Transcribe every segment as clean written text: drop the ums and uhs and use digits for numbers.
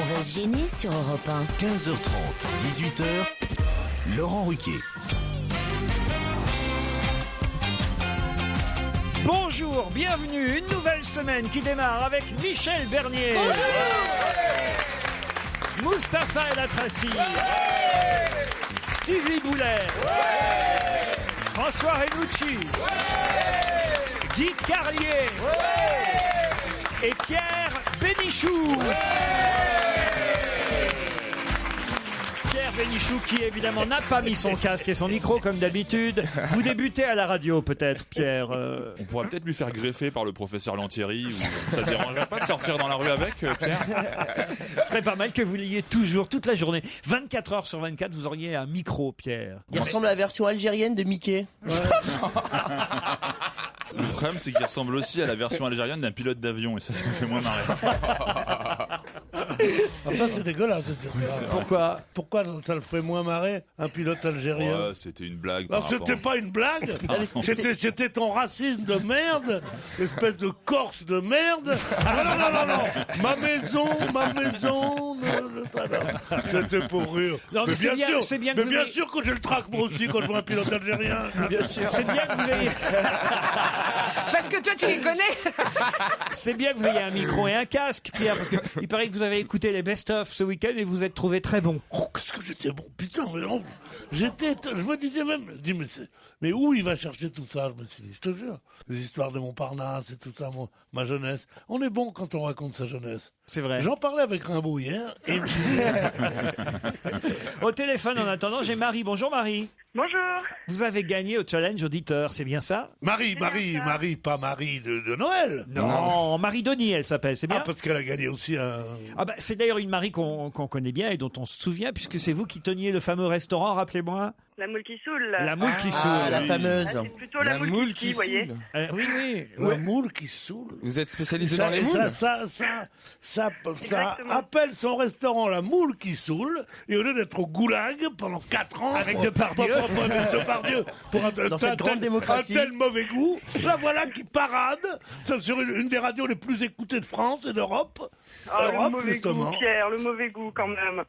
On va se gêner sur Europe 1. 15h30, 18h, Laurent Ruquier. Bonjour, bienvenue, une nouvelle semaine qui démarre avec Michel Bernier. Mustapha El Atrassi. Stevie Boulet. François Renucci. Guy Carlier. Et Pierre Bénichou. Pierre Bénichou qui évidemment n'a pas mis son casque et son micro comme d'habitude. Vous débutez à la radio peut-être, Pierre. On pourrait peut-être lui faire greffer par le professeur Lantieri. Ça ne dérangerait pas de sortir dans la rue avec, Pierre? Ce serait pas mal que vous l'ayez toujours, toute la journée. 24 heures sur 24, vous auriez un micro, Pierre. Il ressemble à la version algérienne de Mickey. Ouais. Le problème, c'est qu'il ressemble aussi à la version algérienne d'un pilote d'avion, et ça me fait moins marrer. Ah, ça, c'est dégueulasse de dire ça. Pourquoi ça le ferait moins marrer, un pilote algérien? Ouais, c'était une blague. Non, c'était pas une blague. C'était ton racisme de merde, espèce de Corse de merde. Non. Ma maison, c'était pour rire. Non, mais c'est bien sûr que j'ai le trac moi aussi quand je vois un pilote algérien. Bien sûr. C'est bien que vous ayez... Parce que toi, tu les connais. C'est bien que vous ayez un micro et un casque, Pierre, parce qu'il paraît que vous avez écouté les best-of ce week-end et vous êtes trouvé très bon. Oh, qu'est-ce que j'étais bon, putain, je me disais même, mais où il va chercher tout ça, je me suis dit, je te jure. Les histoires de Montparnasse et tout ça, ma jeunesse. On est bon quand on raconte sa jeunesse. C'est vrai. J'en parlais avec Rimbaud hier, et il me disait... Au téléphone, en attendant, j'ai Marie. Bonjour Marie. Bonjour. Vous avez gagné au challenge auditeur, c'est bien ça? Marie, pas Marie de Noël. Non, Marie Denis, elle s'appelle, c'est bien. Ah, parce qu'elle a gagné aussi un... Ah bah, c'est d'ailleurs une Marie qu'on connaît bien et dont on se souvient, puisque c'est vous qui teniez le fameux restaurant, rappelez-moi. La moule qui saoule. La moule qui saoule. Ah, la fameuse. Ah, c'est plutôt la moule qui, vous voyez. Oui. La moule qui saoule. Vous êtes spécialisé dans les moules? Ça appelle son restaurant la moule qui saoule, et au lieu d'être au goulag pendant 4 ans... Avec Depardieu. Pour cette grande démocratie. un tel mauvais goût, la voilà qui parade sur une des radios les plus écoutées de France et d'Europe. Le mauvais goût, Pierre, le mauvais goût quand même.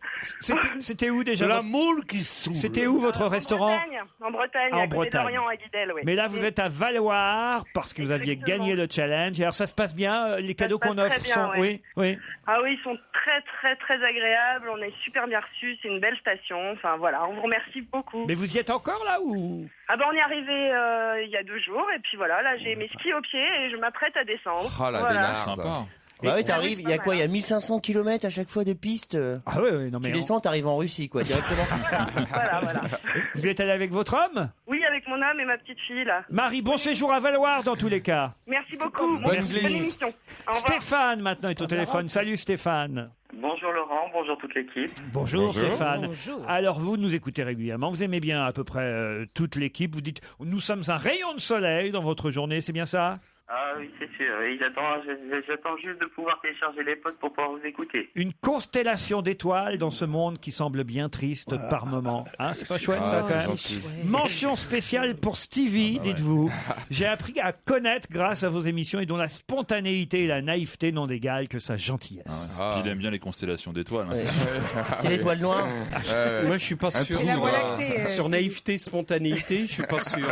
C'était où déjà? La moule qui saoule. C'était où votre restaurant? En Bretagne, à côté d'Orient, à Guidel, oui. Mais là, vous êtes à Valloire parce que vous aviez gagné le challenge. Et alors, ça se passe bien? Les cadeaux qu'on offre sont... Ouais. Oui. Ah oui, ils sont très, très, très agréables. On est super bien reçus. C'est une belle station. Enfin, voilà, on vous remercie beaucoup. Mais vous y êtes encore, là, ou... Ah ben, on est arrivé il y a 2 jours. Et puis voilà, là, j'ai mes skis aux pieds et je m'apprête à descendre. Oh la voilà. Sympa. Bah oui, t'arrives, il y a quoi? Il y a 1500 km à chaque fois de piste. Ah oui, non mais... Tu descends, t'arrives en Russie, quoi, directement. Voilà. Vous êtes allé avec votre homme? Oui, avec mon homme et ma petite fille, là. Marie, bon séjour à Valloire dans tous les cas. Merci beaucoup. Bonne émission. Au revoir. Stéphane maintenant est au téléphone. Salut Stéphane. Bonjour Laurent, bonjour toute l'équipe. Bonjour Stéphane. Alors vous nous écoutez régulièrement, vous aimez bien à peu près toute l'équipe. Vous dites, nous sommes un rayon de soleil dans votre journée, c'est bien ça? Ah oui, c'est sûr. Et j'attends juste de pouvoir télécharger les pods pour pouvoir vous écouter. Une constellation d'étoiles dans ce monde qui semble bien triste par moments. Hein, c'est pas chouette ça quand même. Mention spéciale pour Stevie, dites-vous. J'ai appris à connaître grâce à vos émissions et dont la spontanéité et la naïveté n'ont d'égal que sa gentillesse. Puis il aime bien les constellations d'étoiles. Hein, C'est l'étoile noire. Moi, je suis pas sûr. C'est la sur, Voie lactée, sur naïveté, spontanéité, je suis pas sûr.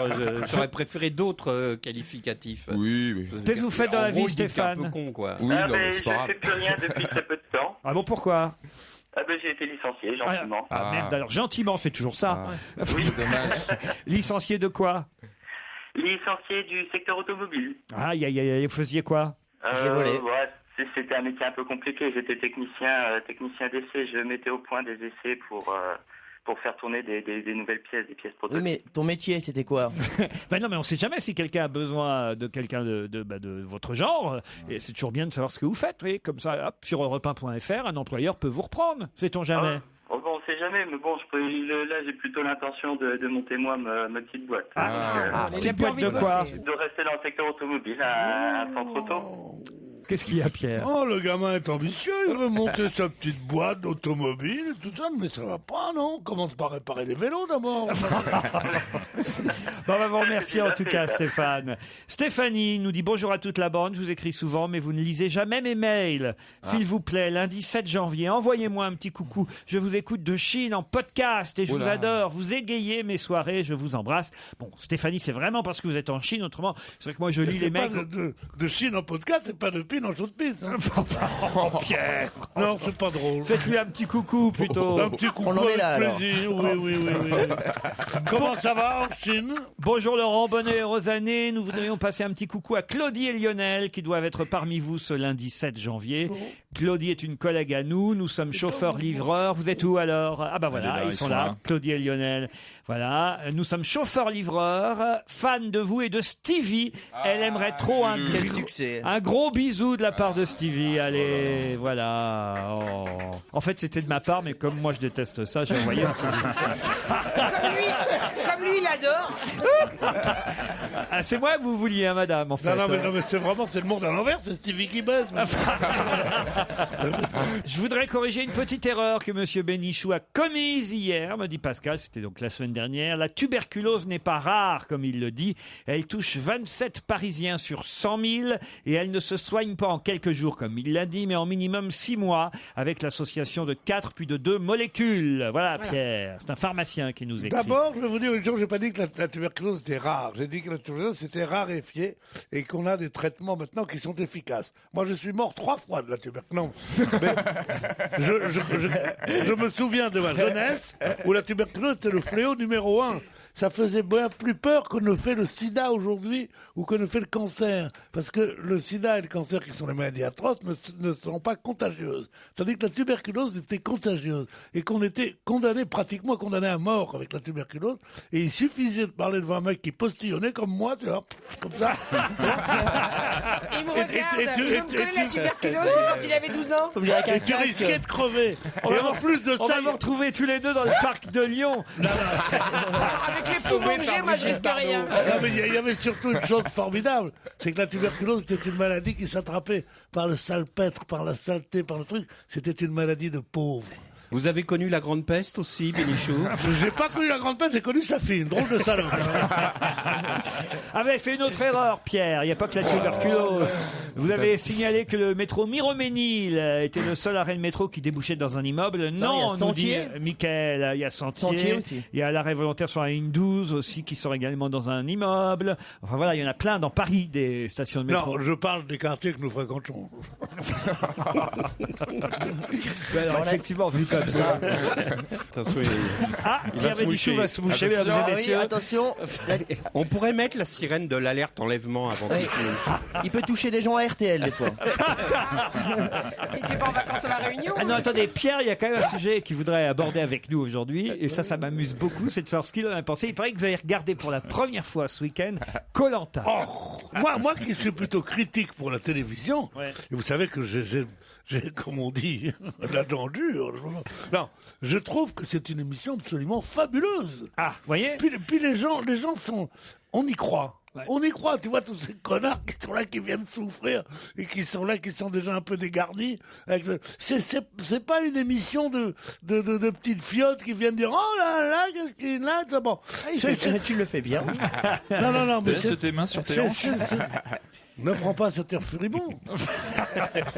J'aurais préféré d'autres qualificatifs. Oui. Qu'est-ce que vous faites dans la vie, C'est un Stéphane? peu con, quoi. Oui, je c'est pas grave. fais plus rien depuis très peu de temps. Ah bon, pourquoi? J'ai été licencié, gentiment. Ah merde, alors gentiment, c'est toujours ça. Oui, dommage. Licencié de quoi? Licencié du secteur automobile. Aïe, vous faisiez quoi? Je l'ai volé. Ouais, c'était un métier un peu compliqué. J'étais technicien d'essai. Je mettais au point des essais pour faire tourner des nouvelles pièces, des pièces prototypes. Oui, mais ton métier, c'était quoi? Ben non, mais on sait jamais si quelqu'un a besoin de quelqu'un de votre genre. Et c'est toujours bien de savoir ce que vous faites. Et comme ça, hop, sur europe1.fr, un employeur peut vous reprendre. Sait-on jamais? Bon, on sait jamais, mais bon, là, j'ai plutôt l'intention de monter moi ma petite boîte. Petite boîte de quoi? De rester dans le secteur automobile, un centre auto. Qu'est-ce qu'il y a, Pierre? Oh, le gamin est ambitieux, il veut monter sa petite boîte d'automobile et tout ça, mais ça va pas, non? On commence par réparer les vélos d'abord. Bon, on va vous remercier en tout cas, Stéphane. Stéphanie nous dit bonjour à toute la bande. Je vous écris souvent, mais vous ne lisez jamais mes mails. S'il vous plaît, lundi 7 janvier, envoyez-moi un petit coucou. Je vous écoute de Chine en podcast et je vous adore. Vous égayez mes soirées. Je vous embrasse. Bon, Stéphanie, c'est vraiment parce que vous êtes en Chine. Autrement, c'est vrai que moi, je lis les mails. De Chine en podcast, c'est pas de pine en chaude piste. Hein. Oh, Pierre. Non, c'est pas drôle. Faites-lui un petit coucou plutôt. Un petit coucou avec plaisir. Oui. Comment ça va en Chine? Bonjour Laurent, bonne et heureuse année. Nous voudrions passer un petit coucou à Claudie et Lionel qui doivent être parmi vous ce lundi 7 janvier. Claudie est une collègue à nous. Nous sommes chauffeurs-livreurs. Vous êtes où alors? Ah bah voilà, ils sont là. Claudie et Lionel. Voilà, nous sommes chauffeurs-livreurs, fans de vous et de Stevie. Elle aimerait trop un gros bisou de la part de Stevie. Allez, voilà. Oh. En fait, c'était de ma part, mais comme moi je déteste ça, j'ai envoyé Stevie. Comme lui, il adore. Ah, c'est moi que vous vouliez, hein, madame, en fait. Non, mais c'est le monde à l'envers, c'est Stevie qui baisse. Je voudrais corriger une petite erreur que monsieur Bénichou a commise hier, me dit Pascal, c'était donc la semaine dernière. La tuberculose n'est pas rare, comme il le dit. Elle touche 27 Parisiens sur 100 000 et elle ne se soigne pas en quelques jours, comme il l'a dit, mais en minimum 6 mois, avec l'association de 4 puis de 2 molécules. Voilà, Pierre. C'est un pharmacien qui nous écrit. D'abord, je vais vous dire une chose, j'ai pas dit que la tuberculose était rare. J'ai dit que la tuberculose c'était raréfié et qu'on a des traitements maintenant qui sont efficaces. Moi, je suis mort 3 fois de la tuberculose. Mais je me souviens de ma jeunesse où la tuberculose était le fléau numéro 1. Ça faisait bien plus peur que ne fait le sida aujourd'hui ou que ne fait le cancer. Parce que le sida et le cancer, qui sont les maladies atroces, ne sont pas contagieuses. Tandis que la tuberculose était contagieuse. Et qu'on était pratiquement condamné à mort avec la tuberculose. Et il suffisait de parler devant un mec qui postillonnait comme moi, tu vois, comme ça. Il me regarde, il me connaît la tuberculose quand il avait 12 ans. Et tu risquais de crever. Et en plus de ça... On va vous retrouver tous les deux dans le parc de Lyon. Avec les poumons que j'ai, moi je risque rien. Non, mais il y avait surtout une chose formidable, c'est que la tuberculose était une maladie qui s'attrapait par le salpêtre, par la saleté, par le truc. C'était une maladie de pauvres. Vous avez connu la grande peste aussi, Bénichou? J'ai pas connu la grande peste, j'ai connu sa fille, une drôle de salope. Avez fait une autre erreur, Pierre. Il n'y a pas que la tuberculose. Vous avez signalé que le métro Miroménil était le seul arrêt de métro qui débouchait dans un immeuble. Non, nous dit Mickaël. Il y a Sentier aussi. Il y a l'arrêt volontaire sur la ligne 12 aussi qui sort également dans un immeuble. Enfin voilà, il y en a plein dans Paris des stations de métro. Non, je parle des quartiers que nous fréquentons. Alors, effectivement, vu comme ça. Pierre Bénichou va se moucher, mesdames et messieurs. Attention. On pourrait mettre la sirène de l'alerte enlèvement avant qu'il se mouche. Il peut toucher des gens à RTL des fois. T'es pas en vacances à la Réunion? Ah non, attendez, Pierre, il y a quand même un sujet qu'il voudrait aborder avec nous aujourd'hui, et ça m'amuse beaucoup, c'est de savoir ce qu'il en a pensé. Il paraît que vous avez regardé pour la première fois ce week-end Koh-Lanta. Oh, moi qui suis plutôt critique pour la télévision, et vous savez que j'ai, comme on dit, la dent dure. Non, je trouve que c'est une émission absolument fabuleuse. Ah, vous voyez? Puis les gens sont, on y croit. Ouais. On y croit, tu vois, tous ces connards qui sont là, qui viennent souffrir, et qui sont là, qui sont déjà un peu dégarnis. C'est pas une émission de petites fiottes qui viennent dire, oh là là, qu'est-ce qu'il a, c'est bon. Tu le fais bien. Non, mais c'est tes mains sur tes hanches. Ne prends pas cet air furibond.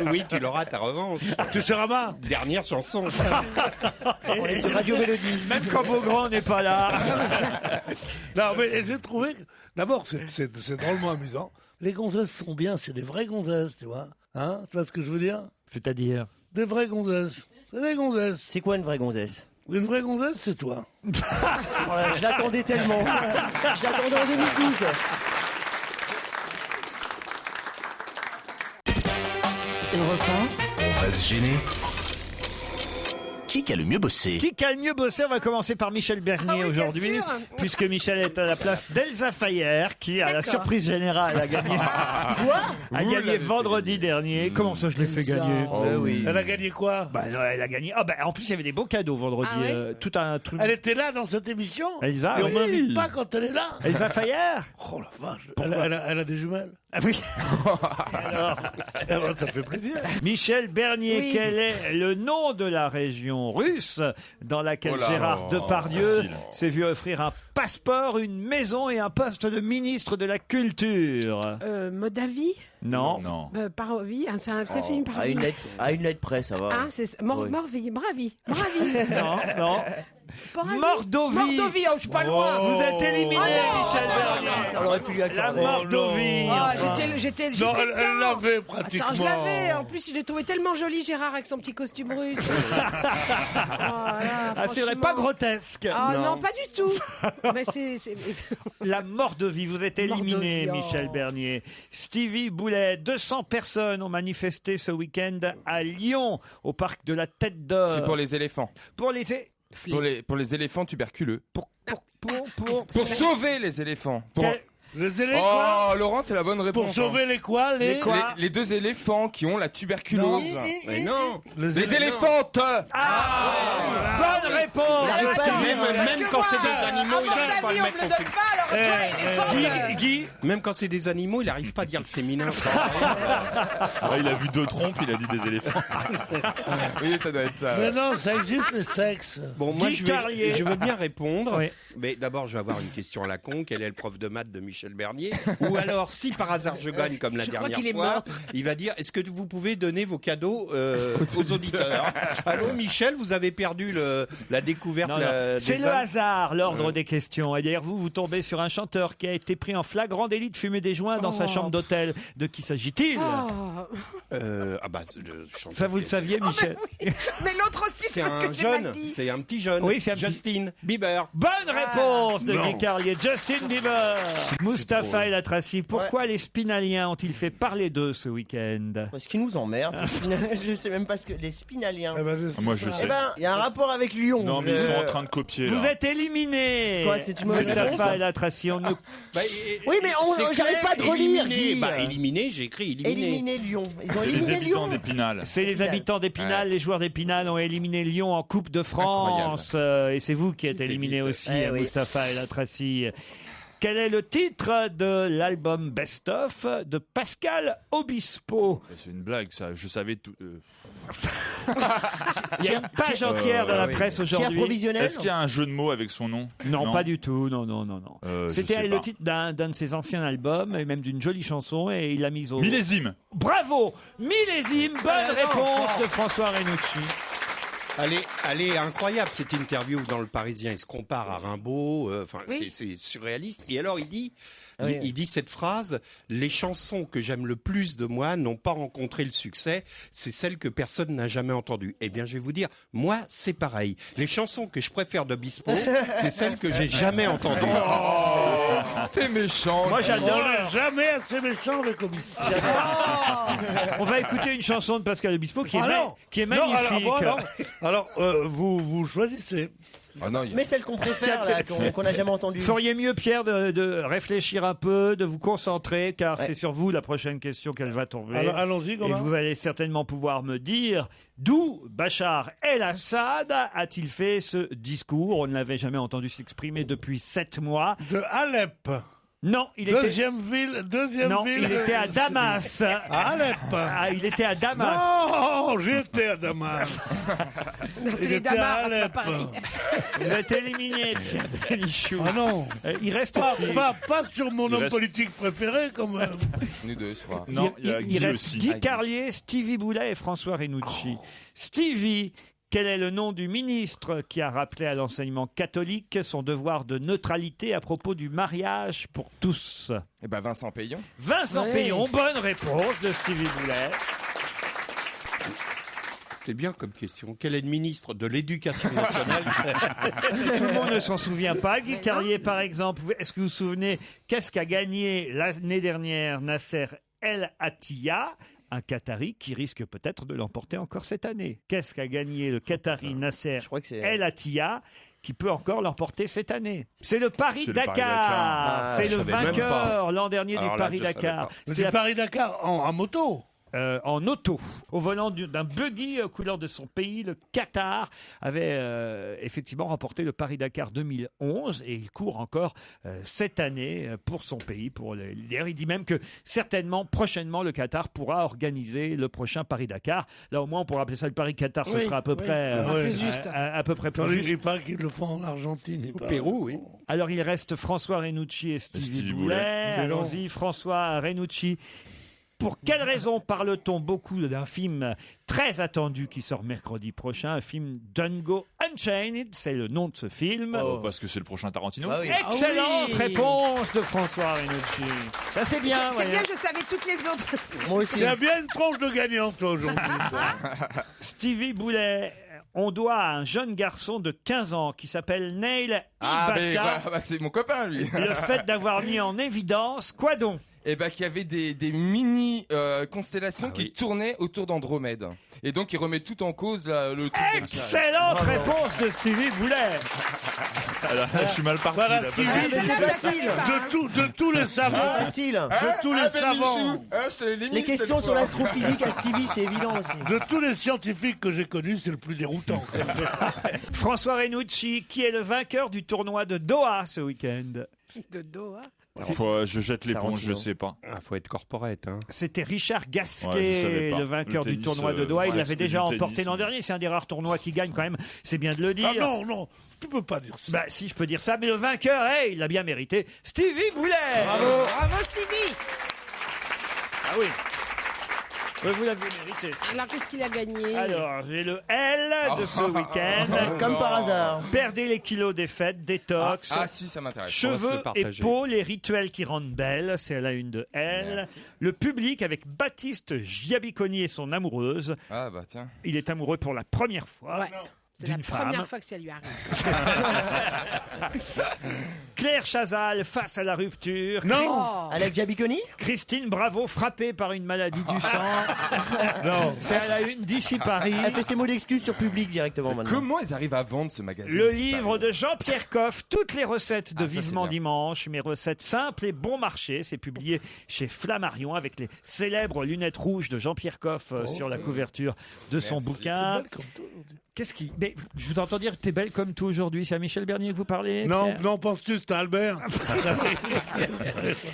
Oui, tu l'auras ta revanche. Tu seras marre. Dernière chanson. On est sur Radio Mélodie. Même quand Beaugrand n'est pas là. Non, mais j'ai trouvé que, d'abord, c'est drôlement amusant. Les gonzesses sont bien, c'est des vraies gonzesses, tu vois. Hein? Tu vois ce que je veux dire? C'est-à-dire? Des vraies gonzesses. C'est des gonzesses. C'est quoi une vraie gonzesse? Une vraie gonzesse, c'est toi. Je l'attendais tellement. Je l'attendais en 2012. Europe 1. On va se gêner. Qui a le mieux bossé? Qui a le mieux bossé? On va commencer par Michel Bernier aujourd'hui, puisque Michel est à la place d'Elsa Fayer, qui, à la surprise générale, a gagné. A gagné vendredi dernier. Comment ça, je l'ai fait gagner? Oui. Elle a gagné quoi? Elle a gagné. En plus, il y avait des beaux cadeaux vendredi. Tout un truc. Elle était là dans cette émission? Elsa, et on m'invite pas quand elle est là? Elsa Fayer? Oh la vache. Elle a des jumelles? Ah oui. Alors, ça fait plaisir. Michel Bernier, Oui. quel est le nom de la région russe dans laquelle Oh là. Gérard Depardieu Facile. s'est vu offrir un passeport, une maison et un poste de ministre de la Culture? Moldavie. Non. Non. Parovie. C'est un film À Parovie. une lettre près, ça va. Ah, c'est Oui. Morvie. Bravi. Non, non. Mordovie. Mordovie, oh, je suis pas loin. Vous êtes éliminé, Michel Bernier. On aurait pu lui La accorder. Mordovie. Ah, enfin. j'étais Non, elle dedans. l'avait pratiquement. Attends, je l'avais. En plus, je l'ai trouvé tellement joli, Gérard, avec son petit costume russe. Ah, c'est vrai, pas grotesque. Ah non, pas du tout. Mais c'est... La Mordovie, vous êtes éliminé, Mordovie, oh. Michel Bernier. Stevie Boulet, 200 personnes ont manifesté ce week-end à Lyon, au parc de la Tête d'Or. C'est pour les éléphants. Pour les... Pour les éléphants tuberculeux. Pour sauver les éléphants. Les éléphants. Oh, Laurent, c'est la bonne réponse. Pour sauver les quoi, les Les deux éléphants qui ont la tuberculose. Mais non. Les éléphantes. Bonne réponse. Même quand c'est des animaux, il n'arrive pas à le mettre au féminin. Guy, Même quand c'est des animaux, il n'arrive pas à dire le féminin. Ah, il a vu deux trompes, il a dit des éléphants. Oui, ça doit être ça. Mais non, ça existe les sexes. Bon, moi, Guy Carlier. je veux bien répondre. Oui. Mais d'abord, je vais avoir une question à la con. Quel est le prof de maths de Michel Bernier? Ou alors, si par hasard je gagne comme la Je crois dernière qu'il est fois, mort. il va dire, est-ce que vous pouvez donner vos cadeaux aux auditeurs? Allô, Michel, vous avez perdu la découverte. Non, non. C'est des le âmes. hasard, l'ordre des questions. Et d'ailleurs, vous tombez sur un chanteur qui a été pris en flagrant délit de fumer des joints dans sa chambre d'hôtel. De qui s'agit-il? Le chanteur Ça, vous le qui est- saviez, Michel? Mais l'autre aussi, C'est parce que un je l'ai mal jeune, dit. c'est un petit jeune. Oui, c'est un petit- Justin Bieber. Bonne réponse de Non. Guy Carlier. Justin Bieber. Mustapha El Atrassi. Pourquoi les Spinaliens ont-ils fait parler d'eux ce week-end? Parce qu'ils nous emmerdent. Je sais même pas ce que les Spinaliens. Eh ben, Moi, je Eh sais. ben, il y a un rapport avec Lyon. Non, mais ils sont en train de copier. Vous là. êtes éliminé. Quoi, c'est une mauvaise réponse Mustapha El Atrassi. On ne... Oui, mais j'arrête pas de relire, Éliminé, Guy. éliminé, j'ai écrit éliminé. Éliminer Lyon. Ils ont C'est les éliminé habitants Lyon. d'Épinal. C'est les habitants d'Épinal, les joueurs d'Épinal ont éliminé Lyon en Coupe de France. Et c'est vous qui êtes éliminé aussi, Eh oui. Mustapha El Atrassi. Quel est le titre de l'album Best of de Pascal Obispo? C'est une blague, ça. Je savais tout. Il y a une page entière dans la presse Tiers aujourd'hui. provisionnel. Est-ce qu'il y a un jeu de mots avec son nom? Non, pas du tout. Non. Je C'était sais le pas. titre d'un de ses anciens albums et même d'une jolie chanson et il l'a mise au... Millésime. Bravo! Millésime, bonne réponse de François Renucci. Elle est incroyable cette interview dans Le Parisien. Il se compare à Rimbaud. Oui. C'est surréaliste. Et alors il dit, Oui. il dit cette phrase: les chansons que j'aime le plus de moi n'ont pas rencontré le succès. C'est celles que personne n'a jamais entendues. Eh bien, je vais vous dire, moi, c'est pareil. Les chansons que je préfère d'Obispo, c'est celles que j'ai jamais entendues. T'es méchant. Moi On j'adore. n'est jamais assez méchant avec Obispo. On va écouter une chanson de Pascal Obispo qui est, qui est Non, magnifique. alors, vous choisissez. Ah non, Mais celle qu'on préfère, là, qu'on n'a jamais entendue. Vous feriez mieux, Pierre, de réfléchir un peu, de vous concentrer, car Ouais. c'est sur vous la prochaine question qu'elle va tomber. Alors, allons-y, Et Goma. vous allez certainement pouvoir me dire d'où Bachar El-Assad a-t-il fait ce discours? On ne l'avait jamais entendu s'exprimer depuis 7 mois. De Alep. Non, il était... Deuxième ville. Non, il était à Damas. À Alep. Ah, il était à Damas. Non, j'étais à Damas. Non, c'est Il les était à Damas, c'est Alep. pas Paris. Vous êtes éliminé, Pierre Bénichou. Ah non. Il reste Pas sur mon Il homme reste- politique préféré, comme. nous deux, je crois. Non, il y a Guy reste aussi. Guy Carlier, Stevie Boulet et François Renucci. Stevie, quel est le nom du ministre qui a rappelé à l'enseignement catholique son devoir de neutralité à propos du mariage pour tous? Eh ben, Vincent Payon. Vincent Ouais. Payon, bonne réponse de Stevie Boulet. C'est bien comme question. Quel est le ministre de l'Éducation nationale? Tout le monde ne s'en souvient pas. Guy Carlier, par exemple, est-ce que vous vous souvenez qu'est-ce qu'a gagné l'année dernière Nasser El Attiyah, un Qatari qui risque peut-être de l'emporter encore cette année? Qu'est-ce qu'a gagné le Qatari Nasser Je crois que c'est. El Attiyah qui peut encore l'emporter cette année? C'est le C'est le Paris-Dakar. Paris-Dakar. C'est Je le savais même vainqueur l'an dernier Alors du là, je savais Paris-Dakar. pas. C'était Du la- Paris-Dakar en moto. en auto, au volant d'un buggy couleur de son pays. Le Qatar avait effectivement remporté le Paris-Dakar 2011 et il court encore cette année pour son pays. D'ailleurs, il dit même que certainement, prochainement, le Qatar pourra organiser le prochain Paris-Dakar. Là, au moins, on pourra appeler ça le Paris-Qatar. Ce sera à peu près à peu près plus juste. Il paraît qu'ils le font en Argentine. Au Pérou, oui. Alors, il reste François Renucci et Stevie Boulet. Allons-y, François Renucci. Pour quelle raison parle-t-on beaucoup d'un film très attendu qui sort mercredi prochain, un film Django Unchained, c'est le nom de ce film. Parce que c'est le prochain Tarantino. Excellente réponse de François Renucci. Ça c'est bien. C'est bien, je savais toutes les autres. Moi aussi. Il y a bien une tronche de gagnant, toi, aujourd'hui. Stevie Boulet. On doit à un jeune garçon de 15 ans qui s'appelle Neil Ibata c'est mon copain, lui. le fait d'avoir mis en évidence, quoi donc? Et qu'il y avait des mini constellations qui tournaient autour d'Andromède. Et donc, il remet tout en cause le truc. Excellente réponse de Stevie Boulet. Je suis mal parti. Voilà, là, Stevie, parce que- c'est facile. de tous les savants. Facile. De tous les savants. Les questions sur l'astrophysique à Stevie, c'est évident aussi. De tous les scientifiques que j'ai connus, c'est le plus déroutant. François Renucci, qui est le vainqueur du tournoi de Doha ce week-end. De Doha. Je jette l'éponge, je sais pas. Faut être corporate. Hein. C'était Richard Gasquet, Ouais, je savais pas. le vainqueur Le du tennis, tournoi de Doha. Il ouais, l'avait c'était déjà du emporté tennis, l'an dernier. C'est un des rares tournois qui gagne quand même. C'est bien de le dire. Ah non, tu peux pas dire ça. Bah si, je peux dire ça. Mais le vainqueur, il l'a bien mérité. Stevie Boulet. Bravo Stevie. Ah oui. Vous l'avez mérité. Alors qu'est-ce qu'il a gagné? Alors, j'ai le L de ce week-end. Comme par hasard. Perdez les kilos des fêtes, détox. Si, ça m'intéresse. Cheveux et peau, les rituels qui rendent belle, c'est à la une de L. Merci. Le public avec Baptiste Giabiconi et son amoureuse. Ah bah tiens. Il est amoureux pour la première fois. Ouais. C'est la d'une première femme. fois que ça lui arrive. Claire Chazal face à la rupture. Non. Alex Giabiconi. Christine Bravo frappée par une maladie du sang. Non. C'est à la une d'ici Paris. Elle fait ses mots d'excuse sur Public directement maintenant. Comment ils arrivent à vendre ce magazine? Le c'est livre pas- de Jean-Pierre Coff, toutes les recettes de Ah, ça, Vivement c'est bien. Dimanche, mes recettes simples et bon marché. C'est publié chez Flammarion avec les célèbres lunettes rouges de Jean-Pierre Coff sur la couverture de son Merci. bouquin. Qu'est-ce qui... Mais je vous entends dire t'es belle comme tout aujourd'hui. C'est à Michel Bernier que vous parlez? Non, Pierre non, penses-tu, c'est Albert.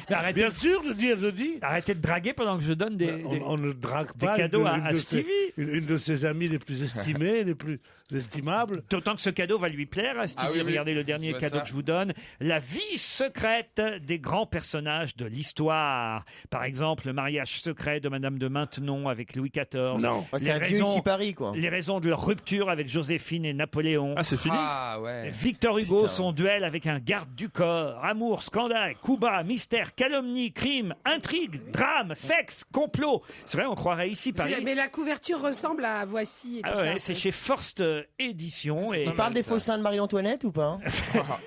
Arrêtez, Bien sûr, je dis. arrêtez de draguer pendant que je donne des... On ne drague des pas cadeaux à Stevie. une de ses amies les plus estimées, les plus estimables. D'autant que ce cadeau va lui plaire à Stevie. Ah oui, oui. Regardez le dernier Je vois cadeau ça. que je vous donne. La vie secrète des grands personnages de l'histoire. Par exemple, le mariage secret de Madame de Maintenon avec Louis XIV. Non. Ouais, c'est un vieux ici Paris, quoi. Les raisons de leur rupture avec Joséphine et Napoléon. Ah, c'est fini. Ah ouais. Victor Hugo, son duel avec un garde du corps. Amour, scandale, coup bas, mystère, calomnie, crime, intrigue, drame, sexe, complot. C'est vrai, on croirait ici Paris. Mais la couverture ressemble à Voici et tout Ah ça. ouais, c'est chez Forst Éditions. Et Il parle des faux seins de Marie-Antoinette ou pas?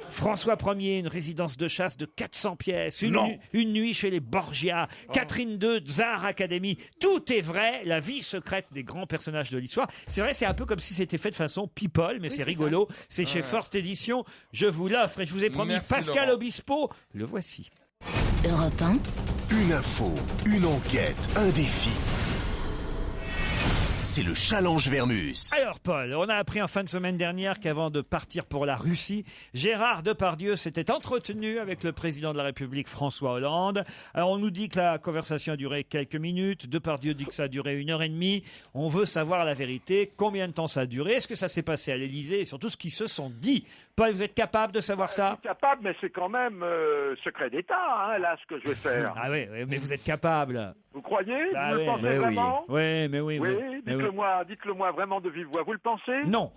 François Ier, une résidence de chasse de 400 pièces, une nuit chez les Borgia, Catherine II, Tsar Academy, tout est vrai, la vie secrète des grands personnages de l'histoire. C'est vrai, c'est un peu comme si c'était fait de façon people, mais c'est rigolo. C'est chez Forst Éditions, je vous l'offre et je vous ai promis Merci, Pascal Laurent. Obispo, le voici. Europe 1, Une info, une enquête, un défi. C'est le challenge Vermus. Alors Paul, on a appris en fin de semaine dernière qu'avant de partir pour la Russie, Gérard Depardieu s'était entretenu avec le président de la République François Hollande. Alors on nous dit que la conversation a duré quelques minutes, Depardieu dit que ça a duré 1h30. On veut savoir la vérité, combien de temps ça a duré, est-ce que ça s'est passé à l'Élysée et surtout ce qu'ils se sont dit. Paul, vous êtes capable de savoir ça? Capable, mais c'est quand même secret d'État, hein, là, ce que je vais faire. Ah oui, mais vous êtes capable. Vous croyez? Ah Vous oui. le pensez Mais oui. vraiment? Oui, mais oui. Oui, mais oui. dites-le moi vraiment de vive voix. Vous le pensez? Non.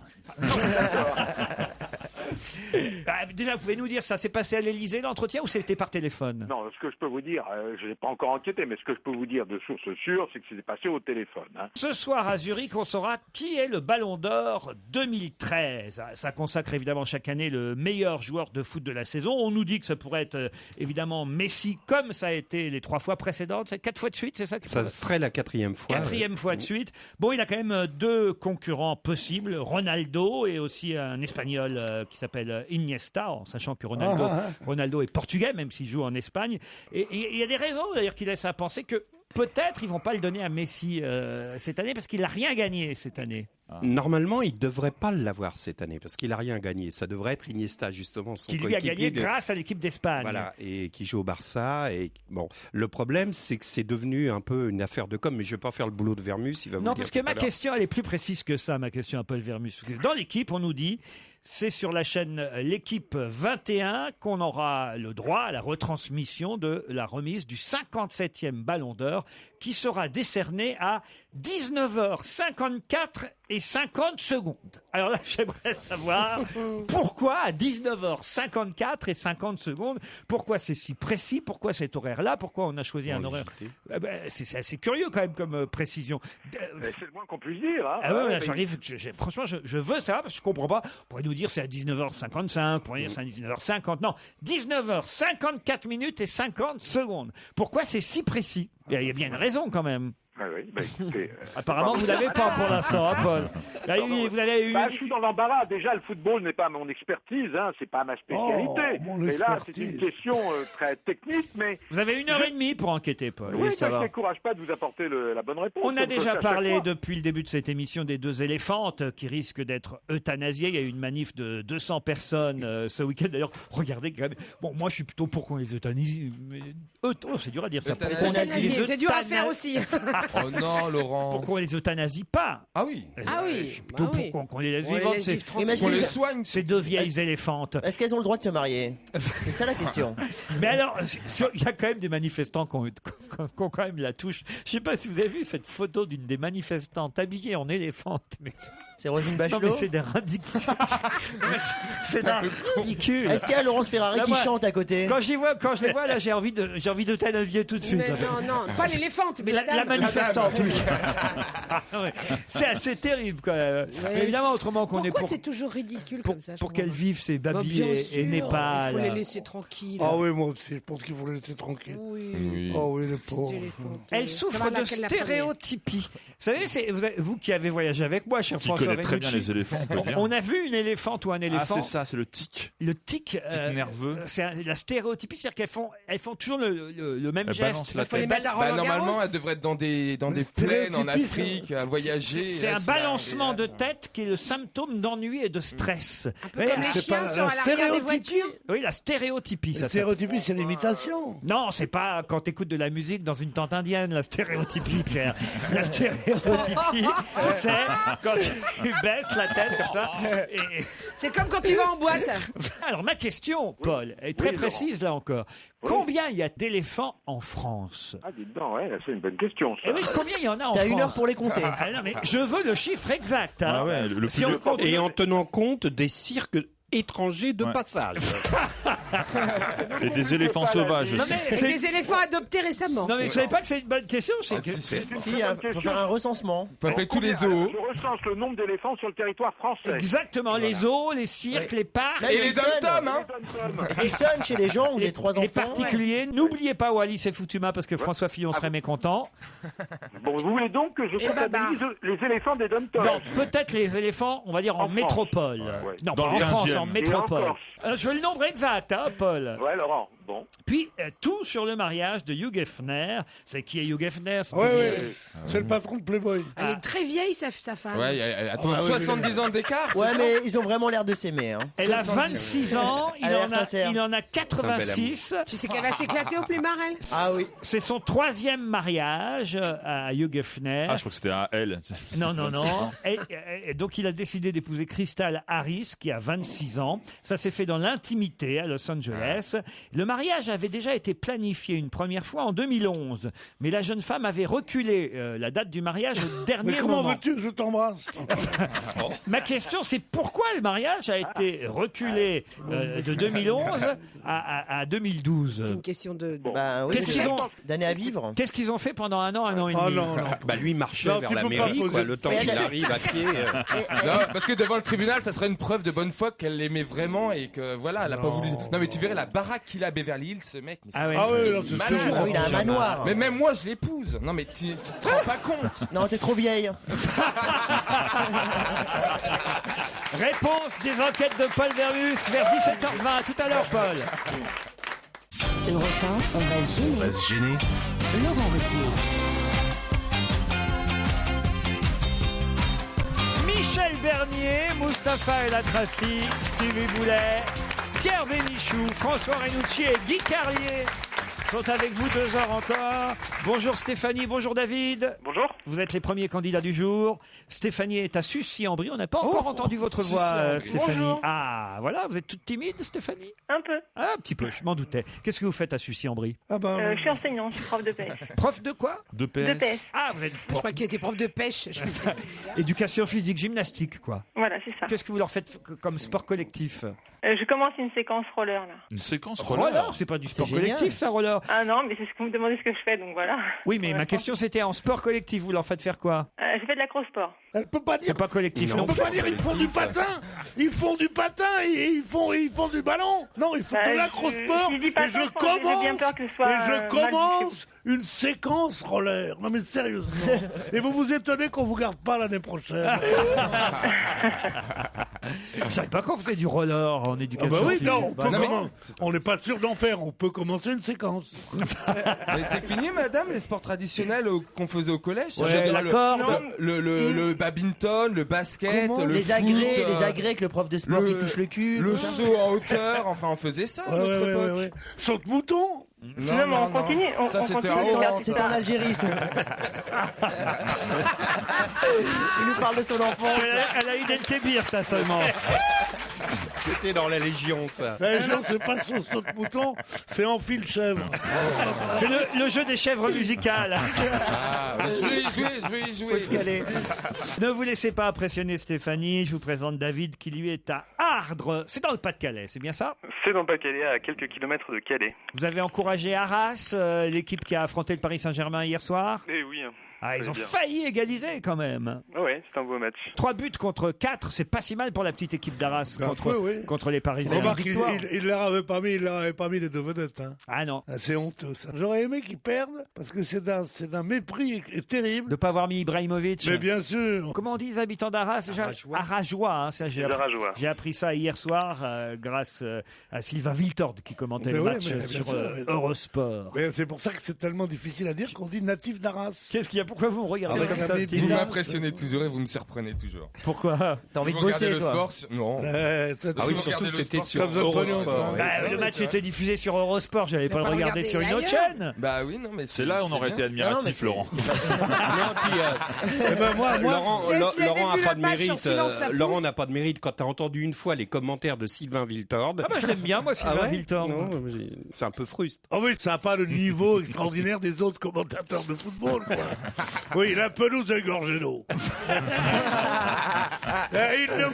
Ah, déjà, vous pouvez nous dire, ça s'est passé à l'Élysée l'entretien ou c'était par téléphone? Non, ce que je peux vous dire, je n'ai pas encore enquêté, mais ce que je peux vous dire de source sûre, c'est que c'était passé au téléphone. Hein. Ce soir à Zurich, on saura qui est le Ballon d'Or 2013. Ça consacre évidemment chaque année le meilleur joueur de foot de la saison. On nous dit que ça pourrait être évidemment Messi, comme ça a été les 3 fois précédentes. C'est 4 fois de suite, c'est ça? Ça serait la 4e fois. 4e fois de suite. Bon, il a quand même 2 concurrents possibles, Ronaldo et aussi un Espagnol qui s'appelle Iniesta, en sachant que Ronaldo est portugais, même s'il joue en Espagne. Et il y a des raisons d'ailleurs qui laissent à penser que peut-être ils vont pas le donner à Messi cette année parce qu'il n'a rien gagné cette année. Normalement, il ne devrait pas l'avoir cette année parce qu'il n'a rien gagné. Ça devrait être Iniesta, justement, son Qui lui a coéquipier gagné grâce à l'équipe d'Espagne. Voilà, et qui joue au Barça. Et bon, le problème, c'est que c'est devenu un peu une affaire de com. Mais je vais pas faire le boulot de Vermus. Il va vous Non, le dire parce que tout à ma l'heure. question, elle est plus précise que ça, ma question à Paul Vermus. Dans l'équipe, on nous dit, c'est sur la chaîne L'équipe 21 qu'on aura le droit à la retransmission de la remise du 57e Ballon d'Or qui sera décerné à 19h54 et 50 secondes. Alors là, j'aimerais savoir pourquoi à 19h54 et 50 secondes, pourquoi c'est si précis, pourquoi cet horaire-là, pourquoi on a choisi un horaire. C'est assez curieux quand même comme précision. C'est le moins qu'on puisse dire. Hein. Ah ouais, mais- j'arrive. Franchement, je veux savoir parce que je comprends pas. On pourrait nous dire c'est à 19h55, on pourrait dire c'est à 19h50. Non, 19h54 minutes et 50 secondes. Pourquoi c'est si précis? Il y a bien une raison quand même. Ah oui, bah écoutez, Apparemment, vous l'avez pas pour l'instant, hein, Paul. Là, vous avez eu. Bah, je suis dans l'embarras. Déjà, le football n'est pas mon expertise, hein, c'est pas ma spécialité. mon et là, c'est expertise. une question très technique, mais Vous avez 1h30 pour enquêter, Paul. oui, ça ne décourage pas de vous apporter la bonne réponse. On a comme je déjà fais à chaque parlé fois. depuis le début de cette émission des 2 éléphantes qui risquent d'être euthanasiées. Il y a eu une manif de 200 personnes ce week-end. D'ailleurs, regardez quand même. Bon, moi, je suis plutôt pour qu'on les euthanasie. Mais... c'est dur à dire ça. Euthanasier, c'est dur à faire aussi. Oh non, Laurent. Pourquoi on les euthanasie pas? Ah oui. Ah oui. Je suis plutôt bah oui. pour qu'on les laisse On les vivantes. laisse C'est- vivre tranquille. Mais Qu'on les soigne. Ces 2 vieilles éléphantes. Est-ce qu'elles ont le droit de se marier? C'est ça la question. Mais alors, il y a quand même des manifestants qui ont quand même la touche. Je sais pas si vous avez vu cette photo d'une des manifestantes habillée en éléphante. Mais C'est Roselyne non, Bachelot. mais c'est des ridicules. C'est d'un ridicule. Est-ce qu'il y a Laurence Ferrari Là, qui moi, chante à côté? Quand je les vois là, j'ai envie d'euthanasier tout de suite. Mais non, pas l'éléphante, mais la dame. La manifestante, oui. Ah, ouais. C'est assez terrible quand même. Mais évidemment, autrement qu'on est Pourquoi pour, c'est toujours ridicule pour, comme ça? je pour comprends qu'elles vivent ces pas. Bah, babys bien et sûr, Népal. Il faut les laisser tranquilles. Ah oui, moi aussi, je pense qu'il faut les laisser tranquilles. Oui. Oh oui, les pauvres. Elle souffre de stéréotypie. Vous savez, vous qui avez voyagé avec moi, cher Qui François connaît très bien Renucci, les éléphants, on peut dire. on a vu une éléphante ou un Ah, éléphant. c'est ça, c'est le tic. Le tic, nerveux. c'est la stéréotypie, c'est-à-dire qu'elles font toujours le même Elle geste. balance la Il faut les tête. mettre à Roland Normalement, Garros. elle devrait être dans des plaines en stéréotypie, Afrique, à voyager. C'est Là, un balancement de tête qui est le symptôme d'ennui et de stress. Un peu comme les c'est chiens pas sont la à l'arrière des stéréotypie. voitures. Oui, la stéréotypie, ça La stéréotypie, c'est l'imitation. Non, c'est pas quand t'écoutes de la musique dans une tente indienne, la stéréotypie, Pierre. La stéréotypie, c'est quand tu baisses la tête comme ça. Et... C'est comme quand tu vas en boîte. Alors, ma question, Paul, est très Oui, précise là encore. Oui. Combien il y a d'éléphants en France? Ah, dites donc, ouais, c'est une bonne question, ça. Eh oui, combien il y en a en France? T'as 1 heure pour les compter. Ah non, mais je veux le chiffre exact. Hein. Ah ouais, le Si plus on vieux- compte- Et en tenant compte des cirques étrangers de Ouais. passage. Et des éléphants sauvages Non, aussi. mais Et c'est- des éléphants adoptés récemment. non, mais vous savez pas que c'est une bonne question? C'est que- si, c'est- Si, il faut faire un recensement. Faut appeler tous les Alors, zoos. je recense le nombre d'éléphants sur le territoire français. Exactement, les zoos, les cirques, les parcs. Là, il y Et a les une scène. dom-toms, hein. Ils sonnent chez les gens, vous avez 3 Les enfants. particuliers, n'oubliez pas Wallis et Futuna parce que François Fillon serait mécontent. Bon, vous voulez donc que je Et Babar. comptabilise les éléphants des dom-toms? Non, peut-être les éléphants, on va dire en, En France. métropole. Ouais. Non, Dans pas le en France, 15e. en métropole. Et en Corse. Je veux le nombre exact, hein, Paul. Ouais, Laurent, bon. Puis, tout sur le mariage de Hugh Hefner. C'est qui est Hugh Hefner? Oui, oui. C'est le patron de Playboy. Elle est très vieille, sa femme. Ouais, attends, Ah ouais, 70 ans d'écart. Ouais, c'est ça mais ils ont vraiment l'air de s'aimer. Hein. Elle a 70. 26 ans, Elle a l'air sincère. il en a 86. Tu sais qu'elle va s'éclater au plus elle. Ah oui. C'est son 3e mariage à Hugh Hefner. Ah, je crois que c'était à elle. Non, non, non. Et donc, il a décidé d'épouser Crystal Harris, qui a 26 ans. Ça s'est fait dans l'intimité à Los Angeles. Le mariage avait déjà été planifié une première fois en 2011. Mais la jeune femme avait reculé la date du mariage au dernier Mais comment moment. veux-tu que je t'embrasse? Ma question, c'est pourquoi le mariage a été reculé de 2011 à 2012 C'est une question de. Bah oui, Qu'est-ce qu'ils ont- d'années à vivre. Qu'est-ce qu'ils ont fait pendant un an et demi? Oh non, non. Bah lui marchait Non, vers tu la peux pas mairie, poser- quoi, le temps Mais qu'il elle- arrive à pied. Non, parce que devant le tribunal, ça serait une preuve de bonne foi qu'elle l'aimait vraiment et que voilà, elle a pas voulu. Non, mais tu verrais la baraque qu'il a à Beverly Hills, ce mec. Mais Ah ouais. Ah oui, non, c'est malade. sûr. Ah oui, il a un manoir. Mais même moi, je l'épouse. Non, mais tu te rends pas compte. Non, t'es trop vieille. Réponse des enquêtes de Paul Vermus vers 17h20. Tout à l'heure, Paul. Europe 1, on va se gêner. On va se gêner. Laurent Ruquier. Bernier, Mustapha El Atrassi, Stevie Boulet, Pierre Bénichou, François Renucci et Guy Carlier sont avec vous 2 heures encore. Bonjour Stéphanie, bonjour David. Bonjour. Vous êtes les premiers candidats du jour. Stéphanie est à Sucy-en-Brie. On n'a pas encore entendu votre voix, Stéphanie. Bonjour. Ah, voilà, vous êtes toute timide, Stéphanie? Un peu. Ah, un petit peu, je m'en doutais. Qu'est-ce que vous faites à Sucy-en-Brie? Je suis enseignant, je suis prof de PS. Prof de quoi? De PS. De PS. Ah, vous êtes Je crois qu'il était prof de pêche. Je me suis dit, éducation physique, gymnastique, quoi. Voilà, c'est ça. Qu'est-ce que vous leur faites comme sport collectif? Je commence une séquence roller là. Une séquence roller, c'est pas du sport collectif, ça, roller. Ah non, mais c'est ce que vous me demandez ce que je fais, donc voilà. Oui, mais ma question c'était en sport collectif, vous leur faites faire quoi? Je fais de l'acrosport. Elle peut pas dire. C'est pas collectif, On non peut pas dire ils font du patin. Ils font du patin et ils font du ballon. Non, ils font de l'acrosport. je dis pas Et ça, je j'ai bien peur que ce soit, mal commence une séquence roller. Non mais sérieusement. Et vous vous étonnez qu'on vous garde pas l'année prochaine. Je savais pas qu'on faisait du roller en Ah éducation bah oui, physique. non, on n'est pas sûr d'en faire. On peut commencer une séquence. Mais c'est fini, madame, les sports traditionnels qu'on faisait au collège. Ouais, C'est-à-dire la corde. le badminton, le basket, Comment le les foot, agrès avec le prof de sport qui touche le cul. le tout ça. saut en hauteur. Enfin, on faisait ça à notre époque. Saute-mouton. Non, mais on continue. Ça, c'était C'est en Algérie, ça. Il nous parle de son enfance. Elle a eu des Kébir, ça seulement. C'était dans la Légion, ça. La Légion, c'est pas sur saute-mouton, c'est enfile chèvre. C'est le jeu des chèvres musicales. Je vais y jouer. Ne vous laissez pas impressionner, Stéphanie. Je vous présente David qui lui est à Ardres. C'est dans le Pas-de-Calais, c'est bien ça? C'est dans le Pas-de-Calais, à quelques kilomètres de Calais. Vous avez encouragé Arras, l'équipe qui a affronté le Paris Saint-Germain hier soir? Eh oui. Ah, ils ont bien. failli égaliser quand même. Ouais, c'est un beau match. 3 buts contre 4, c'est pas si mal pour la petite équipe d'Arras contre les Parisiens. Remarque, il leur avait pas mis les deux vedettes. Hein. Ah non. Ah, c'est honteux, ça. J'aurais aimé qu'ils perdent, parce que c'est d'un mépris terrible. De pas avoir mis Ibrahimovic. Mais bien sûr. Comment on dit les habitants d'Arras? Arajois. Hein, ça, j'ai appris ça hier soir grâce à Sylvain Wiltord qui commentait le match sur Eurosport. Mais c'est pour ça que c'est tellement difficile à dire qu'on dit natif d'Arras. Qu'est-ce qu'il y a? Pourquoi vous me regardez comme ça, Steve? Vous m'impressionnez toujours et vous me surprenez toujours. Pourquoi? T'as envie de bosser, le toi? sport Non. Ah oui, surtout que c'était sur Eurosport. Le match était diffusé sur Eurosport, j'allais pas le regarder sur une autre chaîne. Bah oui, non, mais C'est là où on aurait été admiratif, Laurent. Laurent n'a pas de mérite. Laurent n'a pas de mérite. Quand t'as entendu une fois les commentaires de Sylvain Wiltord. Ah bah je l'aime bien, moi, Sylvain Wiltord. C'est un peu fruste. Ah oui, ça n'a pas le niveau extraordinaire des autres commentateurs de football, quoi. Oui, la pelouse est gorgée d'eau. Il ne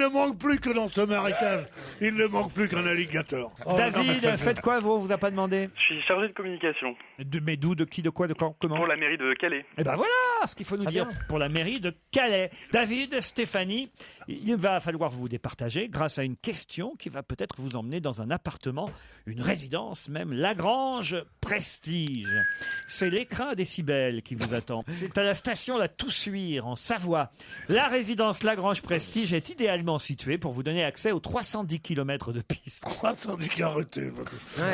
manque plus que dans ce marécage, il ne manque plus qu'un alligator. David, faites quoi, vous? On vous a pas demandé? Je suis chargé de communication. Mais d'où, de qui, de quoi, de quand, comment? Pour la mairie de Calais. Eh ben voilà ce qu'il faut nous dire pour la mairie de Calais. David, Stéphanie, il va falloir vous départager grâce à une question qui va peut-être vous emmener dans un appartement, une résidence même, Lagrange Prestige. C'est l'écrin décibel qui vous attend. C'est à la station La Toussuire, en Savoie. La résidence Lagrange Prestige est idéalement située pour vous donner accès aux 310 km de piste. 310 km. Ouais.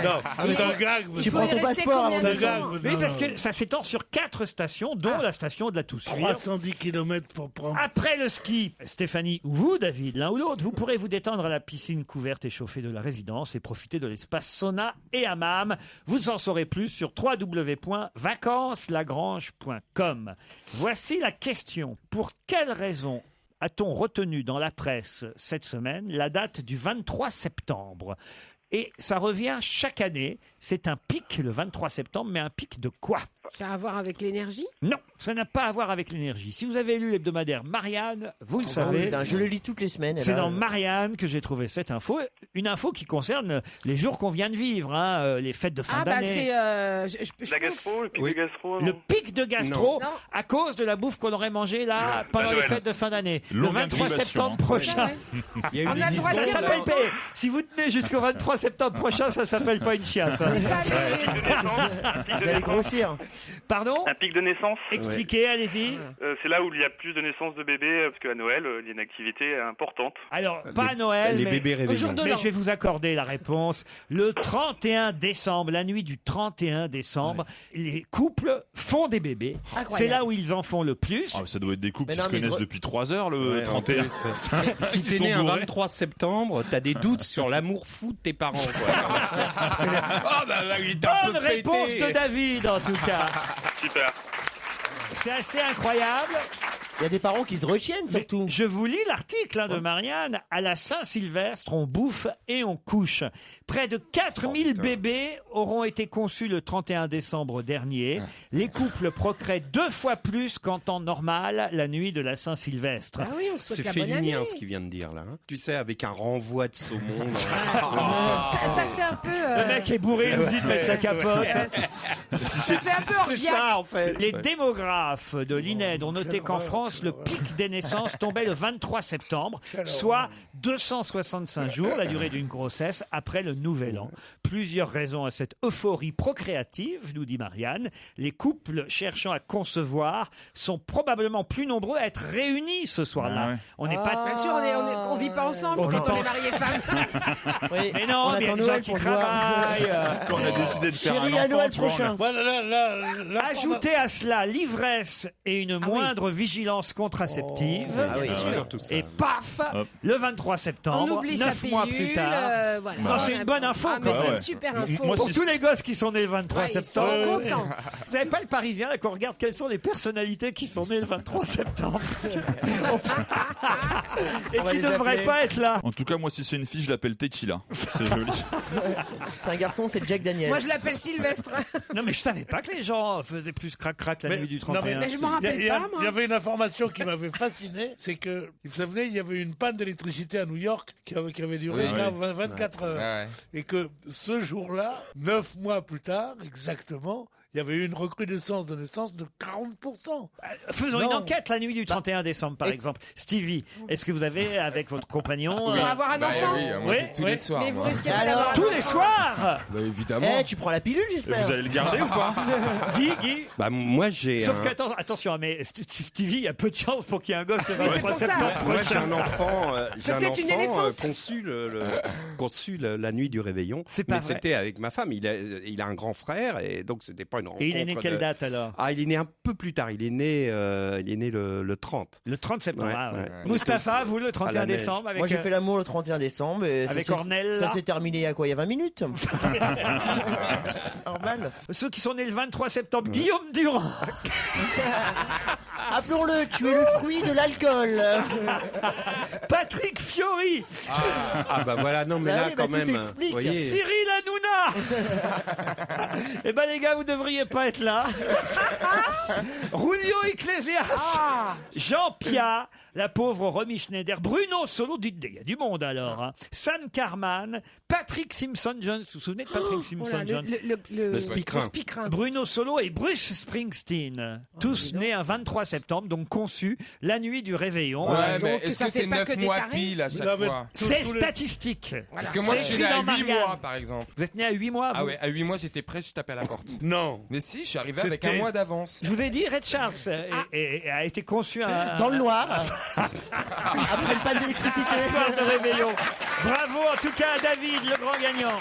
Non, c'est un gag. Tu prends ton passeport avant de gag. Oui, parce que ça s'étend sur 4 stations, dont la station de La Toussuire. 310 km pour prendre. Après le ski, Stéphanie ou vous, David, l'un ou l'autre, vous pourrez vous détendre à la piscine couverte et chauffée de la résidence et profiter de l'espace sauna et hammam. Vous en saurez plus sur www.vacanceslagrange.com. Voici la question. Pour quelle raison a-t-on retenu dans la presse cette semaine la date du 23 septembre ? Et ça revient chaque année. C'est un pic le 23 septembre, mais un pic de quoi? Ça a à voir avec l'énergie? Non, ça n'a pas à voir avec l'énergie. Si vous avez lu l'hebdomadaire Marianne, vous le savez. Je le lis toutes les semaines. C'est dans Marianne que j'ai trouvé cette info. Une info qui concerne les jours qu'on vient de vivre, hein, les fêtes de fin d'année. La gastro, le pic de gastro. Le pic de gastro Non. à cause de la bouffe qu'on aurait mangée là pendant les fêtes de fin d'année. Le 23 septembre prochain. Il y a eu On a le droit de Ça dire s'appelle non. payer. Si vous tenez jusqu'au 23 septembre prochain, ça s'appelle pas une chiasse. hein. Vous allez grossir. Pardon? Un pic de naissance. Expliquez, allez-y. C'est là où il y a plus de naissances de bébés, parce qu'à Noël, il y a une activité importante. Alors, pas à Noël, les mais, bébés réveillons. mais je vais vous accorder la réponse. Le 31 décembre, la nuit du 31 décembre, les couples font des bébés. C'est là où ils en font le plus. Ah, ça doit être des couples Mais qui non, se mais connaissent depuis 3 heures, le Ouais, 31. Si Ils t'es sont né un bourrés. 23 septembre, t'as des doutes sur l'amour fou de tes parents. Quoi. Ah bah là, il est un Bonne peu pété. réponse de David, en tout cas. Super. C'est assez incroyable. Il y a des parents qui se retiennent Mais surtout. je vous lis l'article de Marianne. À la Saint-Sylvestre, on bouffe et on couche. Près de 4000 bébés auront été conçus le 31 décembre dernier. Les couples procréent 2 fois plus qu'en temps normal la nuit de la Saint-Sylvestre. Ah oui, on se C'est souhaite la bonne année. félinien ce qu'il vient de dire là. Hein. Tu sais, avec un renvoi de saumon. Ça fait un peu. Le mec est bourré, il nous dit de mettre sa capote. Ça fait un peu C'est orgiaque. ça en fait. Les démographes de l'INED ont noté qu'en France, le pic des naissances tombait le 23 septembre, soit 265 jours, la durée d'une grossesse, après le Nouvel An. Plusieurs raisons à cette euphorie procréative, nous dit Marianne. Les couples cherchant à concevoir sont probablement plus nombreux à être réunis ce soir-là. Ah ouais. On n'est pas... Bien sûr, on vit pas ensemble On vit quand pas on est marié femme. Oui. Mais non, On mais il y a attend des gens Noël qui pour se voir. travaillent. Quand on a décidé de faire Chérie, un à enfant, Noël tu vois, prochain. Voilà, là, Ajoutez à cela l'ivresse et une moindre vigilance contraceptive. Ah oui, surtout ça. Et paf, Hop. le 23 On septembre, oublie sa 9 mois plus pilule. tard. Voilà. Non, c'est une bonne info, Ah, mais quand c'est même. une super info. Moi, Pour si tous c'est- les gosses qui sont nés le 23 Ouais, ils sont septembre. contents. Vous n'avez pas le Parisien là qu'on regarde quelles sont les personnalités qui sont nées le 23 septembre et On va qui les ne devraient appeler. pas être là. En tout cas, moi, si c'est une fille, je l'appelle Tequila. C'est joli. C'est un garçon, c'est Jack Daniel. Moi, je l'appelle Sylvestre. Non mais je savais pas que les gens faisaient plus crac-crac la Mais- nuit du non, 31. Mais je m'en rappelle Il y a- pas, moi. Il y avait une information qui m'avait fasciné, c'est que, vous savez, il y avait une panne d'électricité à New York qui avait duré Oui. 24 heures. Ouais, ouais. Et que ce jour-là, 9 mois plus tard, exactement, il y avait eu une recrudescence de naissance de 40%. Faisons Non. une enquête la nuit du 31 décembre par exemple. Stevie, est-ce que vous avez avec votre compagnon On va avoir un Bah enfant. oui, moi, Oui, c'est tous oui. les soirs. Mais vous moi. risquez Alors d'avoir. tous les soirs Bah évidemment. Eh, tu prends la pilule, Et j'espère. vous allez le garder ou pas? Guy Bah moi j'ai. Sauf un- que attention, mais Stevie, il y a peu de chance pour qu'il y ait un gosse le Mais c'est 23 pour ça. septembre Moi j'ai prochain. un enfant, Peut-être une éléphante. conçu la nuit du réveillon. C'est pas Mais vrai. c'était avec ma femme. Il a un grand frère et donc c'était pas une rencontre. Et il est né quelle date alors? Ah, il est né un peu plus tard. Il est né le 30. Le 30 septembre. Ouais, ah ouais. ouais. Mustapha, vous le 31 la neige. décembre avec Moi, j'ai fait l'amour le 31 décembre. Et avec ça s'est- Ornella. Ça s'est terminé il y a quoi? Il y a 20 minutes. Normal. Ceux qui sont nés le 23 septembre, Guillaume Durand. Appelons-le, tu es le fruit de l'alcool. Patrick Fiori. Ah bah voilà, non mais Bah là oui, bah quand tout même. s'explique. Vous voyez. Cyril Hanouna. Eh ben les gars, vous devriez pas être là. Julio Iglesias. Jean Pia. La pauvre Romy Schneider, Bruno Solo, dites, il y a du monde alors. Hein. Sam Carman, Patrick Simpson-Jones, vous vous souvenez de Patrick Simpson-Jones? Le speakerin. speakerin. Bruno Solo et Bruce Springsteen, tous nés un 23 septembre, donc conçus la nuit du réveillon. Ouais, mais donc, est-ce ça que fait c'est pas 9 que des mois tarés pile à chaque Non, mais- fois? C'est tous les- statistique. Parce que moi, je C'est suis écrit né à dans 8 Marianne. mois, par exemple. Vous êtes né à 8 mois, Ah vous ouais, à 8 mois, j'étais prêt, je tapais à la porte. Non. Mais si, je suis arrivé avec C'était- un mois d'avance. Je vous ai dit, Red Charles a été conçu Dans le noir. Après une panne d'électricité. un soir de réveillon. Bravo en tout cas à David, le grand gagnant.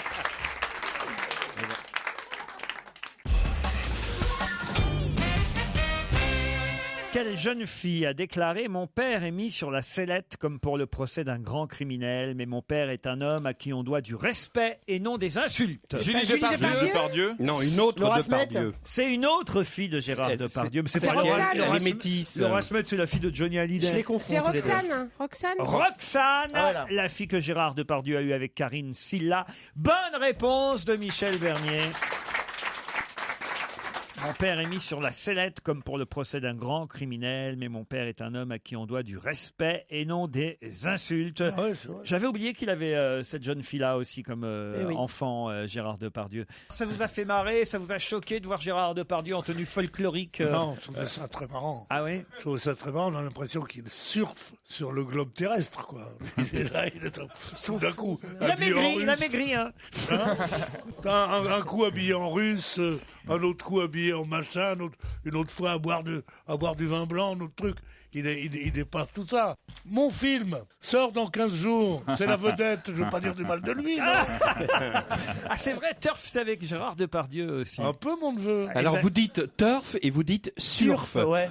Quelle jeune fille a déclaré « Mon père est mis sur la sellette comme pour le procès d'un grand criminel, mais mon père est un homme à qui on doit du respect et non des insultes. » Julie Julie Depardieu. Depardieu. Depardieu. Non, une autre Laura Depardieu. C'est une autre fille de Gérard C'est- Depardieu. Mais c'est pas Roxane. Laura Elle est Smet. métisse. Laura Smet, c'est la fille de Johnny Je Hallyday. les confonds C'est tous les deux. Roxane. Roxane. Roxane, Voilà. la fille que Gérard Depardieu a eue avec Karine Silla. Bonne réponse de Michel Bernier. Mon père est mis sur la sellette comme pour le procès d'un grand criminel, mais mon père est un homme à qui on doit du respect et non des insultes. J'avais oublié qu'il avait cette jeune fille-là aussi comme enfant, Gérard Depardieu. Ça vous a fait marrer, ça vous a choqué de voir Gérard Depardieu en tenue folklorique Non, je trouvais ça très marrant. Ah oui? Je trouvais ça très marrant, on a l'impression qu'il surfe sur le globe terrestre, quoi. Il est là, il est tout d'un coup. Il a maigri, hein. Un coup habillé en russe, un autre coup habillé en machin, une autre fois à boire du vin blanc, un autre truc. Il dépasse tout ça. Mon film sort dans 15 jours. C'est la vedette. Je veux pas dire du mal de lui, non? Ah, c'est vrai, Turf, c'est avec Gérard Depardieu aussi. Un peu, mon neveu. Alors vous dites turf et vous dites surf. Ouais.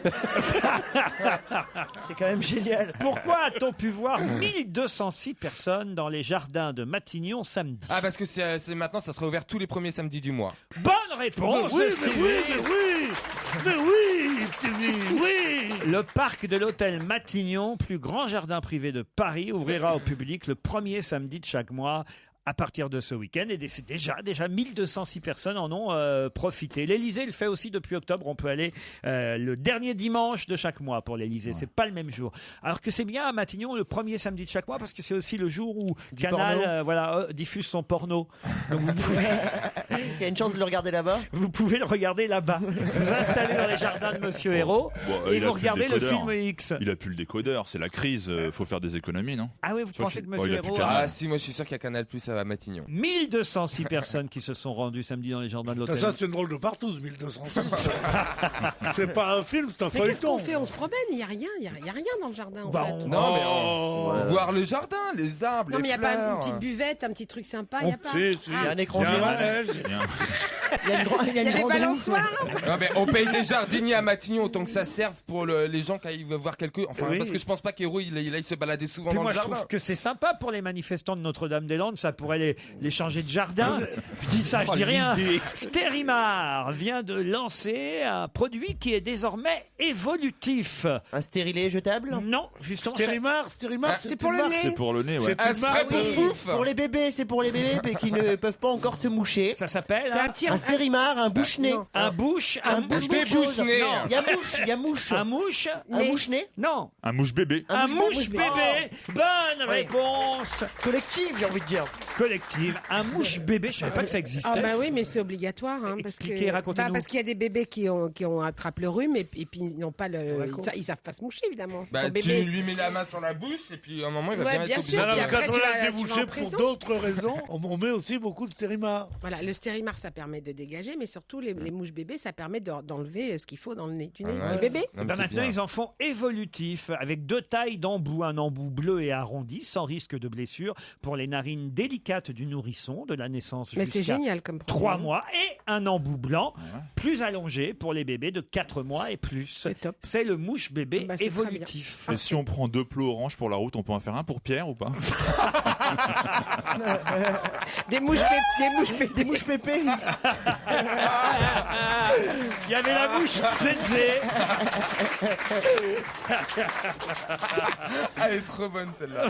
C'est quand même génial. Pourquoi a-t-on pu voir 1206 personnes dans les jardins de Matignon samedi? Ah, parce que c'est maintenant, ça sera ouvert tous les premiers samedis du mois. Bonne réponse de Stevie. Mais oui, Stevie, oui. Le parc de l'hôtel Matignon, plus grand jardin privé de Paris, ouvrira au public le premier samedi de chaque mois. À partir de ce week-end, et c'est déjà 1206 personnes en ont profité. L'Élysée le fait aussi depuis octobre. On peut aller le dernier dimanche de chaque mois pour l'Élysée. C'est pas le même jour. Alors que c'est bien à Matignon le premier samedi de chaque mois parce que c'est aussi le jour où Canal diffuse son porno. Donc vous pouvez... Il y a une chance de le regarder là-bas. Vous pouvez le regarder là-bas. Vous installez dans les jardins de Monsieur Hérault et vous regardez le film X. Il a plus le décodeur, c'est la crise. Faut faire des économies, non? Ah oui, vous pensez que Monsieur Hérault... Ah si, moi je suis sûr qu'il y a Canal Plus à Matignon. 1206 personnes qui se sont rendues samedi dans les jardins de l'hôtel. Ça, c'est une drôle de partouze, 1206. C'est pas un film, c'est un feuilleton. Mais qu'est-ce qu'on fait? On se promène, il n'y a rien dans le jardin en fait. Non, mais voir le jardin, les arbres, Non, mais il les n'y a pas fleurs. une petite buvette, un petit truc sympa, il n'y a pas. Il y a un écran géant. Il y a des balançoires. Non, mais on paye des jardiniers à Matignon autant que ça serve pour les gens qui veulent voir quelque... Enfin, Oui. parce que je pense pas qu'Hérault il aille se balader souvent Puis dans moi, le je jardin. trouve que c'est sympa pour les manifestants de Notre-Dame-des-Landes. Ça pourrait les changer de jardin. Je dis ça, je dis rien. Stérimar vient de lancer un produit qui est désormais évolutif. Un stérilet jetable? Non, justement. Stérimar, c'est pour le nez. C'est pour le nez, ouais. Un spray pour fouf. Pour les bébés, c'est pour les bébés mais qui ne peuvent pas encore se moucher. Ça s'appelle C'est un Un stérimar, un bouche-nez. un bouche. Un bouche-nez. bouche-nez. Non. Il y a mouche. Un mouche. Un mouche-nez. Non. Un mouche bébé. Un mouche mouche bébé. bébé. Bonne réponse. Collective, j'ai envie de dire. Collective. Un mouche bébé. Je savais pas que ça existait. Ah bah oui, mais c'est obligatoire. Expliquez, parce que, racontez-nous. parce qu'il y a des bébés qui ont attrapé le rhume et puis ils n'ont pas ils savent pas se moucher évidemment. Bah, Son tu bébé. lui mets la main sur la bouche et puis à un moment il va Ouais, bien bien être sûr. obligé. Et après, Quand on tu a vas débouché en pour prison. d'autres raisons, on met aussi beaucoup de Stérimar. Voilà, le stérimar ça permet de dégager, mais surtout les mouches bébés ça permet d'enlever ce qu'il faut dans le nez du nez Ouais, du bébé. non, mais Ben c'est maintenant, bien. ils en font évolutif avec 2 tailles d'embout, un embout bleu et arrondi, sans risque de blessure, pour les narines délicates du nourrisson de la naissance Mais c'est jusqu'à génial comme produit. 3 mois, et un embout blanc plus allongé pour les bébés de 4 mois et plus. C'est top. C'est le mouche bébé Bah, c'est très évolutif. Et si on prend 2 plots orange pour la route, on peut en faire un pour Pierre ou pas? Des mouches pépées. Il y avait la mouche Zenzé. Elle est trop bonne celle-là.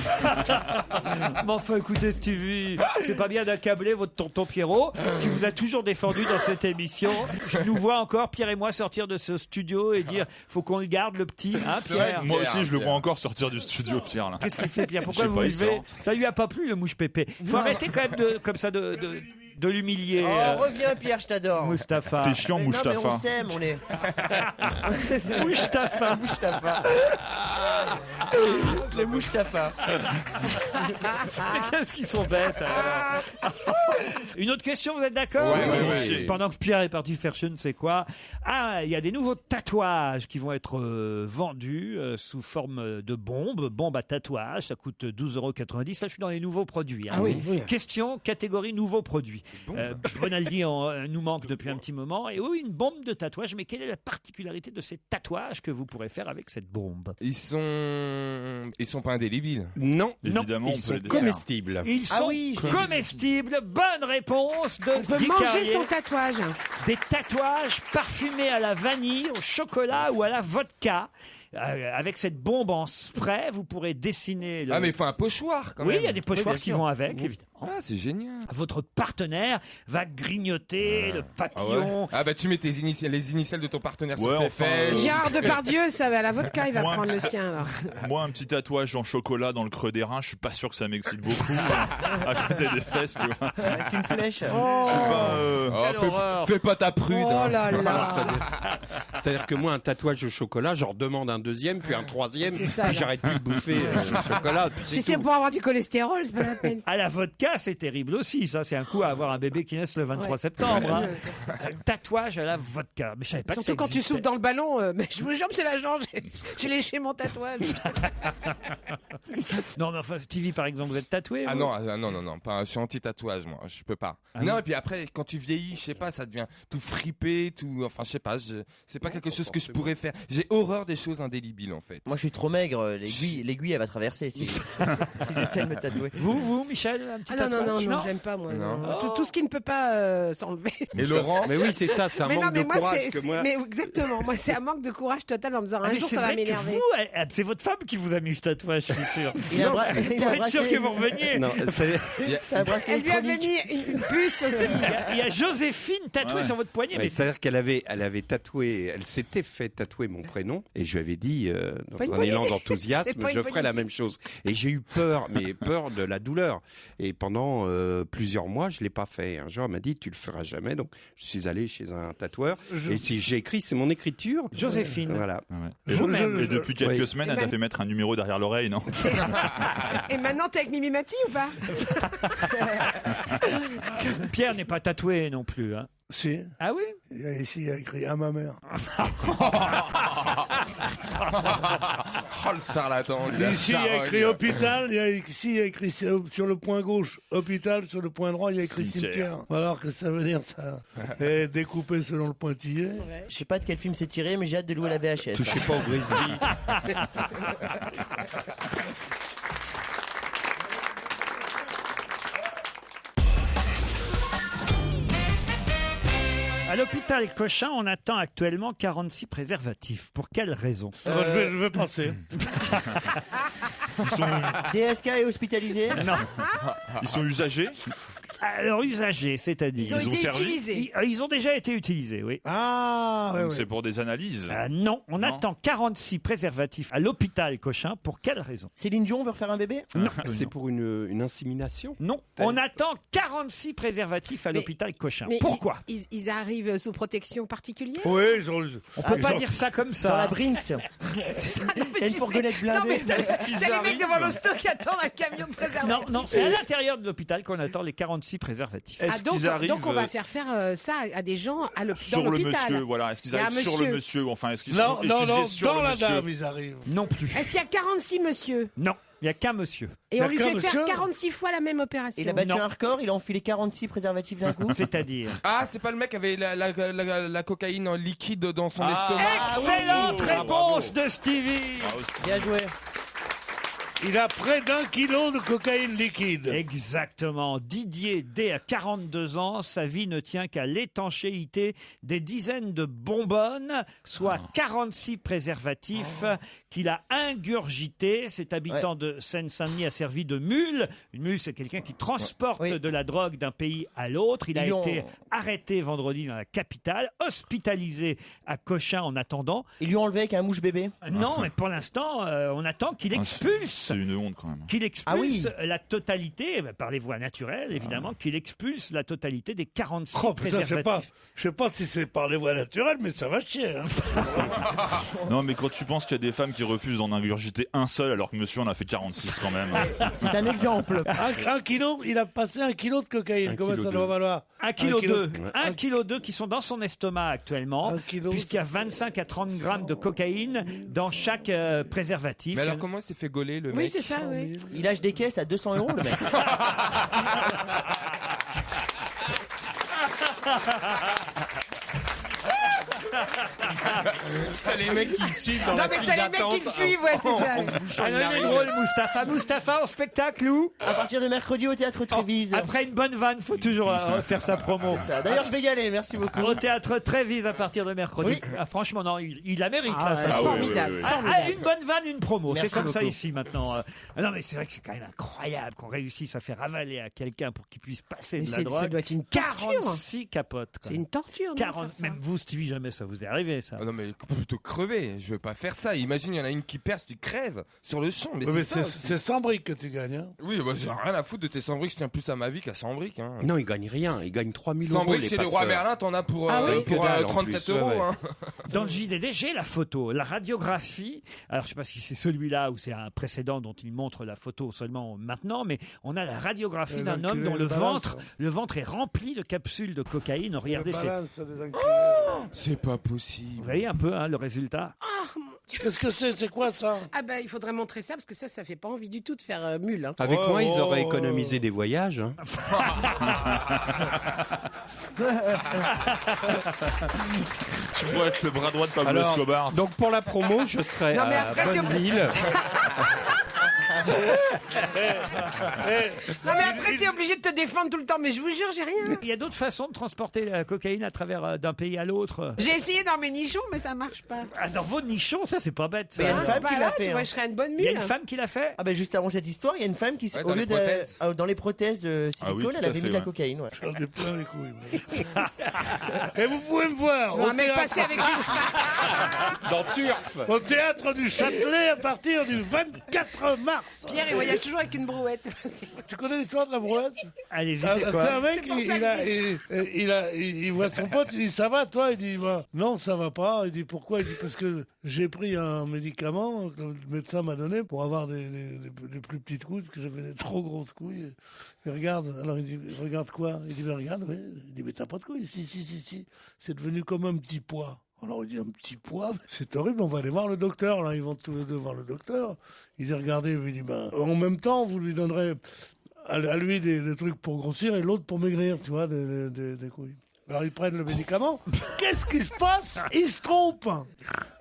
Mais enfin, écoutez, Stevie, c'est pas bien d'accabler votre tonton Pierrot, qui vous a toujours défendu dans cette émission. Je nous vois encore, Pierre et moi, sortir de ce studio et dire faut qu'on le garde, le petit, hein, C'est vrai Pierre. que Moi aussi, je le Pierre. vois encore sortir du studio, Pierre, là. Qu'est-ce qu'il fait, Pierre? Pourquoi Je sais vous pas, le il levez? sort. Ça lui a pas plu, le mouche pépé. Faut arrêter quand même comme ça de l'humilier. Oh, reviens Pierre, je t'adore. Mustapha. T'es chiant, Mais non, mais on Mustapha. s'aime, on est. Mustapha. Les Mustapha. Mais qu'est-ce qu'ils sont bêtes. Une autre question, vous êtes d'accord? Ouais. Pendant que Pierre est parti faire je ne sais quoi. Ah, il y a des nouveaux tatouages qui vont être vendus sous forme de bombes à tatouage. Ça coûte 12,90 €. Là, je suis dans les nouveaux produits. Hein. Ah oui, oui. Question, catégorie nouveaux produits. Bonaldi nous manque depuis un petit moment. Et oui, une bombe de tatouage. Mais quelle est la particularité de ces tatouages que vous pourrez faire avec cette bombe? Ils sont pas indélébiles. Non, Évidemment, ils on peut sont les défaire. comestibles. Ils sont comestibles. Bonne réponse de On peut Guy manger Carrier. son tatouage. Des tatouages parfumés à la vanille, au chocolat ou à la vodka. Avec cette bombe en spray, vous pourrez dessiner. Ah mais il faut un pochoir quand Oui, même. il y a des pochoirs bien qui sûr. vont avec, évidemment. Ah, c'est génial. Votre partenaire va grignoter le papillon. Ah bah tu mets les initiales de ton partenaire sur tes enfin, fesses. Gérard Depardieu, ça va, la vodka, il va Moi, prendre le sien. Alors. Moi, un petit tatouage en chocolat dans le creux des reins, je suis pas sûr que ça m'excite beaucoup. À côté des fesses, tu vois. Avec une flèche. Fais pas ta prude. Oh là là. C'est-à-dire que moi, un tatouage au chocolat, j'en demande un deuxième, puis un troisième, C'est ça, puis là. j'arrête plus de bouffer le chocolat. Puis Si c'est pour avoir du cholestérol, c'est pas la peine. À la vodka, c'est terrible aussi. Ça, c'est un coup à avoir un bébé qui naisse le 23 septembre. Hein. Tatouage à la vodka. Mais je savais pas que ça Surtout quand tu existait. souffles dans le ballon, mais je vous jure, c'est l'agent, j'ai léché mon tatouage. Non, mais enfin, Stevie, par exemple, vous êtes tatoué Ah vous non, pas, je suis anti-tatouage, moi, je peux pas. Ah non, oui. et puis après, quand tu vieillis, je sais pas, ça devient tout fripé, tout, enfin, je sais pas, c'est pas quelque chose que je pourrais faire. J'ai horreur des choses indélébiles, en fait. Moi, je suis trop maigre. L'aiguille, elle va traverser si j'essaie de me tatouer. Vous, Michel, un petit Ah non, tatouage non, j'aime pas, moi. Non. Non. Tout ce qui ne peut pas s'enlever. Et Laurent? Mais oui, c'est ça, c'est un Mais manque non, mais de moi, courage que moi. mais exactement, moi, c'est un manque de courage total en me disant Ah, un mais jour c'est ça va vrai que m'énerver. vous, c'est votre femme qui vous a mis ce tatouage, je suis sûr. Il a Non, bra- c'est il pour a être sûr braqué- que vous reveniez. Non, c'est un bracelet Elle lui avait électronique. mis une puce aussi. Il y a Joséphine tatouée sur votre poignet. Ouais, Mais c'est-à-dire qu'elle avait tatoué, elle s'était fait tatouer mon prénom, et je lui avais dit, Pas une dans un poignée. élan C'est d'enthousiasme, pas une je ferai poignée. la même chose. Et j'ai eu peur, mais peur de la douleur. Et pendant plusieurs mois, je l'ai pas fait. Un jour, elle m'a dit, tu le feras jamais. Donc, je suis allé chez un tatoueur. Et si j'ai écrit, c'est mon écriture. Joséphine. Voilà. Et, et depuis quelques Oui. semaines, Et elle t'a ben- fait mettre un numéro derrière l'oreille, non? Et maintenant, t'es avec Mimi Mati ou pas? Pierre n'est pas tatoué non plus. Hein. Si. Ah oui? Ici, il y a écrit à ma mère. Oh, le charlatan. Ici, il y a écrit hôpital. Ici, il y a écrit sur le point gauche hôpital. Sur le point droit, il y a écrit cimetière. Alors que ça veut dire ça. Et découpé selon le pointillé. Je sais pas de quel film c'est tiré, mais j'ai hâte de louer la VHS. Touchez pas au grizzly. À l'hôpital Cochin, on attend actuellement 46 préservatifs. Pour quelle raison? Je vais passer. DSK est hospitalisé. Non. Ils sont usagés? Alors, usagés, c'est-à-dire. Ils ont été servi utilisés. Ils ont déjà été utilisés, oui. Ah, Donc c'est pour des analyses. Non, on attend 46 préservatifs à l'hôpital Cochin. Pour quelle raison? Céline Dion veut refaire un bébé? Non. C'est pour une insémination? Non, on attend 46 préservatifs à Mais- l'hôpital Cochin. Mais Pourquoi? ils arrivent sous protection particulière? Oui, ils ont. On peut pas dire ça comme ça. Dans la Brinks. C'est ça. Non, mais Il y a une tu fourgonnette sais- Non, mais blindée. t'as les mecs devant l'hosto qui attendent un camion de préservatifs. Non, c'est à l'intérieur de l'hôpital qu'on attend les 46 préservatifs. Ah, Est-ce qu'ils arrivent donc on va faire ça à des gens dans sur le l'hôpital. monsieur? Voilà. Est-ce qu'ils Il y a arrivent un sur le monsieur. monsieur? Enfin, est-ce qu'ils Non, sont non, étudiés non, sur dans le la monsieur? dame, ils arrivent. Non plus. Est-ce qu'il y a 46 monsieur? Non, il n'y a qu'un monsieur. Et on lui D'accord, fait faire monsieur. 46 fois la même opération. Il a battu Non. un record, il a enfilé 46 préservatifs d'un coup. C'est-à-dire. Ah, c'est pas le mec qui avait la cocaïne en liquide dans son estomac. Excellente réponse de Stevie. Bien joué. Il a près d'1 kilo de cocaïne liquide. Exactement. Didier D a 42 ans. Sa vie ne tient qu'à l'étanchéité des dizaines de bonbonnes, soit 46 préservatifs qu'il a ingurgités. Cet habitant de Seine-Saint-Denis a servi de mule. Une mule, c'est quelqu'un qui transporte Oui. de la drogue d'un pays à l'autre. Il a Ils ont- été arrêté vendredi dans la capitale, hospitalisé à Cochin en attendant. Ils lui ont enlevé avec un mouche bébé. Non, mais pour l'instant, on attend qu'il expulse. C'est une honte quand même. Qu'il expulse Ah oui. la totalité, par les voies naturelles évidemment, qu'il expulse la totalité des 46 Oh putain, préservatifs. je sais pas si c'est par les voies naturelles, mais ça va chier. Hein. Non, mais quand tu penses qu'il y a des femmes qui refusent d'en ingurgiter un seul, alors que monsieur en a fait 46 quand même. C'est un exemple. Un kilo, il a passé 1 kilo de cocaïne. Comment kilo ça deux. doit valoir? 1,2 kg. Ouais. 1,2 kg qui sont dans son estomac actuellement, 1 kilo, puisqu'il y a 25 à 30 grammes de cocaïne dans chaque préservatif. Mais alors comment il s'est fait gauler le mec? Oui, c'est ça, oui. Il lâche des caisses à 200 € le mec. Les mecs qui suivent dans Non, la mais file t'as les mecs d'attente. qui le suivent, ouais, c'est ça. En se bouchant Alors, une il est narine. drôle, Mustapha. Mustapha en spectacle où À partir de mercredi au théâtre Trévise. Après une bonne vanne, faut toujours faire sa promo. Ça. D'ailleurs, je vais y aller, merci beaucoup. Au théâtre Trévise à partir de mercredi. Oui. Ah, franchement, non, il la mérite, Ah, là. ça. ouais, formidable. Une bonne vanne, une promo. Merci C'est comme ça beaucoup. ici maintenant. Non, mais c'est vrai que c'est quand même incroyable qu'on réussisse à faire avaler à quelqu'un pour qu'il puisse passer Mais de la ça drogue. doit être une torture. 46 capotes. C'est une torture. non, 40, faire ça. même vous, Stevie, jamais ça vous est arrivé, ça. Ah non mais plutôt crever, je veux pas faire ça. Imagine, il y en a une qui perce, tu crèves sur le champ. Mais, Mais c'est ça. c'est 100 briques que tu gagnes. Hein. Oui, bah, j'ai rien à foutre de tes 100 briques, je tiens plus à ma vie qu'à 100 briques. Hein. Non, ils gagnent rien. Ils gagnent 3000 euros. 100 briques les chez le roi passeurs. Merlin, t'en as pour, Que dalle, en 37 plus, euros. ouais, ouais. Hein. Dans le JDD, j'ai la photo, la radiographie. Alors, je sais pas si c'est celui-là ou c'est un précédent dont il montre la photo seulement maintenant, mais on a la radiographie d'un homme dont le ventre est rempli de capsules de cocaïne. Regardez, C'est pas possible. vous voyez un peu le résultat. Qu'est-ce que c'est quoi ça? Ah bah il faudrait montrer ça parce que ça fait pas envie du tout de faire mule. Hein. Avec moi, ils auraient économisé des voyages. Hein. Tu pourrais être le bras droit de Pablo Alors, Escobar. donc pour la promo, je serai Non, mais à après, Bonneville. Non mais après t'es obligé de te défendre tout le temps. Mais je vous jure j'ai rien. Il y a d'autres façons de transporter la cocaïne à travers d'un pays à l'autre. J'ai essayé dans mes nichons mais ça marche pas. Ah, dans vos nichons, ça c'est pas bête. Ça. Mais il y a une Ah, femme c'est qui pas l'a là, fait. tu vois, Hein. je serais une bonne Il y a mule. une femme qui l'a fait. Ah ben juste avant cette histoire, il y a une femme qui, Ouais, au dans lieu les prothèses. dans les prothèses de Ah oui, silicone, tout elle à avait fait, mis de la ouais. cocaïne. Ouais. J'en ai plein les couilles. moi. Et vous pouvez me voir Un mec passé avec une... Dans Turf. au théâtre du Châtelet à partir du 24 mars. Pierre il voyage toujours avec une brouette. Tu connais l'histoire de la brouette? Allez-y, Ah, c'est c'est quoi un mec, C'est pour ça que il voit son pote, il dit ça va toi? Il dit bah, non ça va pas. Il dit pourquoi? Il dit parce que j'ai pris un médicament que le médecin m'a donné pour avoir des plus petites couilles, parce que j'avais des trop grosses couilles. Il regarde, alors il dit regarde quoi? Il dit mais regarde, oui. Il dit mais t'as pas de couilles? Si, c'est devenu comme un petit pois. Alors il dit un petit pois, c'est horrible, on va aller voir le docteur. Là ils vont tous les deux voir le docteur. Il dit regardez, il dit ben en même temps vous lui donnerez à lui des trucs pour grossir et l'autre pour maigrir, tu vois, des couilles. Alors ils prennent le médicament. Qu'est-ce qui se passe? Ils se trompent.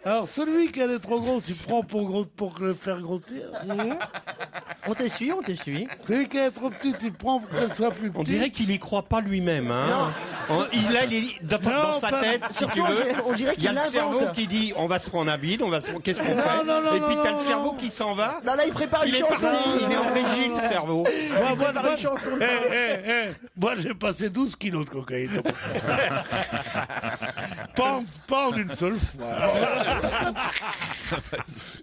Alors celui qui a des trop grosses, il prend pour le faire grossir. On te suit. Celui qui est trop petit, il prend pour qu'elle soit plus petite. On dirait qu'il y croit pas lui-même. Hein. Il a dans sa pas- tête, si Surtout, tu veux. on dirait Il y a qu'il le cerveau l'invente. qui dit on va se prendre un bide, qu'est-ce qu'on fait? non, Et puis non, t'as non, le cerveau non. qui s'en va. Non, là, il prépare une Il est chanson. parti, il est en régie, le cerveau. Moi, prépare une chanson. Moi, j'ai passé 12 kilos de cocaïne. pas en une seule fois.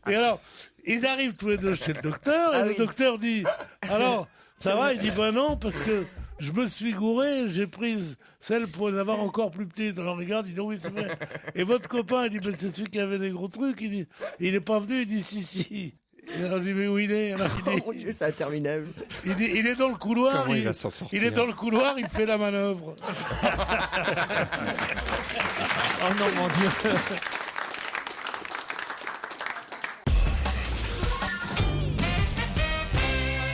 Et alors, ils arrivent tous les deux chez le docteur, et le docteur dit, alors, ça va? Il dit, ben non, parce que je me suis gouré, j'ai pris celle pour les avoir encore plus petites. Alors, regarde, il dit, oui, c'est vrai. Et votre copain, il dit, ben, c'est celui qui avait des gros trucs. Il dit, il est pas venu, il dit, si. Et alors, je dis, mais où il est? Alors, il dit, Oh mon Dieu, c'est interminable. il dit, il est dans le couloir. Comment il va s'en sortir? Il est dans le couloir, il fait la manœuvre. Oh non, mon Dieu.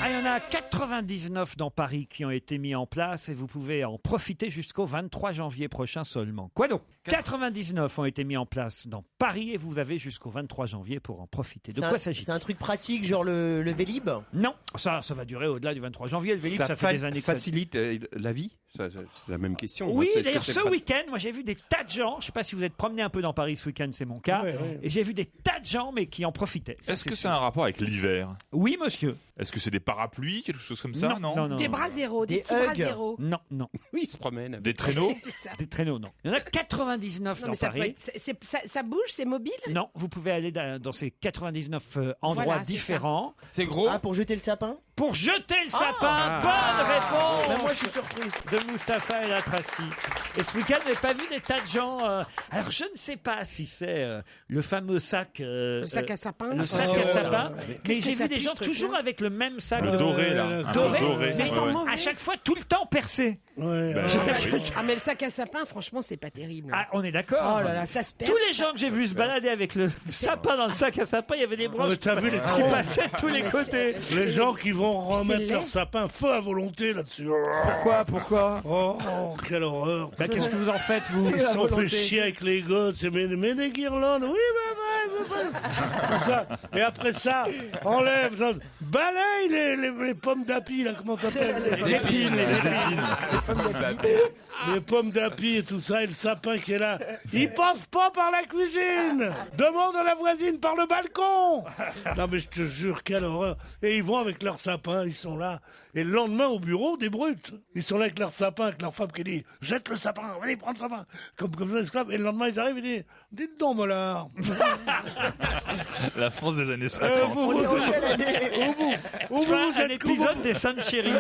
Ah, il y en a 99 dans Paris qui ont été mis en place et vous pouvez en profiter jusqu'au 23 janvier prochain seulement. Quoi donc? 99 ont été mis en place dans Paris et vous avez jusqu'au 23 janvier pour en profiter. De quoi s'agit-il? C'est un truc pratique, genre le Vélib? Non, ça va durer au-delà du 23 janvier. Le Vélib, ça fait des années que ça... facilite la vie. C'est la même question. Oui, C'est- est-ce que d'ailleurs, c'est ce pas- week-end, moi j'ai vu des tas de gens. Je ne sais pas si vous êtes promené un peu dans Paris ce week-end, c'est mon cas. Et j'ai vu des tas de gens, mais qui en profitaient. Ça, Est-ce que c'est sûr. un rapport avec l'hiver? Oui, monsieur. Est-ce que c'est des parapluies, quelque chose comme ça? Non. Des bras zéro, des petits bras zéro. Non, non. Oui, il se promène. Des traîneaux? C'est ça. Des traîneaux, non. Il y en a 99 Non, dans mais ça, peut Paris. être, ça bouge, c'est mobile. Non, vous pouvez aller dans ces 99 endroits Voilà, c'est différents. C'est gros. Ah, pour jeter le sapin? Pour jeter le sapin, bonne réponse Même moi, je suis surpris. de Mustapha et la Tracy. Et ce week-end, j'ai pas vu des tas de gens. Alors, je ne sais pas si c'est le fameux sac. Le sac à sapin. Le sac Ah, à sapin. Mais Qu'est-ce que j'ai ça vu des pue, gens ce truc-là toujours avec le même sac. Doré, là. Un peu Doré, doré. mais Ouais, sont ouais. mauvais. à chaque fois, tout le temps percé. Ouais, Ben, Je sais oui. pas. Ah mais le sac à sapin, franchement, c'est pas terrible. Ah, on est d'accord. Oh là là, ça se perce. Tous les gens que j'ai vus se balader avec le sapin dans le sac à sapin, il y avait des branches mais t'as vu les qui troncs? passaient de tous les mais côtés. Les gens qui vont vont remettre laid. leur sapin feu à volonté là-dessus. Pourquoi Oh, quelle horreur. Bah, qu'est-ce que vous en faites, vous? Ils se sont fait chier avec les gosses. Mais des guirlandes. Oui, tout ça. Et après ça, enlève, balaye les pommes d'api, là, comment t'appelles? Les épines. Les pommes d'api et tout ça, et le sapin qui est là. Il passe pas par la cuisine. Demande à la voisine par le balcon. Non mais je te jure, quelle horreur. Et ils vont avec leur sapin, ils sont là. Et le lendemain au bureau, des brutes. Ils sont là avec leur sapin, avec leur femme qui dit « Jette le sapin, allez, prends le sapin !» Comme des esclaves. Et le lendemain, ils arrivent et disent « Dites donc, Mollard. » La France des années 50. Où vous Un êtes épisode des Saintes Chéries.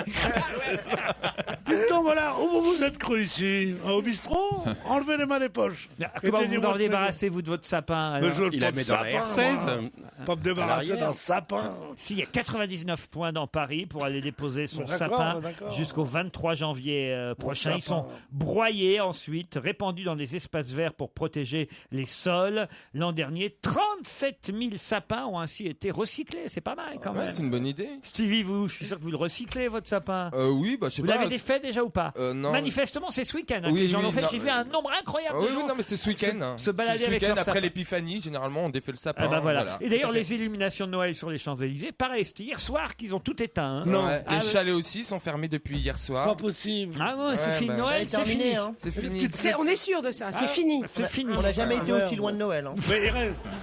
Dites donc, Mollard, où vous êtes cru ici? Au bistrot? Enlevez les mains des poches. Comment vous Éteignez-moi en le débarrassez, vous, de votre sapin? Mais alors je le Il la porte met dans la sapin, R16. moi. Pas me débarrasser d'un sapin. Si, il y a 99 points dans Paris pour aller déposer son D'accord, sapin d'accord. jusqu'au 23 janvier prochain. Mon Ils sont sapin. broyés ensuite, répandus dans des espaces verts pour protéger les sols. L'an dernier, 37 000 sapins ont ainsi été recyclés. C'est pas mal quand Ouais, même. c'est une bonne idée. Stevie, vous, je suis sûr que vous le recyclez, votre sapin. Oui, bah je sais Vous pas. l'avez fait déjà ou pas? Non. Manifestement, c'est ce week-end hein, Oui, que les gens oui, l'ont fait. non, J'ai vu un nombre incroyable Oui, de gens non, mais c'est ce week-end. se balader C'est ce avec week-end, leur après sapin. l'épiphanie, généralement, on défait le sapin. Ah bah voilà. Et d'ailleurs, Tout à fait. les illuminations de Noël sur les Champs-Élysées, pareil, c'était hier soir qu'ils ont tout éteint. hein. Non. Ouais, Ah, les ouais. chalets aussi sont fermés depuis hier soir. Pas possible. Ah ouais, c'est fini. bah, Noël, c'est fini. hein. C'est fini. On est sûr de ça, c'est fini. C'est fini. On n'a jamais été merde. aussi loin de Noël. hein.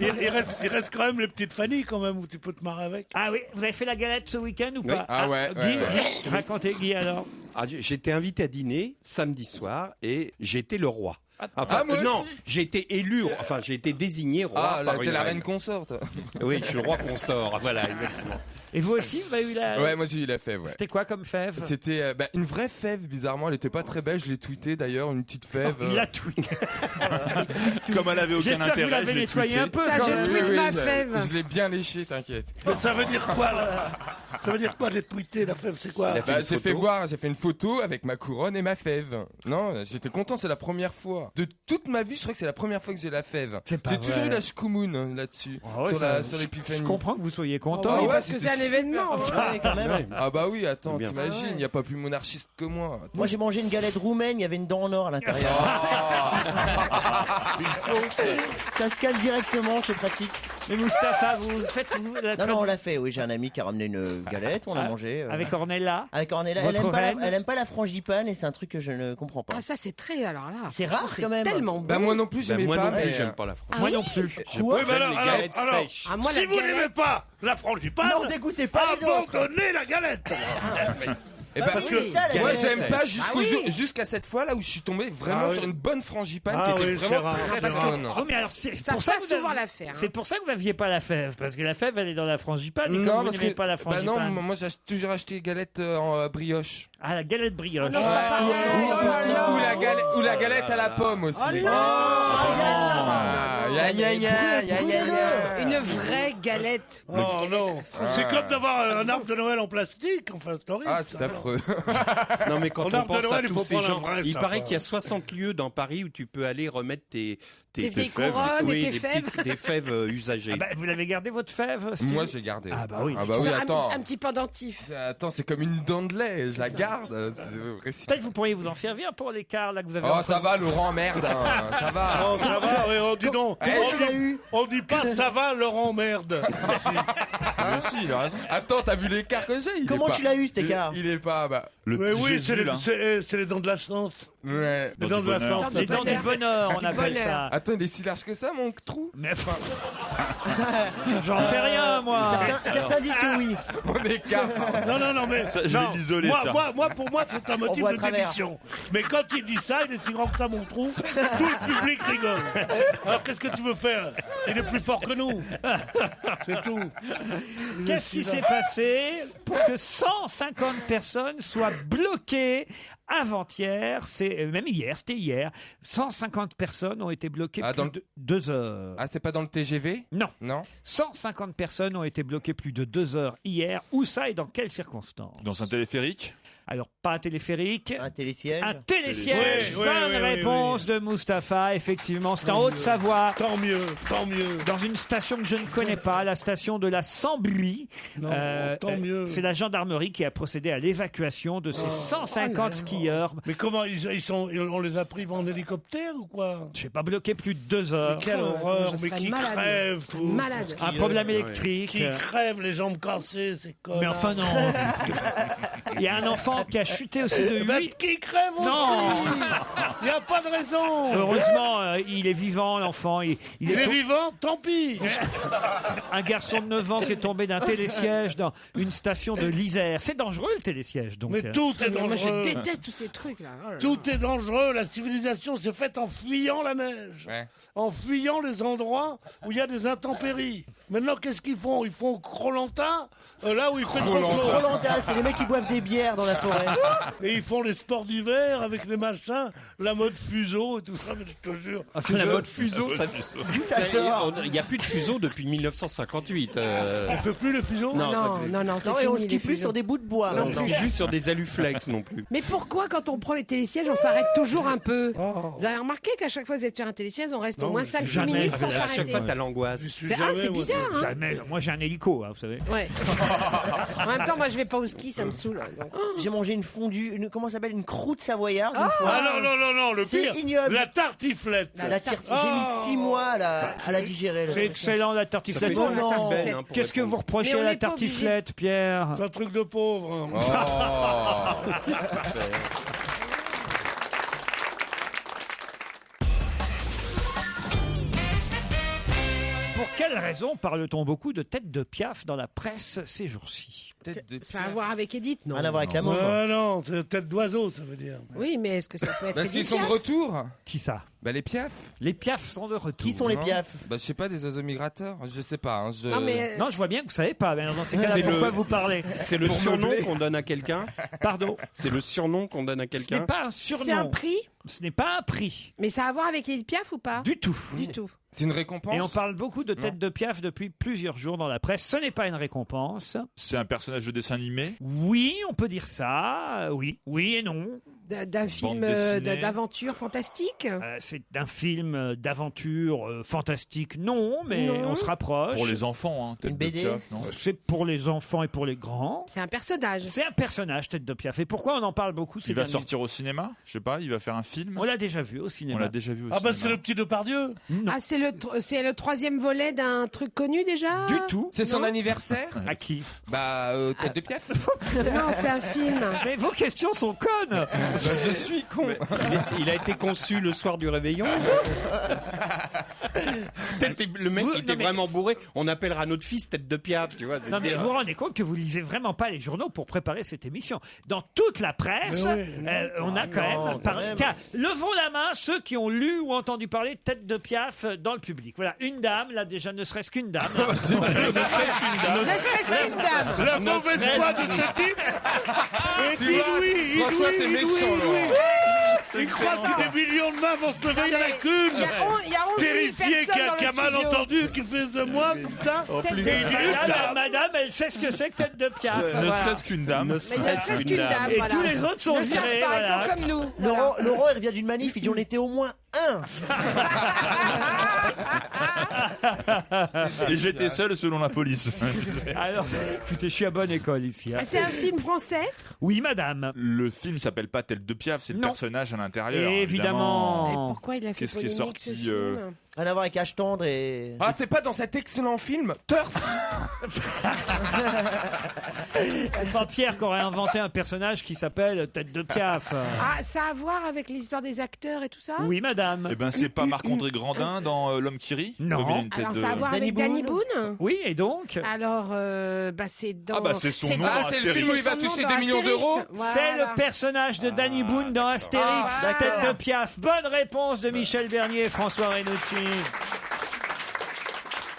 Mais il reste quand même les petites Fanny quand même où tu peux te marrer avec. Ah oui, vous avez fait la galette ce week-end ou pas? Ah ouais, Guy, ouais, Guy, racontez Guy alors. J'étais invité à dîner samedi soir et j'étais le roi. Enfin, moi non, aussi. j'ai été élu, enfin j'ai été désigné roi. Ah, là, par t'es une la reine. reine consort. toi. Oui, je suis le roi consort. Voilà, exactement. Et vous aussi, vous avez eu la. Ouais, moi j'ai eu la fève. Ouais. C'était quoi comme fève? C'était une vraie fève, bizarrement. Elle était pas très belle. Je l'ai tweetée d'ailleurs, une petite fève. Il l'a tweeté. Comme elle avait aucun J'espère que vous intérêt, l'avez je l'ai nettoyé tweeté. un peu. Ça, quand je même. tweete ma je- fève. Je l'ai bien léché, t'inquiète. Mais ça veut dire quoi là? Ça veut dire quoi j'ai tweeté la fève? C'est quoi? J'ai fait une photo avec ma couronne et ma fève. Non, j'étais content, c'est la première fois. De toute ma vie, je crois que c'est la première fois que j'ai la fève. C'est pas J'ai toujours vrai. eu la schkoumoun là-dessus, Ah ouais, sur je l'épiphanie. comprends que vous soyez Oh, content. oui, ouais, parce que c'est c'était un événement. Ouais, quand même. Ah bah oui, attends, Bien. t'imagines, il n'y a pas plus monarchiste que moi. Moi, j'ai mangé une galette roumaine, il y avait une dent en or à l'intérieur. Ça se cale directement, c'est pratique. Mais Mustapha, vous faites la Non, on l'a fait, oui. J'ai un ami qui a ramené une galette, on a Ah, mangé. avec Ornella. Avec Ornella. Votre reine. Elle aime pas la frangipane et c'est un truc que je ne comprends pas. Ah, ça, c'est très. Alors là. C'est franchement, rare, quand même. Tellement bon. Bah moi non plus, j'aimais moi pas. non plus, mais, j'aime pas la France. Moi non plus. Oui, mais alors, les galettes alors, sèches. Ah, moi, si la vous n'aimez galette. pas la frangipane, Non, dégoûtez pas les autres. abandonnez la galette. Et bah, oui, c'est ça, la moi galette. j'aime pas jusqu'au Ah oui. jour- jusqu'à cette fois là où je suis tombé vraiment Ah oui. sur une bonne frangipane Ah qui était oui, c'est vraiment rare, très c'est très rare. bonne. Oh mais alors c'est Ça pour ça passe que vous souvent avez- la faire, hein. C'est pour ça que vous n'aviez pas la fève parce que la fève elle est dans la frangipane et comme Non, vous parce n'aimez que pas la bah frangipane. non, moi j'ai toujours acheté des galettes en brioche. Ah la galette brioche. non, c'est pas pareil. Ou la galette à la pomme aussi. Oh non. Ah, ya, ya, ya, ya, ya, ya. Une vraie galette. Oh non, c'est comme d'avoir un arbre de Noël en plastique, enfin c'est horrible. Ah, c'est affreux. Non, mais quand En on arbre de pense à Noël, il tous faut ces prendre un gens, vrai il sapin. paraît qu'il y a 60 lieux dans Paris où tu peux aller remettre tes vieilles fèves, couronnes et tes des fèves. des fèves usagées. Ah bah, vous l'avez gardé votre fève Steve Moi j'ai gardé. Ah bah oui. Ah bah oui, attends. Un petit pendentif. Attends, c'est comme une dent de lait, je la garde. c'est précis. Peut-être vous pourriez vous en servir pour l'écart là que vous avez. Oh, entre ça vous. va, Laurent, merde, hein, ça va. Oh, ça va, oui, oh, dis donc. Eh, on, tu dit, l'as eu on dit pas ça va, Laurent, merde. Si, il a raison. Attends, t'as vu l'écart que j'ai? Comment tu l'as eu, cet écart? Il est pas, bah. Le Mais petit oui, Jésus, c'est là. c'est les dents de la chance. Ouais. Les dents de la bonheur. chance. Les dents du bonheur, on Du appelle bonheur. ça. Attends, il est si large que ça, mon trou? Mais enfin, j'en sais rien moi. Certains disent que oui. Mon écart. Non, mais. Ça, je vais non, l'isoler, ça. pour moi, c'est un motif voit à de travers. démission. Mais quand il dit ça, il est si grand que ça, mon trou, tout le public rigole. Alors qu'est-ce que tu veux faire? Il est plus fort que nous. C'est tout. Qu'est-ce qui s'est passé pour que 150 personnes soient bloquées avant-hier, même hier, c'était hier, 150 personnes ont été bloquées Ah, plus dans de 2 heures. Ah, c'est pas dans le TGV? Non. Non. 150 personnes ont été bloquées plus de 2 heures hier. Où ça et dans quelles circonstances? Dans un téléphérique. Alors, pas un téléphérique. Un télésiège. Un télésiège. Oui, Bonne oui, réponse de Mustapha. Effectivement, c'est en Haute-Savoie. Tant mieux, tant mieux. Dans une station que je ne connais pas, la station de la Sambuie. Non, tant mieux. C'est la gendarmerie qui a procédé à l'évacuation de ces 150 skieurs. Mais comment on les a pris en hélicoptère ou quoi? Je n'ai pas bloqué plus de 2 heures. Mais quelle horreur, je mais serais qui malade. crèvent tous. Malade. Un problème électrique. Qui crèvent les jambes cassées, ces connards. Mais enfin non. Il y a un enfant qui a chuté aussi de 8. Qui crève aussi. Non. Il n'y a pas de raison. Heureusement, il est vivant, l'enfant. Il est vivant, tant pis. Un garçon de 9 ans qui est tombé d'un télésiège dans une station de l'Isère. C'est dangereux le télésiège, donc. Mais tout est dangereux. Moi, je déteste tous ces trucs là. Oh là là. Tout est dangereux. La civilisation s'est faite en fuyant la neige, en fuyant les endroits où il y a des intempéries. Maintenant, qu'est-ce qu'ils font? Ils font Koh-Lanta, là où il fait trop chaud. Koh-Lanta, c'est les mecs qui boivent des bières dans la forêt. Et ils font les sports d'hiver avec les machins, la mode fuseau et tout ça, mais je te jure. C'est la mode fuseau. Ça sort. Il n'y a plus de fuseau depuis 1958. On fait plus les fuseaux? Non, c'est et on fini, skie les plus fusions. sur des bouts de bois. On ne skie plus sur des aluflex non plus. Mais pourquoi, quand on prend les télésièges, on s'arrête toujours un peu? Oh. Vous avez remarqué qu'à chaque fois que vous êtes sur un télésiège, on reste Non, au moins mais 5-6 jamais. minutes sans À chaque s'arrêter. fois, t'as l'angoisse. C'est bizarre, hein? Jamais. Moi, j'ai un hélico, vous savez. Ouais. En même temps, moi, je vais pas au ski, ça me saoule. Donc. J'ai mangé une fondue, comment ça s'appelle, une croûte savoyarde une fois. Ah non, le C'est pire, ignoble. la tartiflette. J'ai mis 6 mois à la digérer. le C'est truc. excellent, la tartiflette. Non, non. Qu'est-ce que vous reprochez Mais on à la n'est pas tartiflette, Pierre? C'est un truc de pauvre. hein. Oh. Pour quelle raison parle-t-on beaucoup de tête de Piaf dans la presse ces jours-ci? Ça a à voir avec Edith, non? Rien à voir avec la môme. Non, c'est tête d'oiseau, ça veut dire. Oui, mais est-ce que ça peut être Est-ce qu'ils Edith sont de Piaf? retour? Qui ça? Bah les piafs. Les Piaf sont de retour. Qui sont les Non piafs? Bah je sais pas, des oiseaux migrateurs. Je sais pas. Hein, Non, mais Non, je vois bien que vous savez pas. Mais dans ces cas-là, C'est pourquoi le- vous parlez? C'est le Pour surnom meubler. qu'on donne à quelqu'un. Pardon. C'est le surnom qu'on donne à Ce n'est quelqu'un. pas un surnom. c'est un prix, Ce n'est pas un prix. mais ça a à voir avec Edith Piaf ou pas? Du tout. Du tout. c'est une récompense. Et on parle beaucoup de tête de Piaf depuis plusieurs jours dans la presse. Ce n'est pas une récompense. C'est un personnage de dessin animé. Oui, on peut dire ça. Oui, oui et non. D'un film dessinée. d'aventure fantastique? C'est un film d'aventure fantastique, non, mais Non. on se rapproche. Pour les enfants, hein, tête Une de BD. Piaf, non C'est pour les enfants et pour les grands. C'est un personnage. C'est un personnage, tête de Piaf. Et pourquoi on en parle beaucoup? Il va sortir au cinéma. Je sais pas, il va faire un film. On l'a déjà vu au On cinéma. l'a déjà vu au Ah bah cinéma. c'est le petit Depardieu. Non. Ah, c'est le troisième volet d'un truc connu déjà? Du tout. C'est son Non. anniversaire. À qui? Bah tête de piaf. Non, c'est un film. Mais vos questions sont connes. Bah, je suis con. Il a été conçu le soir du réveillon. Peut-être le mec Vous- il était non, mais- vraiment bourré. On appellera notre fils tête de Piaf, tu vois. Non mais vous vous rendez compte que vous lisez vraiment pas les journaux pour préparer cette émission. Dans toute la presse, on a quand même, Tiens, levons la main ceux qui ont lu ou entendu parler de tête de Piaf dans le public. Voilà, une dame, là déjà ne serait-ce qu'une dame. Ne serait-ce qu'une dame. La mauvaise foi de ce type est inouïe. François, c'est inouïe, méchant, inouïe, Laurent. inouïe. Il croit que des millions de mains vont se lever, il y en a qu'une. Il y a 11 000 Terrifié, personnes dans qui a le mal studio. entendu, qui fait de moi, comme ça. Tête Et de il dit Madame, madame, elle sait ce que c'est que tête de Piaf. Ne Voilà. serait-ce qu'une dame. Mais ne serait-ce qu'une dame. Et voilà. tous les autres sont Ne savent virés. pas, ils voilà. sont comme nous. Laurent, il revient d'une manif, il dit on était au moins un. Et j'étais seul selon la police. Alors, écoutez, je suis à bonne école ici. hein. Ah, c'est un film français? Oui, madame. Le film s'appelle pas Tête de Piaf, c'est le Non. personnage à l'intérieur. Évidemment. Et pourquoi il a fait Qu'est-ce qui est polémique, ce sorti, film Rien à voir avec H tendre et. Ah c'est pas dans cet excellent film Turf. C'est pas Pierre qui aurait inventé un personnage qui s'appelle Tête de Piaf. Ah, ça a à voir avec l'histoire des acteurs et tout ça? Oui, madame. Eh ben, c'est pas Marc-André Grandin dans L'Homme qui rit. Non. Comme il a une tête Alors, de- ça a à voir Danny avec Danny Boone. Boone? Oui, et donc Alors, c'est dans... Ah bah, c'est son nom dans Ah c'est le film où il va son nom toucher dans des millions Astérix. d'euros. Voilà. C'est le personnage de Danny Boone dans Astérix, Ah, Tête d'accord. de Piaf. Bonne réponse de Michel Bernier et François Renucci.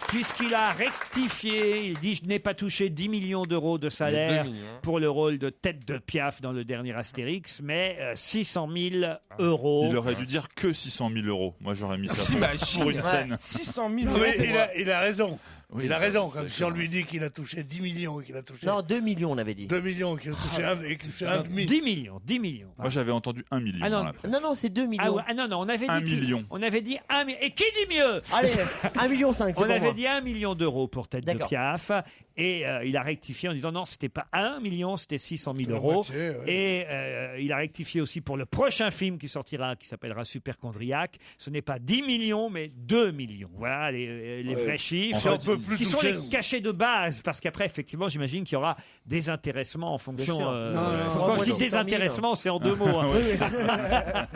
Puisqu'il a rectifié, il dit « Je n'ai pas touché 10 millions d'euros de salaire 2 millions. pour le rôle de Tête de Piaf dans le dernier Astérix, mais 600 000 euros. » Il aurait dû dire que 600 000 euros. Moi, j'aurais mis ça pour T'imagines une scène. 600 000 Oui, euros. il a raison. Oui, il a raison, comme si on lui dit qu'il a touché 10 millions et qu'il a touché... Non, 2 millions, on avait dit. 2 millions, qu'il a touché et qu'il a touché 1,5. 10 millions. Moi, j'avais entendu 1 million. Ah non. dans la presse. Non, c'est 2 millions. Non, on avait dit 1 million. On avait dit 1 million. Et qui dit mieux? Allez, 1,5 million, c'est On bon, avait moi. dit 1 million d'euros pour Tête de D'accord. Piaf. Et il a rectifié en disant non, c'était pas 1 million, c'était 600 000 euros. moitié, ouais. Et il a rectifié aussi pour le prochain film qui sortira, qui s'appellera Superchondriac. Ce n'est pas 10 millions, mais 2 millions. Voilà les vrais chiffres. Si on peut plus qui sont toucher- les cachets de base. Parce qu'après, effectivement, j'imagine qu'il y aura des intéressements en fonction. sûr. Quand je dis 100 000, désintéressement, c'est en deux mots. hein.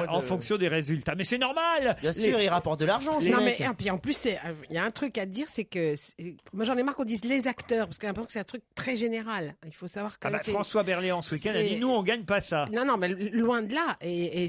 En fonction des résultats. Mais c'est normal. Bien sûr, il rapporte de l'argent. ce Non, mec. mais et puis en plus, il y a un truc à dire, c'est que moi j'en ai marre qu'on dise les acteurs, parce que j'ai l'impression que c'est un truc très général. Il faut savoir que François Berléand ce week-end a dit nous on gagne pas ça. Non, mais loin de là. Et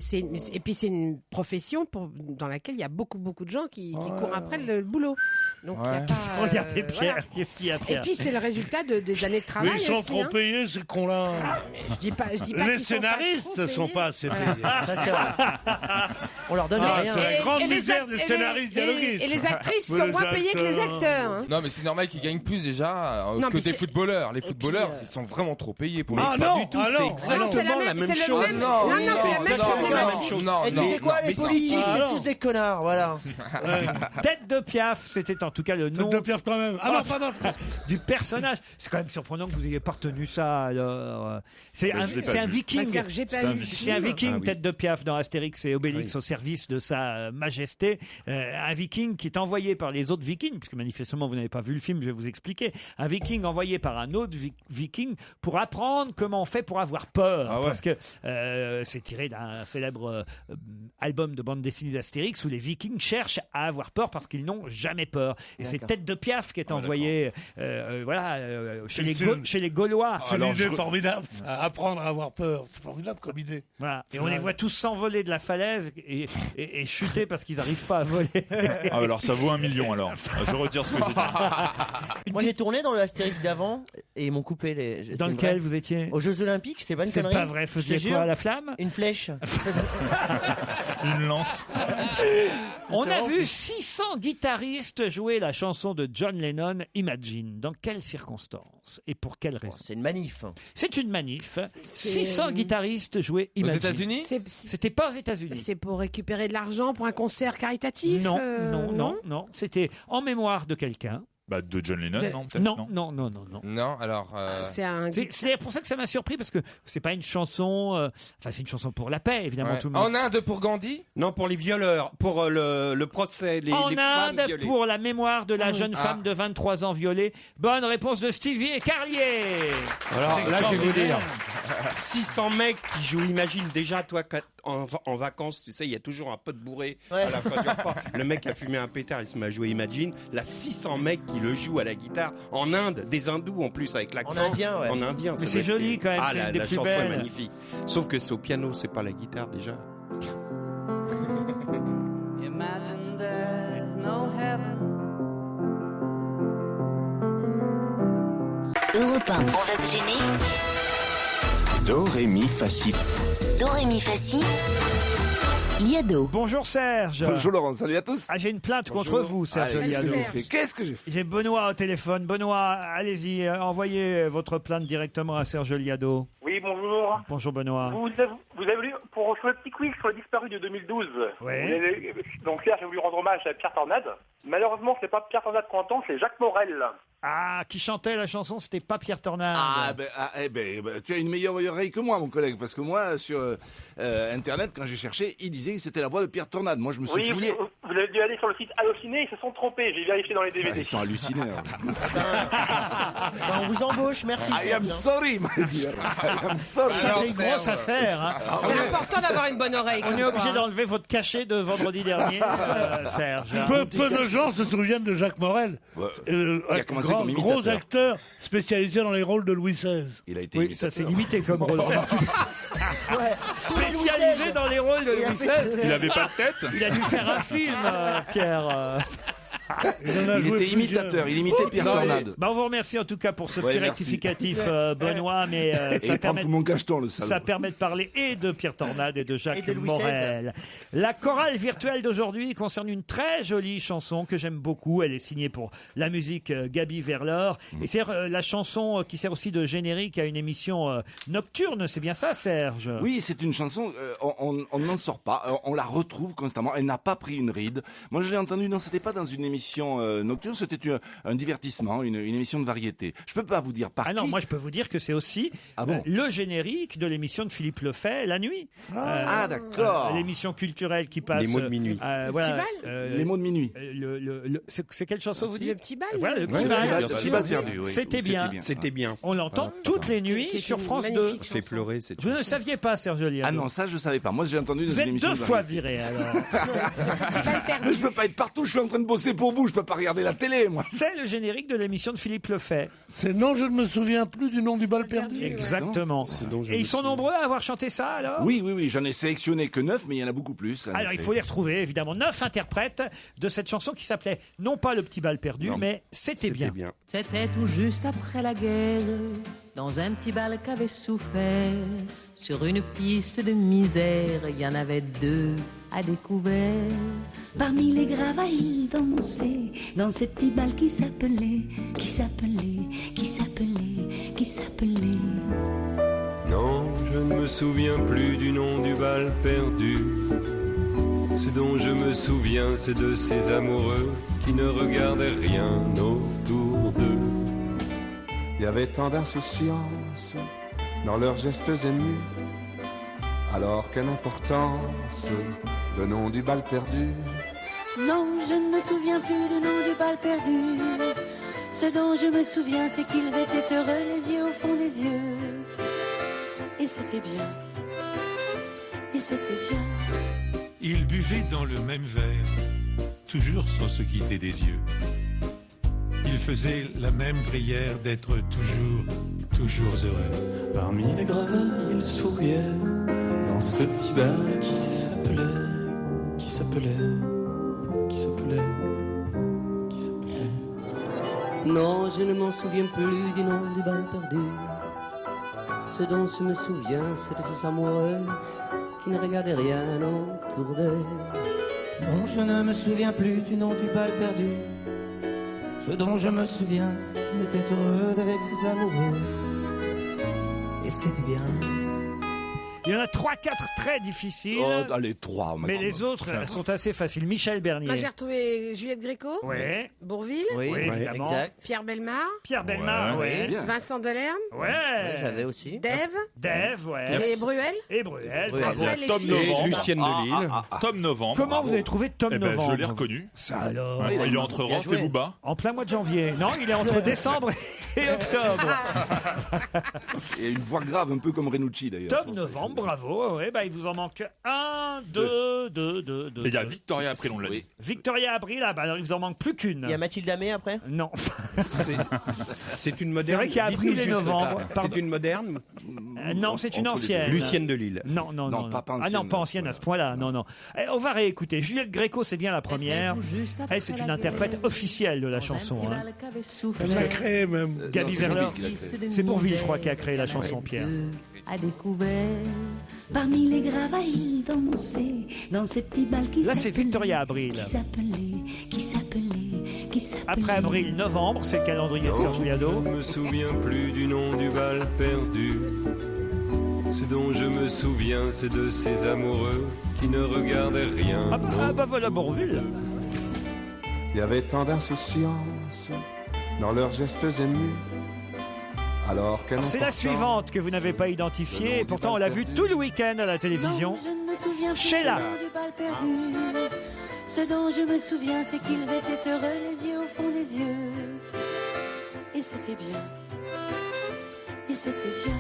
puis c'est une profession dans laquelle il y a beaucoup de gens qui courent après le boulot. Donc il y a pas, Regardez Pierre, voilà. qu'est-ce qu'il y a Et Pierre puis c'est le résultat des années de travail. Mais ils sont aussi, trop hein. payés, ces cons-là. Je dis pas Les qu'ils sont pas scénaristes trop ne sont payés. pas assez Voilà. payés. Ça, c'est vrai. On leur donne rien. C'est la grande Et les misère act- des et les- scénaristes et les- dialoguistes. et les actrices Mais sont les moins payées que les acteurs. hein. Non, mais c'est normal qu'ils gagnent plus déjà Non, que mais des c'est- footballeurs. Les footballeurs, ils sont vraiment trop payés pour Ah le non, du tout, ah non, c'est Non, c'est exactement la même c'est le chose. même- Non, non, non, c'est la non, même non, problématique. non, Et tu non, sais quoi, mais les si. politiques, Ah, c'est non. tous des connards, voilà. Tête de Piaf, c'était en tout cas le nom De Pierre quand même. Ah non, pardon. du personnage. C'est quand même surprenant que vous ayez pas retenu ça. Alors. C'est Mais un, je l'ai pas c'est un vu. viking. Bah, c'est-à-dire que j'ai pas vu le C'est un film. viking, Ah oui. Tête de Piaf dans Astérix et Obélix au service de sa majesté. Un viking qui est envoyé par les autres vikings, puisque manifestement vous n'avez pas vu le film, je vais vous expliquer. Un viking envoyé par un autre viking pour apprendre comment on fait pour avoir peur. Ah ouais. Parce que c'est tiré d'un célèbre album de bande dessinée d'Astérix où les vikings cherchent à avoir peur parce qu'ils n'ont jamais peur. Et c'est D'accord. Tête de Piaf qui est envoyé chez C'est- les Gaulois. C'est une Alors, idée je- formidable. Apprendre à avoir peur. C'est formidable comme idée. Voilà. Et on les voit tous s'envoler de la falaise et chuter parce qu'ils n'arrivent pas à voler. Ah, alors ça vaut 1 million alors. Je retire ce que j'ai dit. Moi, j'ai tourné dans le Astérix d'avant et ils m'ont coupé les. Dans c'est lequel vrai. vous étiez Aux Jeux Olympiques, c'est pas une C'est connerie. pas vrai, Je te faisiez jure. quoi à la flamme Une flèche. Une lance. On a vrai. vu 600 guitaristes jouer la chanson de John Lennon, Imagine. Dans quelles circonstances et pour quelles raisons? C'est une manif. C'est une manif. 600 guitaristes jouaient Aux Imagine. États-Unis C'était pas aux États-Unis. C'est pour récupérer de l'argent pour un concert caritatif Non, non. C'était en mémoire de quelqu'un. Bah, de John Lennon, De- non, peut-être Non. Non, alors. C'est un. C'est pour ça que ça m'a surpris parce que c'est pas une chanson. Enfin, c'est une chanson pour la paix, évidemment. Ouais. Tout le monde. En Inde pour Gandhi Non, pour les violeurs, pour le procès, les En femmes Inde, violées. pour la mémoire de la jeune Ah. femme de 23 ans violée. Bonne réponse de Stevie et Carlier. Alors là, je vais vous dire, extraordinaire. 600 mecs qui jouent, imagine déjà, toi, en vacances, tu sais, il y a toujours un pote bourré Ouais. à la fin du repas. Le mec a fumé un pétard, il se met à jouer Imagine. Là, 600 mecs qui le jouent à la guitare, en Inde, des hindous en plus, avec l'accent. En indien, ouais. En indien, Mais ça c'est doit être- joli quand même, Ah, c'est la, une des la plus chanson belles. est magnifique. Sauf que c'est au piano, c'est pas la guitare déjà. Imagine there's no heaven. Europe 1, on va se gêner. Do, ré, mi, fa, si. Do, ré, mi, fa, si. Liado. Bonjour Serge. Bonjour Laurent, salut à tous. Ah, j'ai une plainte contre vous, Serge Allez, Liado. qu'est-ce que j'ai fait? J'ai Benoît au téléphone. Benoît, allez-y, envoyez votre plainte directement à Serge Liado. Oui, bonjour. Bonjour Benoît. Vous avez voulu, pour le petit quiz sur le disparu de 2012, Ouais. donc hier j'ai voulu rendre hommage à Pierre Tornade. Malheureusement, c'est pas Pierre Tornade qu'on entend, c'est Jacques Morel. Ah, qui chantait la chanson, c'était pas Pierre Tornade. Tu as une meilleure oreille que moi, mon collègue, parce que moi, sur Internet, quand j'ai cherché, il disait que c'était la voix de Pierre Tornade. Moi, je me suis Oui, fié. vous avez dû aller sur le site Allociné, ils se sont trompés, j'ai vérifié dans les DVD. Ils sont hallucinés. On vous embauche, merci. I am sorry, my dear. I am sorry. Ça, c'est une grosse affaire. Hein. C'est important d'avoir une bonne oreille. On est obligé d'enlever votre cachet de vendredi dernier, Serge. Peu de gens se souviennent de Jacques Morel, Il a commencé comme gros imitateur. acteur spécialisé dans les rôles de Louis XVI. Il a été Oui, ça c'est limité comme rôle. Tous les Louis Spécialisé XVI. dans les rôles de Il a Louis fait- XVI. Il avait pas de tête. Il a dû faire un film, Pierre. Il était imitateur, il imitait Pierre Tornade. Bah, on vous remercie en tout cas pour ce Ouais, petit merci. rectificatif, Benoît, mais Et il prend tout mon cacheton, le salaud. ça permet de parler et de Pierre Tornade et de Jacques Et de Louis Morel. La chorale virtuelle d'aujourd'hui concerne une très jolie chanson que j'aime beaucoup. Elle est signée pour la musique Gaby Verlor. Et c'est la chanson qui sert aussi de générique à une émission nocturne. C'est bien ça, Serge? Oui, c'est une chanson, on n'en sort pas, on la retrouve constamment, elle n'a pas pris une ride. Moi je l'ai entendue, non, c'était pas dans une émission nocturne, c'était un divertissement, une émission de variété. Je peux pas vous dire par non, qui. moi je peux vous dire que c'est aussi bon le générique de l'émission de Philippe Lefay, La Nuit. D'accord. L'émission culturelle qui passe. Les mots de minuit. Voilà, Petit bal Les mots de minuit. c'est quelle chanson vous dites? Le petit bal. Voilà, le petit Ouais, bal. le petit bal perdu, oui. C'était bien. C'était bien. On l'entend toutes les nuits Qui est sur une France magnifique 2. chanson. Fait pleurer cette Vous ne chanson. saviez pas, Serge Liado? Ah non, ça je savais pas. Moi j'ai entendu dans Vous une êtes émission 2 de fois variété. viré alors. Mais je peux pas être partout, je suis en train de bosser pour vous, je peux pas regarder la télé moi. C'est le générique de l'émission de Philippe Lefay. C'est non, je ne me souviens plus du nom du bal perdu. Exactement. Et ils sont nombreux à avoir chanté ça alors? Oui, j'en ai sélectionné que 9, mais il y en a beaucoup plus. Alors il faut les retrouver, évidemment. 9 interprètes de cette chanson qui s'appelait non pas Le Petit Bal Perdu, mais C'était bien. C'était tout juste après la guerre, dans un petit bal qu'avait souffert. Sur une piste de misère, il y en avait 2 à découvert. Parmi les gravats, il dansait dans ces petits bals qui s'appelaient. Non, je ne me souviens plus du nom du bal perdu. Ce dont je me souviens, c'est de ces amoureux qui ne regardaient rien autour d'eux. Il y avait tant d'insouciance dans leurs gestes émus. Alors quelle importance, le nom du bal perdu. Non, je ne me souviens plus du nom du bal perdu. Ce dont je me souviens, c'est qu'ils étaient heureux, les yeux au fond des yeux. Et c'était bien. Et c'était bien. Ils buvaient dans le même verre, toujours sans se quitter des yeux. Ils faisaient la même prière d'être toujours heureux. Parmi les gravats, ils souriaient dans ce petit bal qui s'appelait. Non, je ne m'en souviens plus du nom du bal perdu. Ce dont je me souviens, c'est de ces amoureux qui ne regardaient rien autour d'eux. Non, je ne me souviens plus du nom du bal perdu. Ce dont je me souviens, c'est qu'il était heureux avec ses amoureux. Et c'était bien. Il y en a 3-4 très difficiles. Oh, allez, 3. Mais les autres sont assez faciles. Michel Bernier. Moi, j'ai retrouvé Juliette Gréco. Ouais. Bourvil. Oui, évidemment. exact. Pierre Bellemare. Pierre Bellemare, Ouais. Bien. Vincent Delerme. Ouais. J'avais aussi. Dave, ouais. Et Bruel. Et Bruel, Bruel. bravo. Après, les Tom filles. Novembre. Et Lucienne Delille. Tom Novembre. Comment bravo. vous avez trouvé Tom Eh ben, Novembre? je l'ai reconnu. Ça alors. Ouais, il est entre Bien Roth joué. et Booba. En plein mois de janvier. Non, il est entre décembre et octobre. Et une voix grave, un peu comme Renucci d'ailleurs. Tom Novembre, bravo. Ouais, bah, il vous en manque 1, 2. Et il y a Victoria Abril, on l'a dit. Victoria Abril, là, bah, alors il vous en manque plus qu'une. Il y a Mathilde Amé après. Non. C'est une moderne. C'est vrai qu'il y a Abril Dites-nous et juste novembre. ça. Pardon. C'est une moderne. Non, c'est une Entre les deux. ancienne. Lucienne Delille. Non. Non, pas Ah ancienne, non, pas ancienne à ce point-là. Non. On va réécouter. Juliette Gréco, c'est bien la première. Elle, c'est une interprète officielle de la chanson. Hein. Elle l'a créé même. Gaby c'est Verlor. Bourvil qui l'a créé. C'est Bourvil, je crois, qui a créé la chanson, Pierre. À découvert. Parmi les gravats, il dansait dans ces petits bals qui Là, c'est s'appelaient. Victoria Abril. Qui s'appelait. Après Abril, novembre, c'est le calendrier de Serge Liado. Je ne me souviens plus du nom du bal perdu. Ce dont je me souviens, c'est de ces amoureux qui ne regardaient rien. Ah bah voilà Bourvil. Il y avait tant d'insouciance dans leurs gestes émus. Alors quelle Alors, c'est la importance, suivante que vous n'avez pas identifiée, et pourtant on l'a vue tout le week-end à la télévision. Non, je ne me souviens plus Sheila. du nom du bal perdu. Ce dont je me souviens, c'est qu'ils étaient heureux, les yeux au fond des yeux. Et c'était bien. Et c'était bien.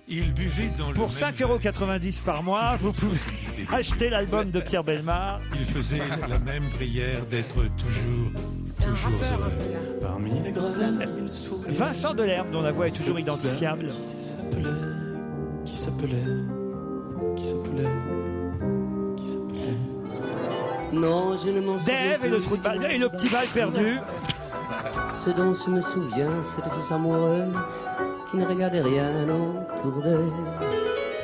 Ils buvaient dans le Pour même 5,90 € par mois, vous pouvez acheter l'album de Pierre Bellemare. Ils faisaient la même prière d'être toujours heureux. Parmi les gravats, ils souriaient. Vincent Delerme, dont la voix est toujours identifiable. Qui s'appelait. Non, je ne m'en souviens Dave et le trou de balle et le petit bal perdu. Ce dont je me souviens, c'est de ces amoureux qui ne regardaient rien autour d'eux.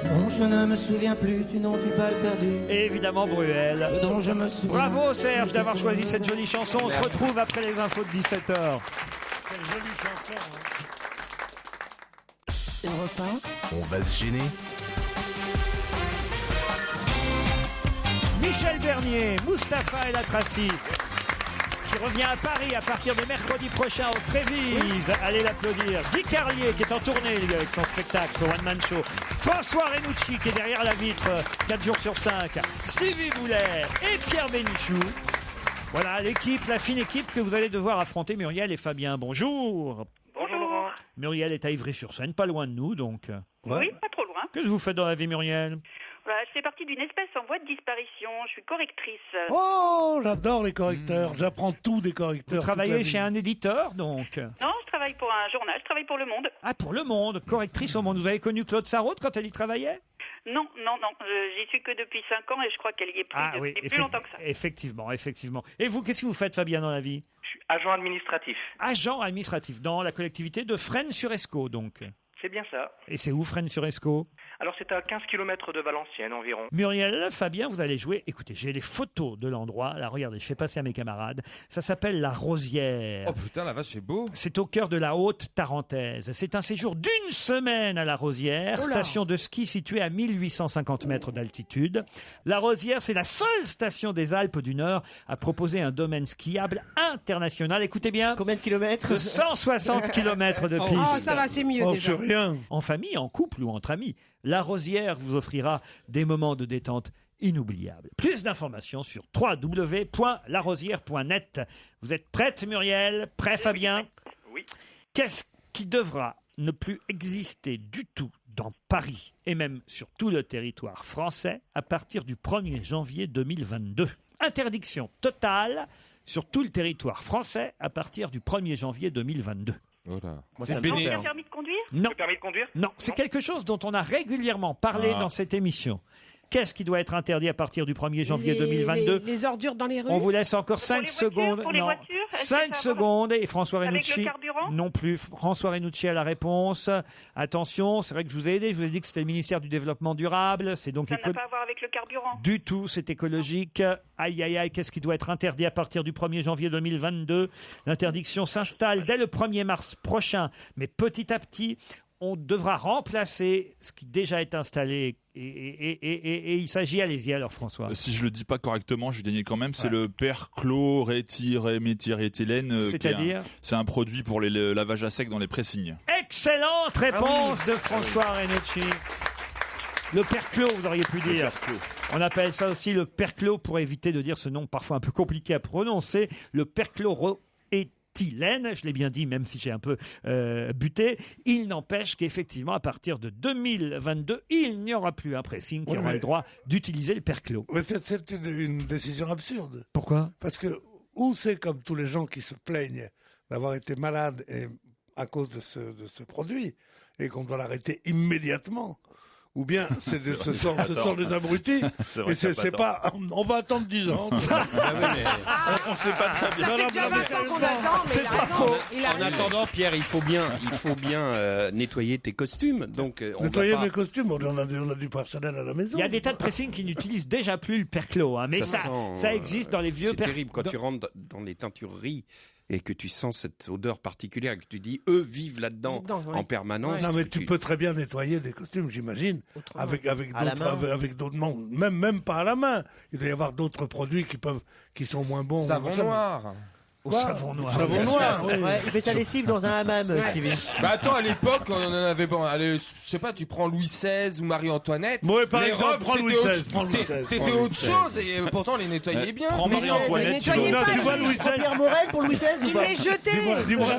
Non, je ne me souviens plus du nom du bal perdu. Et évidemment Bruel. Ce dont je me souviens. Bravo Serge d'avoir choisi cette jolie chanson. On se retrouve après les infos de 17h. Quelle jolie chanson. Europe 1. On va se gêner. Michel Bernier, Mustapha El Atrassi, qui revient à Paris à partir de mercredi prochain au Trévise. Allez l'applaudir. Guy Carlier, qui est en tournée, lui, avec son spectacle, son one-man show. François Renucci, qui est derrière la vitre 4 jours sur 5. Stevie Boulet et Pierre Bénichou. Voilà l'équipe, la fine équipe que vous allez devoir affronter. Muriel et Fabien, bonjour. Bonjour Laurent. Muriel est à Ivry-sur-Seine, pas loin de nous, donc. Oui, pas trop loin. Qu'est-ce que vous faites dans la vie, Muriel? Voilà, je fais partie d'une espèce en voie de disparition. Je suis correctrice. Oh, j'adore les correcteurs. J'apprends tout des correcteurs. Vous travaillez chez un éditeur, donc? Non, je travaille pour un journal. Je travaille pour Le Monde. Ah, pour Le Monde, correctrice au Monde. Vous avez connu Claude Sarraute quand elle y travaillait? Non. J'y suis que depuis 5 ans et je crois qu'elle y est depuis plus longtemps que ça. Effectivement. Et vous, qu'est-ce que vous faites, Fabien, dans la vie? Je suis agent administratif. Agent administratif dans la collectivité de Fresnes-sur-Escaut, donc. C'est bien ça. Et c'est où Fresnes-sur-Escaut? Alors c'est à 15 km de Valenciennes environ. Muriel, Fabien, vous allez jouer. Écoutez, j'ai les photos de l'endroit. Là, regardez, je fais passer à mes camarades. Ça s'appelle la Rosière. Oh putain, la vache, c'est beau. C'est au cœur de la Haute-Tarentaise. C'est un séjour d'une semaine à la Rosière, station de ski située à 1850 mètres d'altitude. La Rosière, c'est la seule station des Alpes du Nord à proposer un domaine skiable international. Écoutez bien. Combien de kilomètres? De 160 kilomètres de piste. Oh, ça va, c'est mieux déjà. Rien. En famille, en couple ou entre amis, la Rosière vous offrira des moments de détente inoubliables. Plus d'informations sur www.larosière.net. Vous êtes prête, Muriel? Prêt, Fabien? Oui. Qu'est-ce qui devra ne plus exister du tout dans Paris et même sur tout le territoire français à partir du 1er janvier 2022? Interdiction totale sur tout le territoire français à partir du 1er janvier 2022. Oh là. C'est Le permis de conduire? Non. Le permis de conduire? Non, c'est quelque chose dont on a régulièrement parlé dans cette émission. Qu'est-ce qui doit être interdit à partir du 1er janvier 2022? Les ordures dans les rues. On vous laisse encore 5 secondes. Pour les Non. voitures, est-ce que 5 ça va secondes et François Avec Renucci. le carburant? Non plus. François Renucci a la réponse. Attention, c'est vrai que je vous ai aidé. Je vous ai dit que c'était le ministère du Développement durable. C'est donc Ça n'a pas à voir avec le carburant. du tout, c'est écologique. Aïe, aïe, aïe, qu'est-ce qui doit être interdit à partir du 1er janvier 2022? L'interdiction s'installe dès le 1er mars prochain, mais petit à petit, on devra remplacer ce qui déjà est installé. Et il s'agit, allez-y alors François. Si je le dis pas correctement, je vais gagner quand même. C'est le perchlorméthylène. C'est-à-dire c'est un produit pour les lavages à sec dans les pressings. Excellente réponse de François Renucci. Le perclos, vous auriez pu dire. On appelle ça aussi le perclos pour éviter de dire ce nom parfois un peu compliqué à prononcer. Le perchloroéthylène, je l'ai bien dit même si j'ai un peu buté. Il n'empêche qu'effectivement à partir de 2022, il n'y aura plus un pressing qui aura le droit d'utiliser le perclos. Mais c'est une décision absurde. Pourquoi? Parce que ou c'est comme tous les gens qui se plaignent d'avoir été malades à cause de ce produit et qu'on doit l'arrêter immédiatement. Ou bien ce sont des abrutis. Et c'est pas. On va attendre 10 ans. On sait pas très bien. Ça fait déjà 20 ans qu'on attend, mais il a raison. En attendant, Pierre, il faut bien nettoyer tes costumes. Donc, nettoyer mes costumes, on a du personnel à la maison. Il y a des tas de pressings qui n'utilisent déjà plus le perclos, hein, mais ça existe dans les vieux. C'est terrible quand tu rentres dans les teintureries et que tu sens cette odeur particulière, que tu dis, eux vivent là-dedans en permanence. Non, mais tu peux très bien nettoyer des costumes, j'imagine, avec d'autres. Non, même pas à la main. Il doit y avoir d'autres produits qui sont moins bons. Savon noir. Savon noir. Savon noir, oui. Ouais, il fait sa lessive dans un hammam, Stevie. Bah attends, à l'époque, on en avait bon. Allez, je sais pas, tu prends Louis XVI ou Marie-Antoinette. Ouais, par les exemple, robes, prends Louis XVI. C'était autre chose et pourtant on les nettoyait bien. Prends Marie-Antoinette. Tu vois Louis XVI. Pierre Morel pour Louis XVI ou Il pas? est jeté. Dis-moi,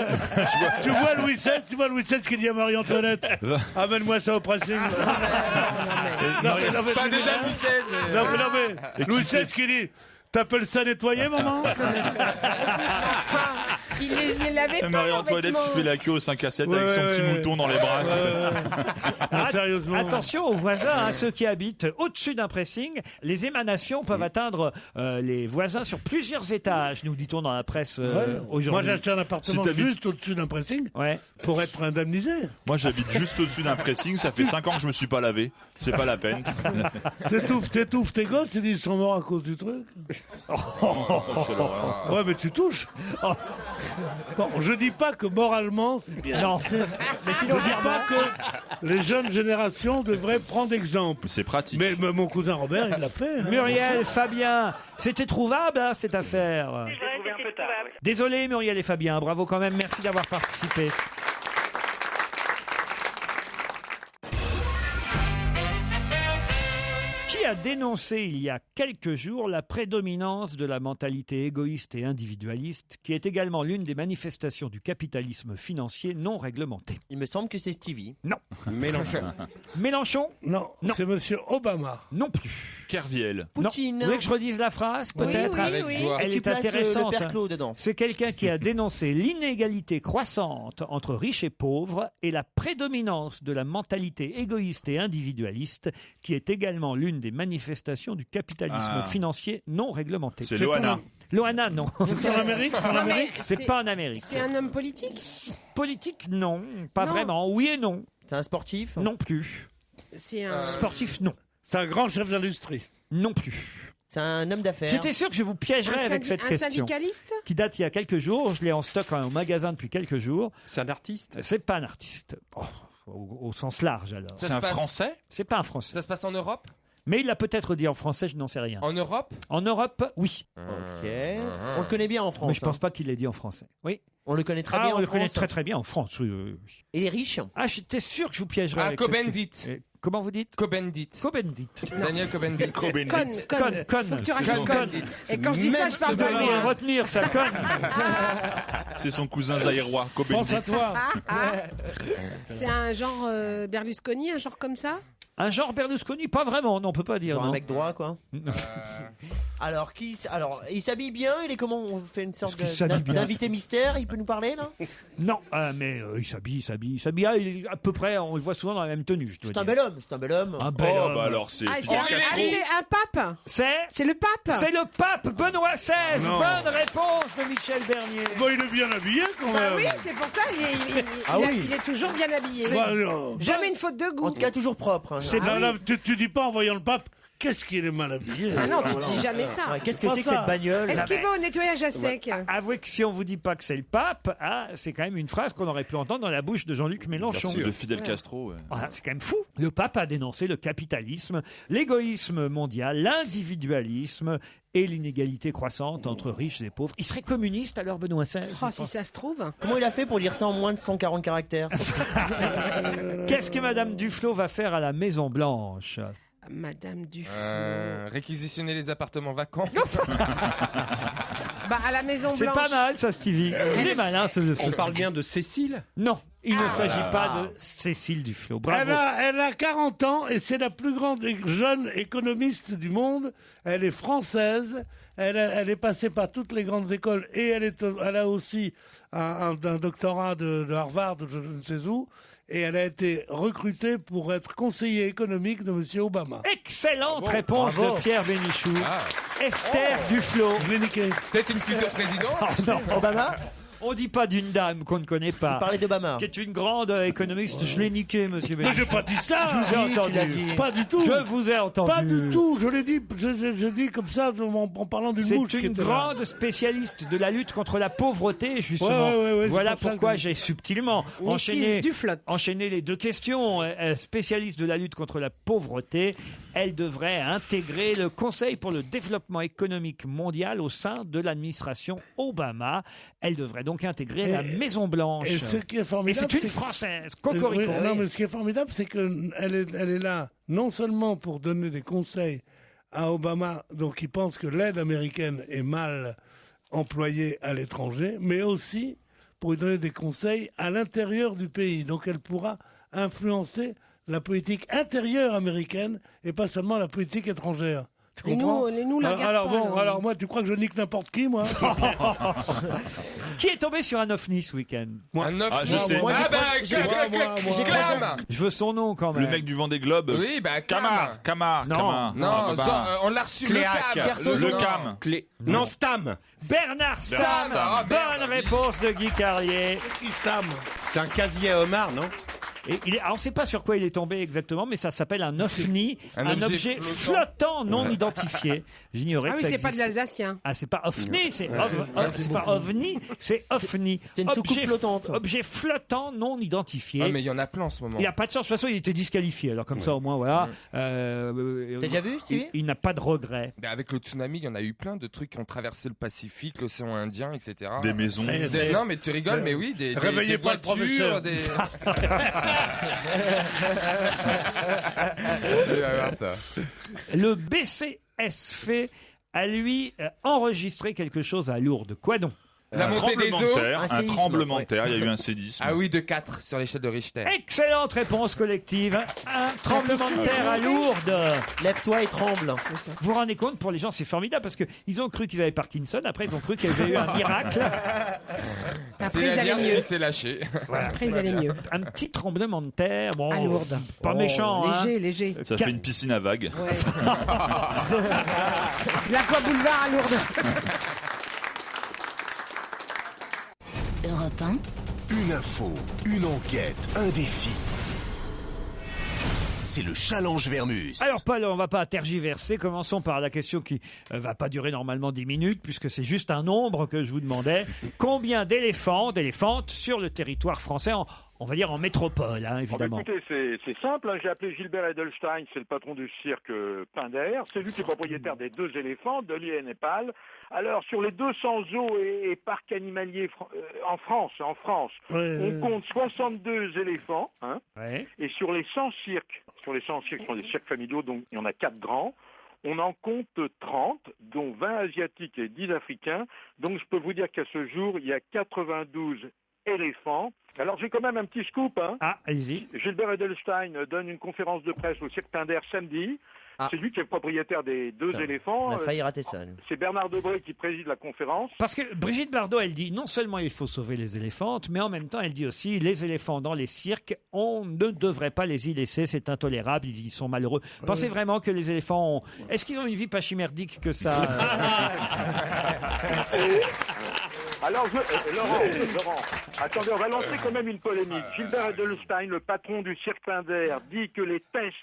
tu vois Louis XVI qui dit à Marie-Antoinette, amène-moi ça au pressing. Pas déjà Louis XVI. Non, mais Louis XVI qui dit, t'appelles ça nettoyer, maman? Il l'avait pas. Marie-Antoinette qui fait la queue au 5 à 7 avec son petit mouton dans les bras. Sérieusement. Attention aux voisins, ceux qui habitent au-dessus d'un pressing. Les émanations peuvent atteindre les voisins sur plusieurs étages, nous dit-on dans la presse aujourd'hui. Moi, j'ai acheté un appartement juste au-dessus d'un pressing pour être indemnisé. Moi, j'habite juste au-dessus d'un pressing. Ça fait 5 ans que je me suis pas lavé. C'est pas la peine. T'étouffes tes gosses, tu dis ils sont morts à cause du truc. Ouais, mais tu touches. Bon, je dis pas que moralement c'est bien. Non. Mais je dis pas que les jeunes générations devraient prendre exemple. C'est pratique. Mais mon cousin Robert, il l'a fait. Muriel, Fabien, c'était trouvable cette affaire. Désolé Muriel et Fabien, bravo quand même, merci d'avoir participé. Qui a dénoncé il y a quelques jours la prédominance de la mentalité égoïste et individualiste, qui est également l'une des manifestations du capitalisme financier non réglementé? Il me semble que c'est Stevie. Non. Mélenchon. Mélenchon? Non. C'est Monsieur Obama. Non plus. Kerviel. Poutine. Vous voulez que je redise la phrase, peut-être? Elle est intéressante. Le père Claude dedans. C'est quelqu'un qui a dénoncé l'inégalité croissante entre riches et pauvres et la prédominance de la mentalité égoïste et individualiste, qui est également l'une des manifestations du capitalisme financier non réglementé. C'est Loana. Loana, non. C'est en Amérique? C'est en Amérique? C'est pas en Amérique. C'est un homme politique? Politique, non. Pas vraiment. Oui et non. C'est un sportif? Non plus. C'est un... Sportif, non. C'est un grand chef d'industrie? Non plus. C'est un homme d'affaires? J'étais sûr que je vous piégerais avec cette question. Un syndicaliste? Qui date il y a quelques jours. Je l'ai en stock au magasin depuis quelques jours. C'est un artiste? C'est pas un artiste. Au sens large, alors. C'est un Français? C'est pas un Français. Ça se passe en Europe? Mais il l'a peut-être dit en français, je n'en sais rien. En Europe? En Europe, oui. Ok. On le connaît bien en France. Mais je pense pas qu'il l'ait dit en français. Oui. On le connaît très bien en France. On le connaît très très bien en France. Oui. Et les riches? Ah, j'étais sûr que je vous piégerais avec Cohn-Bendit. Comment vous dites? Cohn-Bendit. Cohn-Bendit. Daniel Cohn-Bendit. Con. Faut que tu rajoutes con. Et quand je dis ça, je parle pas de bien retenir ça, Con. C'est son cousin zaïrois, Pense à toi. C'est un genre Berlusconi, un genre comme ça? Un genre Berlusconi, pas vraiment, non, on peut pas dire. Genre non. un mec droit, quoi. Alors, il s'habille bien, il est comment? On fait une sorte d'invité mystère, il peut nous parler, là? Non, mais il s'habille. Ah, il est à peu près, on le voit souvent dans la même tenue, je dois C'est dire. un bel homme, c'est un bel homme. Un bel homme. Bah alors c'est C'est Fidel Castro. un pape? C'est le pape? C'est le pape Benoît XVI. Non. Bonne réponse de Michel Bernier. Bon, il est bien habillé quand même. Bah oui, c'est pour ça, il est toujours bien habillé. Jamais une faute de goût. En tout cas, toujours propre. Hein. Tu dis pas en voyant le pape, qu'est-ce qu'il est mal habillé. Ah non, tu dis jamais ça. Ouais, qu'est-ce que c'est que cette bagnole? Est-ce qu'il va au nettoyage à sec? Avouez que si on vous dit pas que c'est le pape, c'est quand même une phrase qu'on aurait pu entendre dans la bouche de Jean-Luc Mélenchon. De Fidel Castro. Ouais. Ah, c'est quand même fou. Le pape a dénoncé le capitalisme, l'égoïsme mondial, l'individualisme et l'inégalité croissante entre riches et pauvres. Il serait communiste alors, Benoît XVI? Oh, si ça se trouve. Comment il a fait pour dire ça en moins de 140 caractères? Qu'est-ce que Madame Duflot va faire à la Maison Blanche? Madame Duflot. Réquisitionner les appartements vacants. Bah, à la Maison C'est Blanche. pas mal, ça, Stevie. Il est malin, ce On parle bien de Cécile? Non, il ne s'agit pas de Cécile Duflot. Bravo. Elle a 40 ans et c'est la plus grande jeune économiste du monde. Elle est française. Elle est passée par toutes les grandes écoles et elle a aussi un doctorat de Harvard, je ne sais où. Et elle a été recrutée pour être conseiller économique de M. Obama. Excellente réponse de Pierre Bénichou. Esther Duflot. Je l'ai niqué. Peut-être une future présidente. Non. Obama? On dit pas d'une dame qu'on ne connaît pas. Vous parlez d'Obama. Qui est une grande économiste. Je l'ai niqué, monsieur Bénichou. Mais j'ai pas dit ça. Je vous ai Si, tu l'as entendu. dit. Pas du tout. Je vous ai entendu. Pas du tout. Je l'ai dit. Je dis comme ça en parlant d'une mouche. C'est qui une était là. grande spécialiste de la lutte contre la pauvreté, justement. Ouais, voilà c'est pour ça pourquoi que- j'ai subtilement enchaîné les deux questions. Spécialiste de la lutte contre la pauvreté, elle devrait intégrer le Conseil pour le développement économique mondial au sein de l'administration Obama. Elle devrait donc intégrer la Maison Blanche. Et ce qui est formidable, Et c'est une c'est- Française. Cocorico. Non, mais ce qui est formidable, c'est qu'elle est là non seulement pour donner des conseils à Obama, donc il pense que l'aide américaine est mal employée à l'étranger, mais aussi pour lui donner des conseils à l'intérieur du pays. Donc elle pourra influencer la politique intérieure américaine et pas seulement la politique étrangère. Tu Et comprends? nous, la garde alors pas, bon, là. alors moi, tu crois que je nique n'importe qui, moi? Qui est tombé sur un ovni ce week-end? Un ovni. Je sais. Clam. Je veux son nom quand même. Le mec du Vendée Globe. Oui, Clam. Camar. Non, on l'a reçu. Le Cam. Non, Stam. Bernard Stam. Bonne réponse de Guy Carlier. Qui Stam? C'est un casier à homard, non? Et alors, on ne sait pas sur quoi il est tombé exactement, mais ça s'appelle un ovni, un objet flottant non identifié. J'ignorais que ça c'est existait. pas de l'alsacien. Ah, c'est pas ovni, c'est pas ovni, c'est ovni. C'était une soucoupe flottante. Objet flottant non identifié. Ah, mais il y en a plein en ce moment. Il n'y a pas de chance. De toute façon, il était disqualifié. Alors, comme ça, au moins, voilà. T'as déjà vu, Stevie? Il n'a pas de regret. Avec le tsunami, il y en a eu plein de trucs qui ont traversé le Pacifique, l'océan Indien, etc. Des maisons. Non, mais tu rigoles, mais oui, des Réveillez pas le professeur. Le BCSF a lui enregistré quelque chose à Lourdes. Quoi donc? La montée des eaux. Un tremblement de terre, il y a eu un séisme. Ah oui, de 4 sur l'échelle de Richter. Excellente réponse collective. Un tremblement de terre à Lourdes. Lève-toi et tremble. Vous vous rendez compte, pour les gens, c'est formidable parce qu'ils ont cru qu'ils avaient Parkinson. Après, ils ont cru qu'il y avait eu un miracle. Après, ils allaient mieux. C'est lâché. Voilà. Après, ils allaient mieux. Un petit tremblement de terre. Bon, À Lourdes. pas méchant. Léger. Ça fait une piscine à vagues. Ouais. L'Aqua Boulevard à Lourdes. Europe 1. Une info, une enquête, un défi. C'est le challenge Vermus. Alors Paul, on va pas tergiverser. Commençons par la question qui va pas durer normalement 10 minutes puisque c'est juste un nombre que je vous demandais. Combien d'éléphantes sur le territoire français on va dire en métropole, hein, évidemment. Écoutez, c'est simple. J'ai appelé Gilbert Edelstein, c'est le patron du cirque Pinder. C'est lui qui est propriétaire des 2 éléphants, Dolly et Népal. Alors, sur les 200 zoos et parcs animaliers en France, on compte 62 éléphants. Hein, et sur les 100 cirques, ce sont des cirques familiaux, donc il y en a 4 grands. On en compte 30, dont 20 asiatiques et 10 africains. Donc, je peux vous dire qu'à ce jour, il y a 92 éléphants. Alors j'ai quand même un petit scoop. Hein. Ah, allez-y. Gilbert Edelstein donne une conférence de presse au cirque Pinder samedi. C'est lui qui est le propriétaire des 2 éléphants. On a failli rater ça. C'est Bernard Debré qui préside la conférence. Parce que Brigitte Bardot, elle dit non seulement il faut sauver les éléphantes, mais en même temps elle dit aussi les éléphants dans les cirques, on ne devrait pas les y laisser, c'est intolérable, ils sont malheureux. Pensez vraiment que les éléphants Est-ce qu'ils ont une vie pas chimerdique que ça Alors, Laurent, attendez, on va lancer quand même une polémique. Gilbert Edelstein, le patron du cirque Pinder, dit que les tests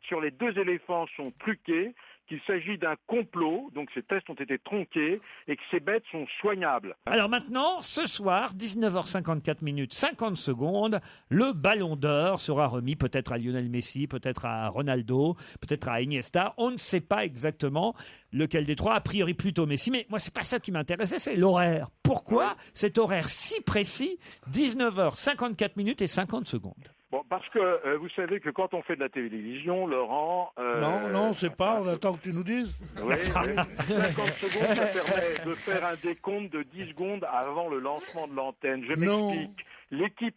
sur les 2 éléphants sont truqués, qu'il s'agit d'un complot, donc ces tests ont été tronqués, et que ces bêtes sont soignables. Alors maintenant, ce soir, 19h54 minutes 50 secondes, le Ballon d'Or sera remis peut-être à Lionel Messi, peut-être à Ronaldo, peut-être à Iniesta. On ne sait pas exactement lequel des 3, a priori plutôt Messi. Mais moi, c'est pas ça qui m'intéressait, c'est l'horaire. Pourquoi cet horaire si précis, 19h54 minutes et 50 secondes? Bon, parce que vous savez que quand on fait de la télévision, Laurent... Non, c'est pas, on attend que tu nous dises. Oui, 50 secondes, ça permet de faire un décompte de 10 secondes avant le lancement de l'antenne. Je m'explique. L'équipe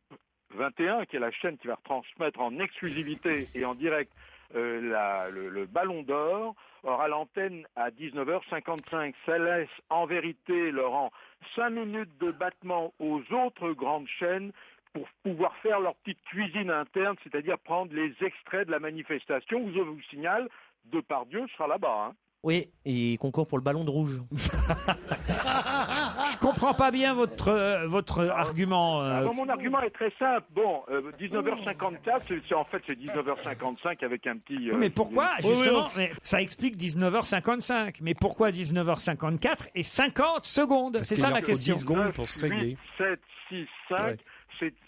21, qui est la chaîne qui va retransmettre en exclusivité et en direct le Ballon d'Or, aura l'antenne à 19h55. Ça laisse en vérité, Laurent, 5 minutes de battement aux autres grandes chaînes pour pouvoir faire leur petite cuisine interne, c'est-à-dire prendre les extraits de la manifestation. Je vous signale, Depardieu sera là-bas. Hein. Oui, et il concourt pour le Ballon de Rouge. Je comprends pas bien votre argument. Mon argument est très simple. Bon, 19h54, c'est 19h55 avec un petit... mais pourquoi, justement, mais ça explique 19h55. Mais pourquoi 19h54 et 50 secondes? C'est ça ma question. 10 secondes pour se régler. 8, 7, 6, 5... Ouais.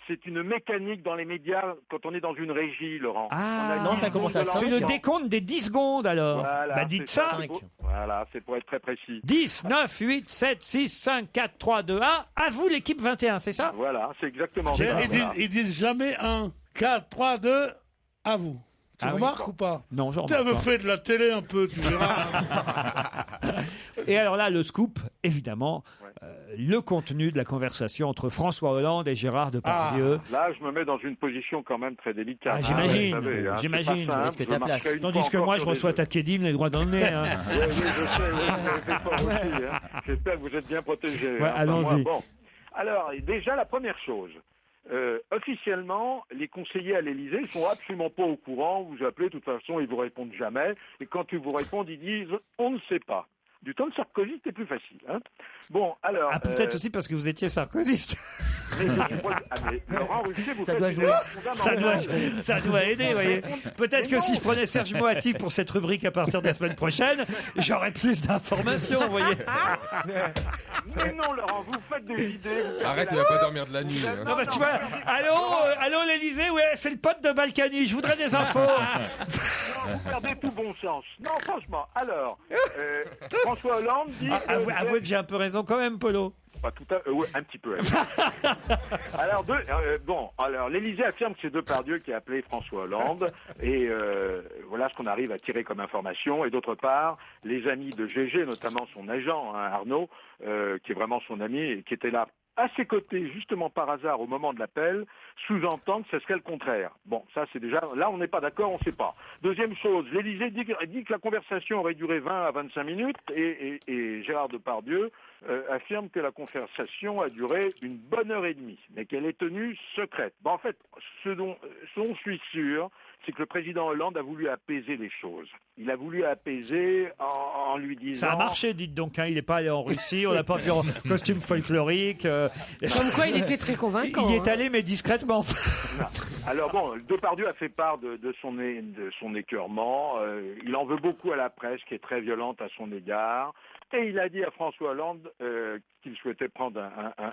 C'est une mécanique dans les médias quand on est dans une régie, Laurent. Ah, non, ça commence à 5. C'est le décompte des 10 secondes, alors. Voilà, dites ça. 5. Voilà, c'est pour être très précis. 10, 9, 8, 7, 6, 5, 4, 3, 2, 1. À vous, l'équipe 21, c'est ça? Voilà, c'est exactement ça. Ils disent jamais 1, 4, 3, 2, à vous. Tu remarques ou pas? Non, j'en remarque pas. Tu avais fait de la télé un peu, tu verras. Et alors là, le scoop, évidemment, le contenu de la conversation entre François Hollande et Gérard Depardieu. Là, je me mets dans une position quand même très délicate. J'imagine, hein, j'imagine. Est-ce que t'as place? Tandis que moi, je reçois ta Kédim les droits dans le nez. Hein. Oui, je sais, vous avez fait fort aussi. Hein. J'espère que vous êtes bien protégés. Ouais, allons-y. Bon. Alors, déjà, la première chose, officiellement, les conseillers à l'Élysée sont absolument pas au courant. Vous appelez, de toute façon, ils vous répondent jamais. Et quand ils vous répondent, ils disent « on ne sait pas ». Du temps de Sarkozy, c'était plus facile. Hein. Bon, alors. Ah, peut-être aussi parce que vous étiez sarkozyste. Mais Laurent Ruquier, vous Ça faites doit des jouer. erreurs Ça doit aider, vous voyez. Peut-être que si je prenais Serge Moati pour cette rubrique à partir de la semaine prochaine, j'aurais plus d'informations, vous voyez. Mais non, Laurent, vous faites des idées. Arrête, il va pas dormir de la nuit. Non, bah, tu vois, allô l'Élysée, ouais, c'est le pote de Balkany, je voudrais des infos. Non, vous perdez tout bon sens. Non, franchement, alors, François Hollande dit... Avouez que j'ai un peu raison quand même, Polo. Pas tout à ouais, un petit peu. Alors, alors l'Élysée affirme que c'est Depardieu qui a appelé François Hollande, et voilà ce qu'on arrive à tirer comme information. Et d'autre part, les amis de GG, notamment son agent, hein, Arnaud, qui est vraiment son ami, et qui était là à ses côtés, justement par hasard, au moment de l'appel, sous-entendent que ce serait le contraire. Bon, ça c'est déjà... Là, on n'est pas d'accord, on ne sait pas. Deuxième chose, l'Élysée dit que la conversation aurait duré 20 à 25 minutes, et Gérard Depardieu affirme que la conversation a duré une bonne heure et demie, mais qu'elle est tenue secrète. Bon, en fait, ce dont je suis sûr, c'est que le président Hollande a voulu apaiser les choses. Il a voulu apaiser en lui disant... Ça a marché, dites donc, hein. Il n'est pas allé en Russie, on l'a pas vu en costume folklorique. Comme quoi, il était très convaincant. Il y est allé, mais discrètement. Alors bon, Depardieu a fait part de son écœurement. Il en veut beaucoup à la presse, qui est très violente à son égard. Et il a dit à François Hollande qu'il souhaitait prendre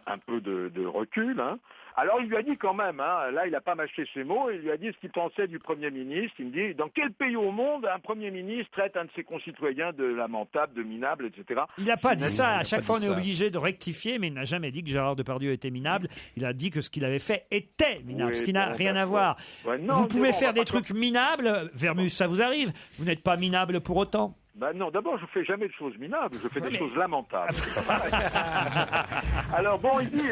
un peu de recul. Hein. Alors il lui a dit quand même, hein, là il n'a pas mâché ses mots, il lui a dit ce qu'il pensait du Premier ministre. Il me dit, dans quel pays au monde un Premier ministre traite un de ses concitoyens de lamentable, de minable, etc. Il n'a pas dit ça. À chaque fois, on est obligé de rectifier, mais il n'a jamais dit que Gérard Depardieu était minable. Il a dit que ce qu'il avait fait était minable, Oui, ce qui n'a bon, rien à voir. Ouais, non, vous pouvez bon, faire on va des pas trucs minables, Vermus, ça vous arrive. Vous n'êtes pas minable pour autant. Ben non, d'abord, je fais jamais de choses minables, je fais des choses lamentables. C'est pas pareil. Alors bon, il dit,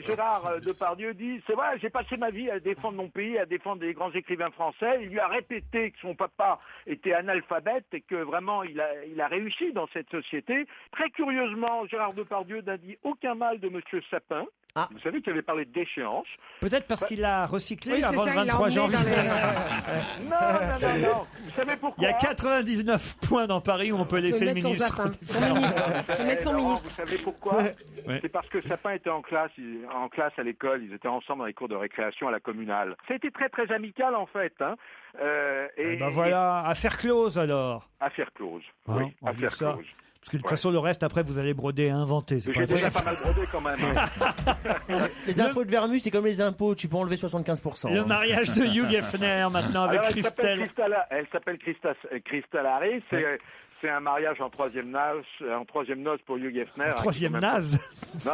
Gérard Depardieu dit, c'est vrai, j'ai passé ma vie à défendre mon pays, à défendre des grands écrivains français. Il lui a répété que son papa était analphabète et que vraiment il a réussi dans cette société. Très curieusement, Gérard Depardieu n'a dit aucun mal de Monsieur Sapin. Ah. Vous savez qu'il avait parlé d'échéance. Peut-être parce qu'il l'a recyclé avant le 23 janvier. Non. Vous savez pourquoi? Il y a 99 points dans Paris où on peut laisser le ministre. Son ministre. Vous savez pourquoi? C'est parce que Sapin était en classe à l'école. Ils étaient ensemble dans les cours de récréation à la communale. Ça a été très très amical en fait. Hein. Voilà, affaire close alors. Affaire close. Hein, oui, affaire close. Parce que de toute façon, le reste, après, vous allez broder et inventer. C'est J'ai déjà pas mal brodé quand même. Les infos de Vermus, c'est comme les impôts, tu peux enlever 75%. Le mariage de Hugh Hefner, maintenant, avec Christelle. Elle s'appelle Crystal Harris. C'est un mariage en troisième noce pour Hugh Hefner. Troisième naze? Non,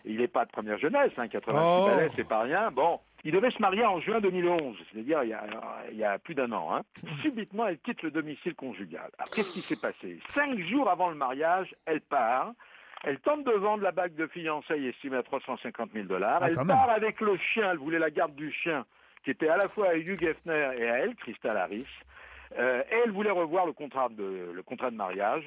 il n'est pas de première jeunesse, 86 balais, c'est pas rien. Bon, il devait se marier en juin 2011, c'est-à-dire il y a plus d'un an. Hein. Subitement, elle quitte le domicile conjugal. Alors, qu'est-ce qui s'est passé? 5 jours avant le mariage, elle part. Elle tente de vendre la bague de fiançailles estimée à $350 000. Elle part avec le chien, elle voulait la garde du chien, qui était à la fois à Hugh Hefner et à elle, Crystal Harris. Et elle voulait revoir le contrat de mariage.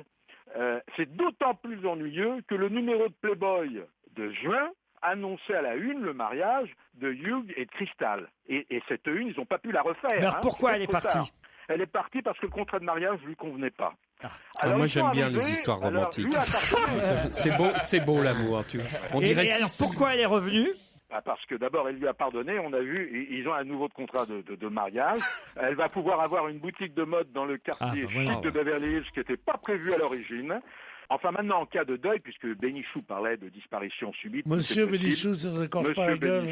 C'est d'autant plus ennuyeux que le numéro de Playboy de juin annonçait à la une le mariage de Hugh et de Crystal. Et cette une, ils n'ont pas pu la refaire. Mais alors pourquoi elle est partie? Elle est partie parce que le contrat de mariage ne lui convenait pas. Alors, moi j'aime bien les histoires romantiques. C'est beau l'amour. Et alors pourquoi elle est revenue? Parce que d'abord, elle lui a pardonné, on a vu, ils ont un nouveau contrat de mariage. Elle va pouvoir avoir une boutique de mode dans le quartier chic de Beverly Hills qui n'était pas prévu à l'origine. Enfin, maintenant, en cas de deuil, puisque Bénichou parlait de disparition subite... Monsieur Bénichou, ça ne corse pas la gueule.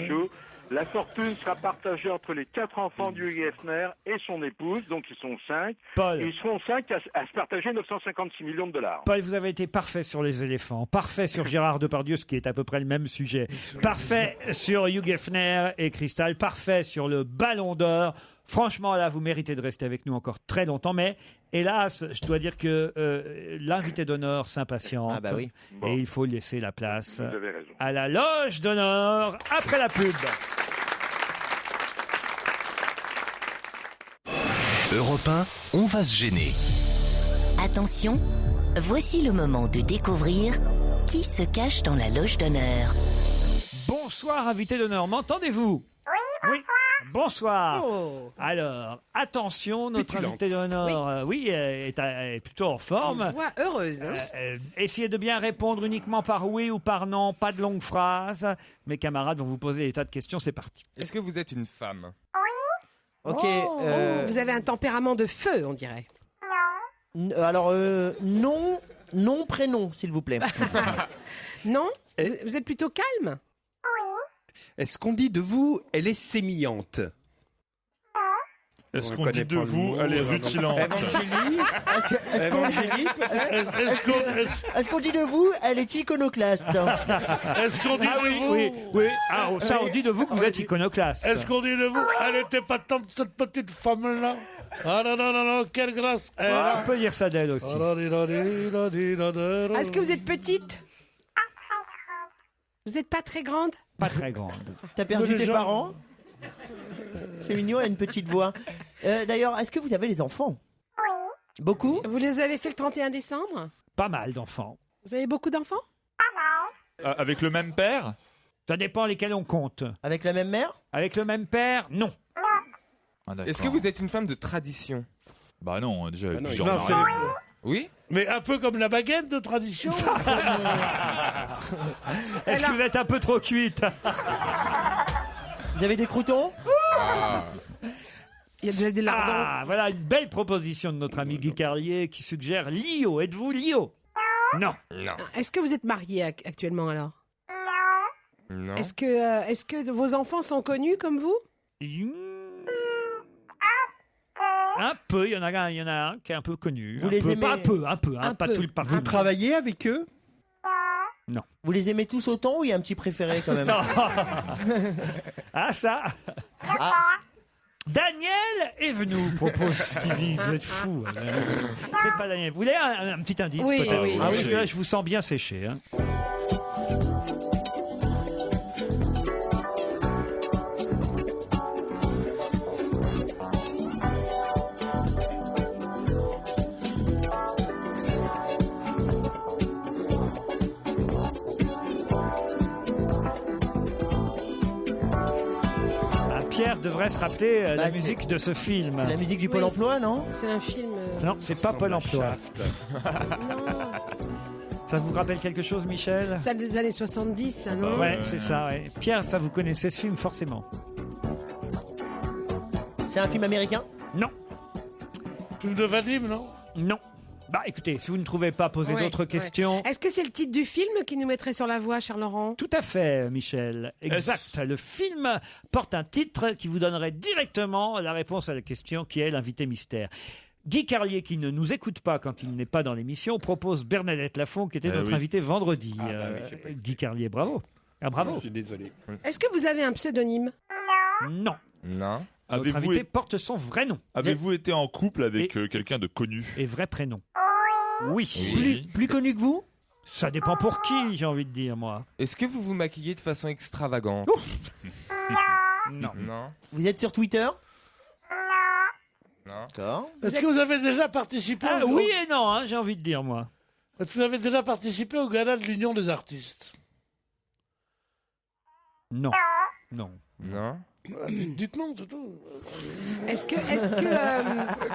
La fortune sera partagée entre les 4 enfants d'Hugh Hefner et son épouse, donc ils sont 5. Paul. Ils seront 5 à se partager $956 millions. Paul, vous avez été parfait sur les éléphants, parfait sur Gérard Depardieu, ce qui est à peu près le même sujet, parfait sur Hugh Hefner et Crystal, parfait sur le Ballon d'Or. Franchement, là, vous méritez de rester avec nous encore très longtemps, mais hélas, je dois dire que l'invité d'honneur s'impatiente. Ah bah oui. Et il faut laisser la place Vous avez raison. à la loge d'honneur après la pub. Europe 1, on va se gêner. Attention, voici le moment de découvrir qui se cache dans la loge d'honneur. Bonsoir, invité d'honneur. M'entendez-vous? Oui. Bonsoir. Alors, attention, notre invité d'honneur, est plutôt en forme. Une voix heureuse. Hein. Essayez de bien répondre uniquement par oui ou par non, pas de longues phrases. Mes camarades vont vous poser des tas de questions, c'est parti. Est-ce que vous êtes une femme? Ok. Vous avez un tempérament de feu, on dirait. Alors, nom, prénom, s'il vous plaît. Non? Vous êtes plutôt calme? Est-ce qu'on dit de vous, elle est sémillante? Est-ce qu'on dit de vous, elle est rutilante? Est-ce qu'on dit de vous, elle est iconoclaste? Est-ce qu'on dit de vous? Oui. Ah, ça, on dit de vous que vous êtes iconoclaste. Est-ce qu'on dit de vous? Elle était pas tante, cette petite femme-là. Ah non, quelle grâce. On peut dire ça d'elle aussi. Est-ce que vous êtes petite? Vous n'êtes pas très grande? Pas très grande. T'as perdu tes parents? C'est mignon, elle a une petite voix. D'ailleurs, est-ce que vous avez des enfants? Oui. Beaucoup? Vous les avez fait le 31 décembre? Pas mal d'enfants. Vous avez beaucoup d'enfants? Avec le même père? Ça dépend lesquels on compte. Avec la même mère? Avec le même père, non. Est-ce que vous êtes une femme de tradition? Bah non, déjà plusieurs non, mariages. Oui? Mais un peu comme la baguette de tradition. Est-ce que vous êtes un peu trop cuite? Vous avez des croutons? Il y a déjà des lardons. Ah, voilà une belle proposition de notre ami Guy Carlier qui suggère Lio. Êtes-vous Lio? Non. Est-ce que vous êtes marié actuellement alors? Non. Est-ce que vos enfants sont connus comme vous? Un peu, il y en a un qui est un peu connu. Vous les aimez? Pas tout le parcours. Vous travaillez avec eux? Non. Vous les aimez tous autant ou il y a un petit préféré quand même? Non. Ah ça. Daniel est venu, propose Stevie. Vous êtes fou. C'est pas Daniel. Vous voulez un petit indice Oui, peut-être? oui. Parce que là, je vous sens bien séché. Hein. Pierre devrait se rappeler la musique de ce film. C'est la musique du Pôle emploi, non? C'est un film. Non, c'est pas Pôle emploi. Non. Ça vous rappelle quelque chose, Michel? C'est des années 70, ça, non? Ouais, c'est ça, ouais. Pierre, ça vous connaissez ce film, forcément. C'est un film américain? Non. Film de Vadim, non? Non. Bah écoutez, si vous ne trouvez pas, posez d'autres questions. Est-ce que c'est le titre du film qui nous mettrait sur la voie, cher Laurent? Tout à fait, Michel. Exact. Le film porte un titre qui vous donnerait directement la réponse à la question qui est l'invité mystère. Guy Carlier, qui ne nous écoute pas quand il n'est pas dans l'émission, propose Bernadette Lafont, qui était notre invité vendredi. Guy Carlier, bravo. Ah, bravo. Je suis désolé. Est-ce que vous avez un pseudonyme? Non. Non. Notre invité porte son vrai nom. Avez-vous été en couple avec quelqu'un de connu? Et vrai prénom? Oui. Plus connu que vous? Ça dépend pour qui, j'ai envie de dire, moi. Est-ce que vous vous maquillez de façon extravagante? Non. Non. Vous êtes sur Twitter? Non. D'accord. Est-ce que vous avez déjà participé oui et non, hein, j'ai envie de dire, moi. Est-ce que vous avez déjà participé au gala de l'Union des artistes? Non. Non. Non. Dites non, c'est tout. Est-ce que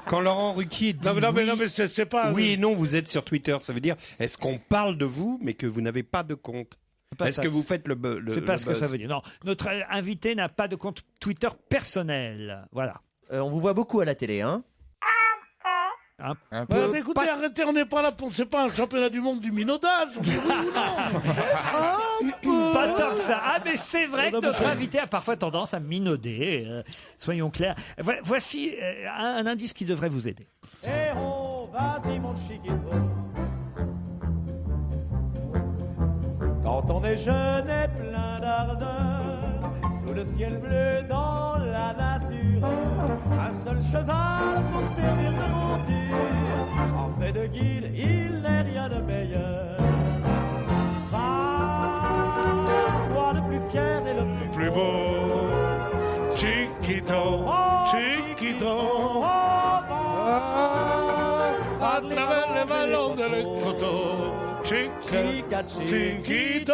Quand Laurent Ruquier dit non, mais c'est pas. Oui et non, vous êtes sur Twitter, ça veut dire est-ce qu'on parle de vous mais que vous n'avez pas de compte? Est-ce que vous faites le C'est pas ce que ça veut dire. Non, notre invité n'a pas de compte Twitter personnel. Voilà. On vous voit beaucoup à la télé, hein? Un peu. Écoutez, arrêtez, on n'est pas là pour. C'est pas un championnat du monde du minaudage. Pas tant que ça. Ah, mais c'est vrai que notre invité a parfois tendance à minauder. Soyons clairs. Voici un indice qui devrait vous aider. Eh oh, vas-y mon chiquito. Quand on est jeune et plein d'ardeur, sous le ciel bleu dans la nature, un seul cheval pour servir de monture, en fait de guide, il n'est rien de meilleur. Va, toi le plus fier et le plus beau, Chiquito, Chiquito, à travers les vallons de l'Écoto, Chiquito,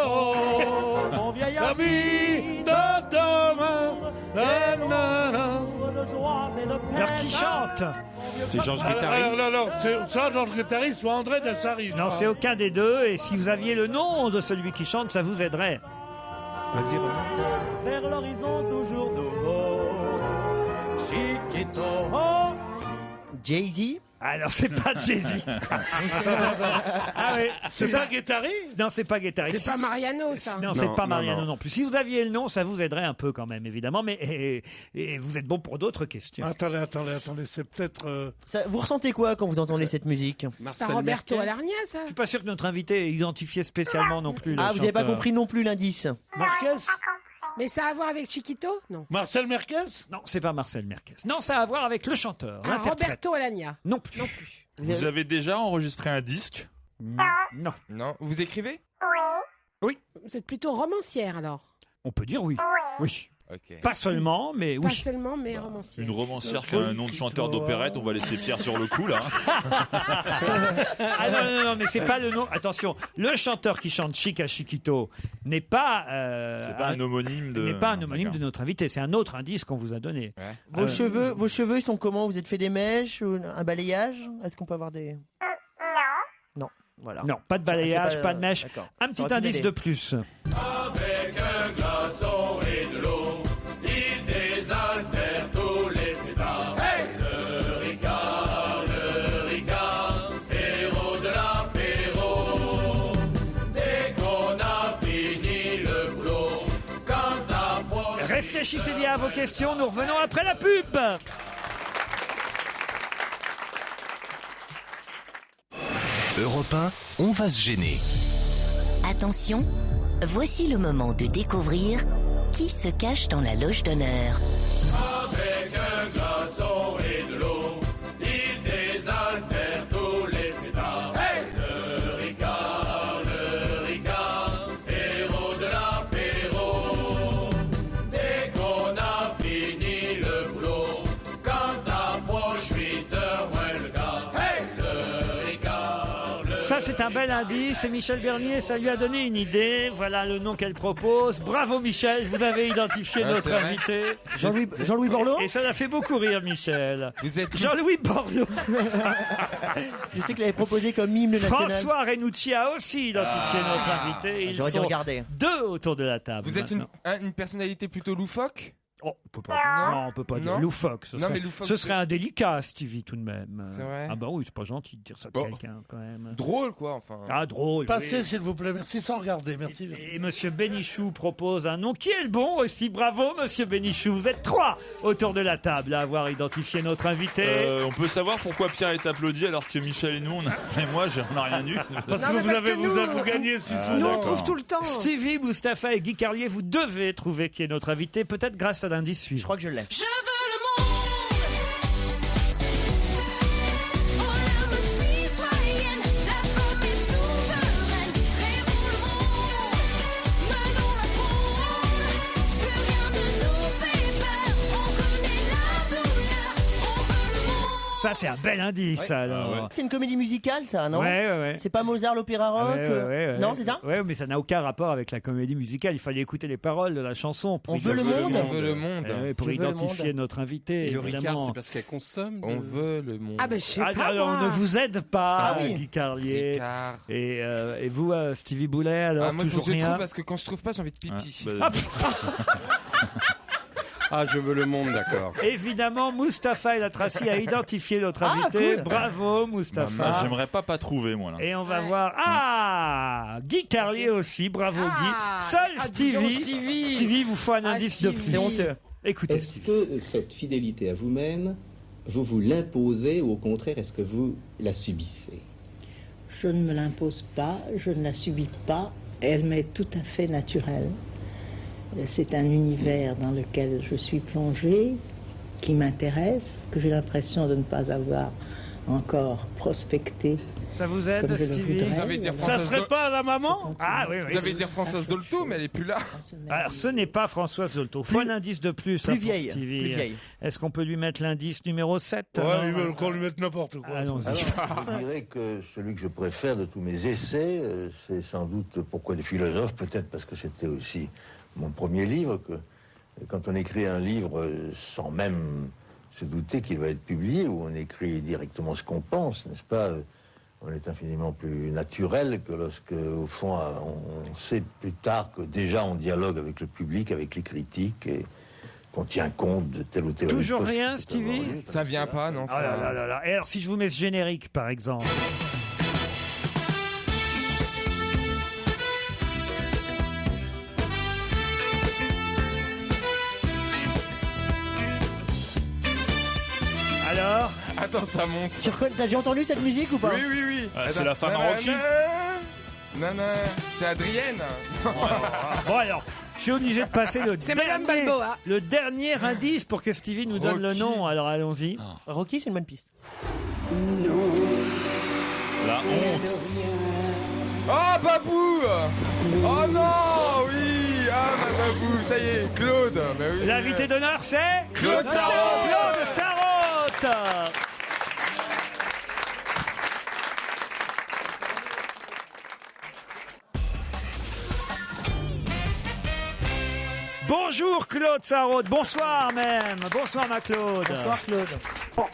mon vieil ami de demain. Alors qui chante? C'est Georges Guettari. Non, c'est soit Georges Guettari, soit André Dassari. Non, c'est aucun des deux. Et si vous aviez le nom de celui qui chante, ça vous aiderait. Vas-y, Renaud. Vers l'horizon toujours nouveau. Chiquito. Jay-Z. Alors, c'est pas Jay-Z. Ah oui, C'est pas Guettari? Non, c'est pas Guettari. C'est pas Mariano, ça. Non, c'est pas Mariano non plus. Si vous aviez le nom, ça vous aiderait un peu quand même, évidemment. Mais et vous êtes bon pour d'autres questions. Attendez, c'est peut-être... Vous ressentez quoi quand vous entendez cette musique? C'est pas Roberto Alarnia, ça. Je suis pas sûr que notre invité ait identifié spécialement non plus. Ah, vous n'avez pas compris non plus l'indice. Marquez? Mais ça a à voir avec Chiquito? Non. Marcel Merquez? Non, c'est pas Marcel Merquez. Non, ça a à voir avec le chanteur, l'interprète. Roberto Alagna? Non plus. Vous avez déjà enregistré un disque? Non. Non. Vous écrivez? Oui. Vous êtes plutôt romancière, alors? On peut dire oui. Oui. Ok. Pas seulement, mais oui. Pas seulement, mais romancière. Une romancière qui a un nom de chanteur d'opérette, on va laisser Pierre sur le coup là. Ah non, mais c'est pas le nom. Attention, le chanteur qui chante Chica Chiquito n'est pas. C'est pas un homonyme de. N'est pas un homonyme de notre invité. C'est un autre indice qu'on vous a donné. Vos cheveux, ils sont comment? Vous êtes fait des mèches ou un balayage? Est-ce qu'on peut avoir des... Non. Voilà. Non, pas de balayage, pas de mèche. D'accord. Un Ça petit aurait pu indice m'aider. de plus. Avec un glaçon et de l'eau, il désaltère tous les pétards. Hey, le Ricard, héros de l'apéro. Dès qu'on a fini le boulot, quand approche... Réfléchissez bien à vos questions, nous revenons après la pub. Europe 1, on va se gêner. Attention, voici le moment de découvrir qui se cache dans la loge d'honneur. Avec un glaçon et de l'eau, il désaltère tous les pétards. Hey, le Ricard, héros de l'apéro. Dès qu'on a fini le boulot, quand approche 8h moins le quart. Hey, le Ricard, Ça, c'est un bel indice. Et Michel Bernier, ça lui a donné une idée. Voilà le nom qu'elle propose. Bravo, Michel. Vous avez identifié Ah, notre c'est vrai. invité. Jean-Louis Borloo? Et ça l'a fait beaucoup rire, Michel. Vous êtes Jean-Louis Borloo. Je sais qu'il avait proposé comme hymne national. François Renucci a aussi identifié notre invité. Ils J'aurais dû sont regarder. deux autour de la table. Vous êtes maintenant. une personnalité plutôt loufoque? Oh, on peut pas. Non, on peut pas dire Non. loufoque. Ce Non, serait, mais loufoque, ce c'est- serait indélicat, Stevie, tout de même. C'est vrai. Ah bah oui, c'est pas gentil de dire ça de Bon. quelqu'un, quand même. Drôle, quoi, enfin. Ah, drôle. Passez, oui. s'il vous plaît, merci, sans regarder, merci. Et Monsieur Bénichou propose un nom qui est le bon aussi. Bravo, Monsieur Bénichou. Vous êtes trois autour de la table à avoir identifié notre invité. On peut savoir pourquoi Pierre est applaudi alors que Michel et nous, on a rien eu. Parce Non, que mais vous parce avez que nous, gagné si souvent. Nous, on trouve tout le temps. Stevie, Mustapha et Guy Carlier, vous devez trouver qui est notre invité, peut-être grâce à l'indice suivant. Je crois que je l'ai. Je veux le monde, oh l'âme citoyenne, la femme est souveraine, rêvons le monde, menons la fronde, plus rien ne nous fait peur, on connaît la douleur, on veut le monde. Ça, c'est un bel indice, alors. Ah ouais. C'est une comédie musicale, ça, non? Ouais. C'est pas Mozart, l'opéra rock? Ouais. Non, c'est ça? Ouais, mais ça n'a aucun rapport avec la comédie musicale. Il fallait écouter les paroles de la chanson. Pour On veut le monde? On veut le monde. Pour Je veux le identifier monde. notre invité, Et le Ricard, évidemment. c'est parce qu'elle consomme. On veut le monde. Ah ben je sais Ah, pas alors, on moi. ne vous aide pas, Ah oui. Guy Carlier. Ricard. Et vous, Stevie Boulet, alors Ah, moi, il faut toujours que je rien. trouve parce que quand je trouve pas, j'ai envie de pipi. Ah, Ah, je veux le monde, d'accord. Évidemment, Mustapha El Atrassi a identifié notre Ah, invité. cool. Bravo, Mustapha. J'aimerais pas trouver moi là. Et on va voir. Ah, Guy Carlier aussi. Bravo, Ah, Guy. Seul dis donc, Stevie. Stevie. Stevie vous faut un Ah, indice de Stevie. plus. C'est honteux. Écoutez, Est-ce Stevie. que cette fidélité à vous-même, vous vous l'imposez ou au contraire, est-ce que vous la subissez? Je ne me l'impose pas, je ne la subis pas, elle m'est tout à fait naturelle. C'est un univers dans lequel je suis plongée, qui m'intéresse, que j'ai l'impression de ne pas avoir encore prospecter. Ça vous aide, comme je le Stevie voudrais. Vous avez dire Ça Françoise serait pas la maman? Ah oui, oui. Vous avez dire Françoise Dolto, mais elle est plus là. Alors, ce n'est pas Françoise Dolto. Faut un indice de plus, hein, pour vieille, Stevie. plus vieille. Est-ce qu'on peut lui mettre l'indice numéro 7? Ouais, ils veulent qu'on lui mette n'importe quoi. Allons-y. Je dirais que celui que je préfère de tous mes essais, c'est sans doute Pourquoi des philosophes, peut-être parce que c'était aussi mon premier livre, que quand on écrit un livre sans même se douter qu'il va être publié, où on écrit directement ce qu'on pense, n'est-ce pas? On est infiniment plus naturel que lorsque, au fond, on sait plus tard que déjà on dialogue avec le public, avec les critiques, et qu'on tient compte de tel ou tel... Toujours poste rien, qui peut Stevie? avoir lieu. Ça vient pas, non? Ah là là là là. Et alors, si je vous mets ce générique, par exemple. Alors, Attends, ça monte. T'as déjà entendu cette musique ou pas? Oui, oui, oui. Ah, c'est la femme à Rocky. Nana, c'est Adrienne. bon alors, je suis obligé de passer C'est Madame Balboa. le dernier indice pour que Stevie nous donne le Rocky. nom. Alors allons-y. Rocky, c'est une bonne piste. La honte. Oh, Babou. Oh non, oui. Ah, ma Babou, ça y est, Claude. Bah oui. L'invité d'honneur, c'est Claude Sarraute. Claude Sarraute. Bonjour Claude Sarraute, bonsoir même, bonsoir ma Claude. Bonsoir Claude.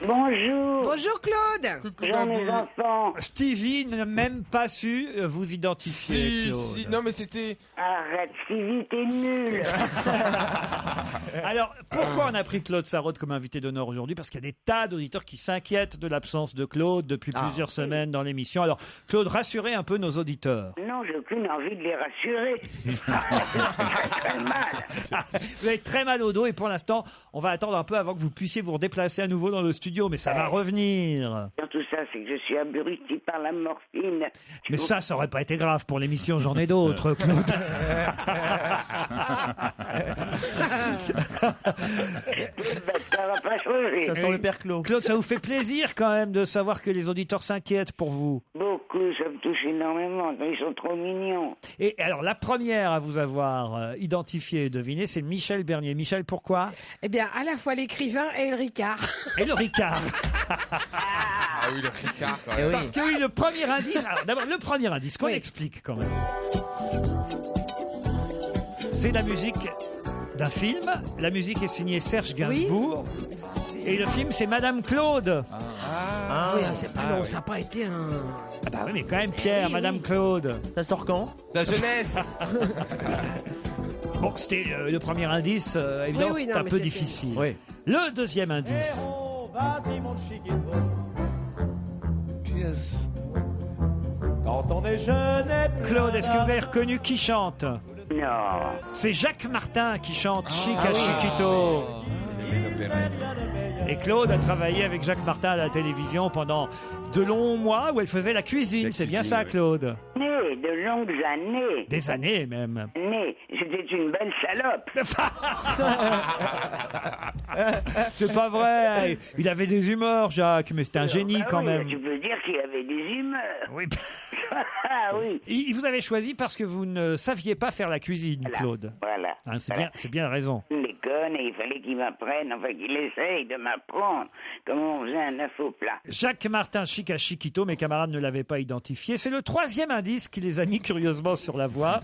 Bonjour. Bonjour Claude. Bonjour mes enfants. Stevie n'a même pas su vous identifier, Si, Claude. si, non mais c'était... Arrête, Stevie, t'es nul. Alors, pourquoi on a pris Claude Sarraute comme invité d'honneur aujourd'hui? Parce qu'il y a des tas d'auditeurs qui s'inquiètent de l'absence de Claude depuis plusieurs semaines dans l'émission. Alors, Claude, rassurez un peu nos auditeurs. Non, j'ai aucune envie de les rassurer. Très mal. Vous avez très mal au dos et pour l'instant, on va attendre un peu avant que vous puissiez vous redéplacer à nouveau dans le studio, mais ça va revenir. Tout ça, c'est que je suis abruti par la morphine. Mais ça aurait pas été grave pour l'émission, j'en ai d'autres, Claude. Ça va pas changer. Ça sent le père Claude. Claude, ça vous fait plaisir quand même de savoir que les auditeurs s'inquiètent pour vous. Beaucoup, ça me touche énormément. Ils sont trop mignons. Et alors, la première à vous avoir identifié et deviné, c'est Michel Bernier. Michel, pourquoi? Eh bien, à la fois l'écrivain et le Ricard. Et le Ricard. Ah oui, le Ricard quand même. Parce que oui, le premier indice... Alors d'abord, le premier indice, qu'on explique quand même. C'est la musique d'un film. La musique est signée Serge Gainsbourg. Et le film, c'est Madame Claude. Oui, c'est pas long, ça n'a pas été un... Ah bah oui, mais quand même, Pierre, Madame Claude. Ça sort quand? Ta jeunesse. Bon, c'était le premier indice. Évidemment, Oui, oui, c'est non, un mais peu c'était- difficile. Oui. Le deuxième indice. Vas-y mon chiquito. Yes. Quand on est jeune et plein Claude, est-ce que vous avez reconnu qui chante? Non. C'est Jacques Martin qui chante Chica Chiquito. Et Claude a travaillé avec Jacques Martin à la télévision pendant de longs mois où elle faisait la cuisine. C'est bien ça, Claude? Né, de longues années. Des années même. Né, j'étais une belle salope. C'est pas vrai. Il avait des humeurs, Jacques, mais c'était un génie Ah quand oui, même. Tu peux dire qu'il avait des humeurs. Oui. Ah oui. Il vous avait choisi parce que vous ne saviez pas faire la cuisine, Claude. Voilà. Hein, c'est Voilà. bien la raison. Il déconne et il fallait qu'il m'apprenne, enfin qu'il essaye de m'apprendre comment on faisait un œuf au plat. Jacques Martin Chica Chiquito, mes camarades ne l'avaient pas identifié. C'est le troisième indice qui les a mis curieusement sur la voie.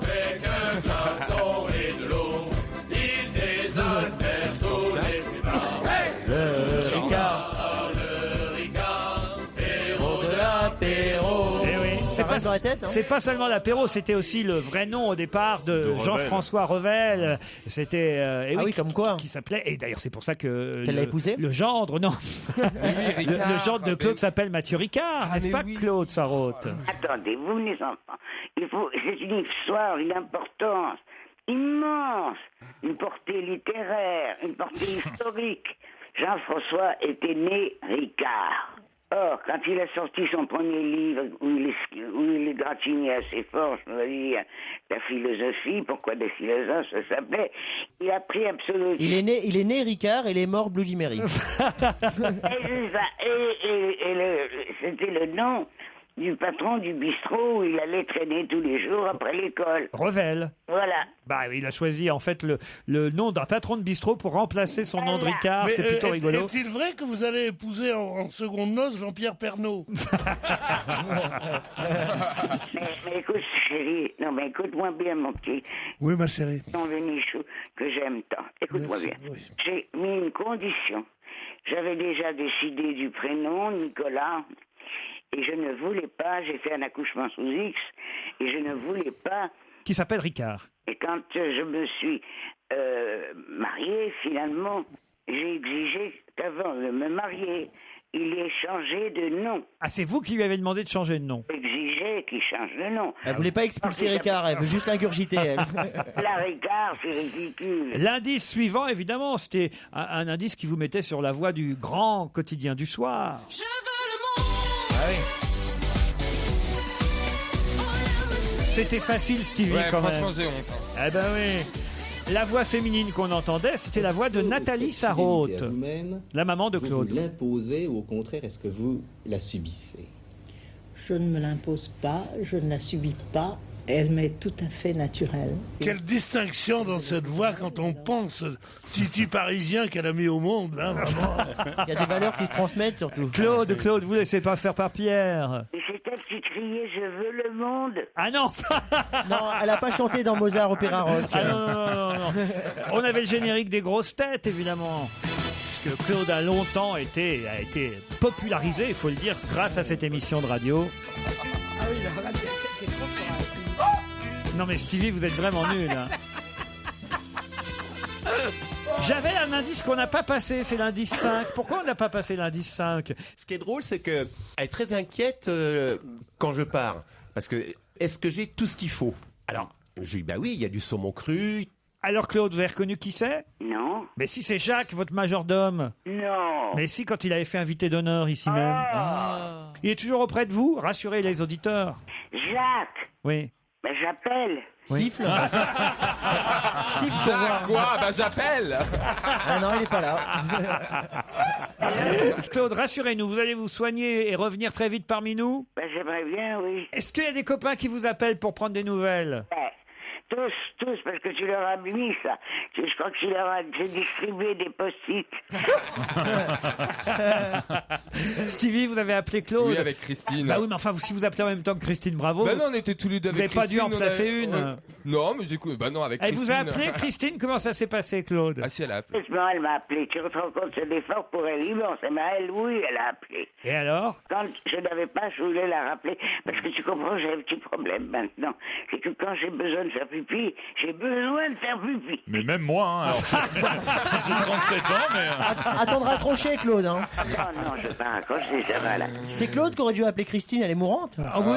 avec un glaçon et de l'eau, il désaltère tous les fumeurs. Le Ricard. Le Ricard, héros de l'apéro. Eh oui, c'est pas seulement l'apéro, c'était aussi le vrai nom au départ de De Revel. Jean-François Revel. C'était Ah oui, comme quoi. qui s'appelait, et d'ailleurs c'est pour ça que Qu'elle l'a épousé le gendre, non, Ricard, le gendre de Claude s'appelle Mathieu Ricard, n'est-ce mais pas, oui. Claude Sarraute? Attendez, vous les enfants, c'est une histoire d'une importance immense, une portée littéraire, une portée historique. Jean-François était né Ricard. Or, quand il a sorti son premier livre où il est gratigné assez fort, je veux dire, la philosophie, pourquoi des philosophes, ça s'appelait, il a pris absolument... Il est né Ricard et il est mort Bloody Mary. C'était le nom du patron du bistrot où il allait traîner tous les jours après l'école. Revel. Voilà. Bah, il a choisi en fait le nom d'un patron de bistrot pour remplacer son nom de Ricard. Mais, C'est plutôt rigolo. Est-il vrai que vous allez épouser en seconde noces Jean-Pierre Pernaut? mais écoute, chérie, non mais écoute-moi bien, mon petit. Oui, ma chérie. Ton Vénichou, que j'aime tant. Écoute-moi bien. Oui. J'ai mis une condition. J'avais déjà décidé du prénom, Nicolas. Et je ne voulais pas, j'ai fait un accouchement sous X, et je ne voulais pas... Qui s'appelle Ricard. Et quand je me suis mariée, finalement, j'ai exigé qu'avant de me marier, il ait changé de nom. Ah, c'est vous qui lui avez demandé de changer de nom. Exiger qu'il change de nom. Elle voulait pas expulser Ricard, elle veut juste l'ingurgiter, elle. La Ricard, c'est ridicule. L'indice suivant, évidemment, c'était un indice qui vous mettait sur la voie du grand quotidien du soir. Je veux le monde. Ah oui. C'était facile, Stevie, Ouais, quand même. franchement, j'ai honte. Eh ben oui. La voix féminine qu'on entendait, c'était la voix de Nathalie Sarraute, la maman de Claude. Vous l'imposez ou au contraire, est-ce que vous la subissez? Je ne me l'impose pas, je ne la subis pas, elle m'est tout à fait naturelle. Quelle distinction dans cette voix quand on pense Titi parisien qu'elle a mis au monde, hein, vraiment. Il y a des valeurs qui se transmettent surtout. Claude, vous laissez pas faire par Pierre. Et c'est elle qui criait « Je veux le monde ». Ah non. Non, elle a pas chanté dans Mozart Opéra Rock. Ah non. On avait le générique des grosses têtes, évidemment. Puisque Claude a longtemps été popularisé, il faut le dire, grâce à cette émission de radio. Ah oui, alors là, t'es trop fort. Non mais Stevie, vous êtes vraiment nul. Hein. J'avais un indice qu'on n'a pas passé, c'est l'indice 5. Pourquoi on n'a pas passé l'indice 5? Ce qui est drôle, c'est qu'elle est très inquiète quand je pars. Parce que, est-ce que j'ai tout ce qu'il faut? Alors, je lui dis, bah oui, il y a du saumon cru. Alors Claude, vous avez reconnu qui c'est? Non. Mais si, c'est Jacques, votre majordome. Non. Mais si, quand il avait fait invité d'honneur ici même. Il est toujours auprès de vous? Rassurez les auditeurs. Jacques. Oui. Ben, j'appelle. Oui. Siffle. Jacques, quoi? Bah j'appelle. Ah non, il est pas là. Claude, rassurez-nous, vous allez vous soigner et revenir très vite parmi nous? Ben, j'aimerais bien, oui. Est-ce qu'il y a des copains qui vous appellent pour prendre des nouvelles? Tous, parce que tu leur as mis ça. Je crois que tu leur as distribué des post-it. Stevie, vous avez appelé Claude? Oui, avec Christine. Bah oui, mais enfin, si vous appelez en même temps que Christine Bravo. Bah non, on était tous les deux vous avec n'avez Christine. pas dû en placer une. Non, mais j'écoute. Bah non, avec Elle Christine. vous a appelé, Christine? Comment ça s'est passé, Claude? Ah si, elle a appelé. Justement, elle m'a appelé. Tu te rends compte, c'est l'effort pour elle immense. Mais elle, oui, elle a appelé. Et alors? Quand je n'avais pas, je voulais la rappeler. Parce que tu comprends, j'ai un petit problème maintenant. C'est que quand j'ai besoin de faire pipi, j'ai besoin de faire pipi. Mais même moi, hein, alors, j'ai 37 ans, mais... Attends de raccrocher, Claude. Hein. Non, je vais pas raccrocher, ça va là. C'est Claude qui aurait dû appeler Christine, elle est mourante. Ah oui.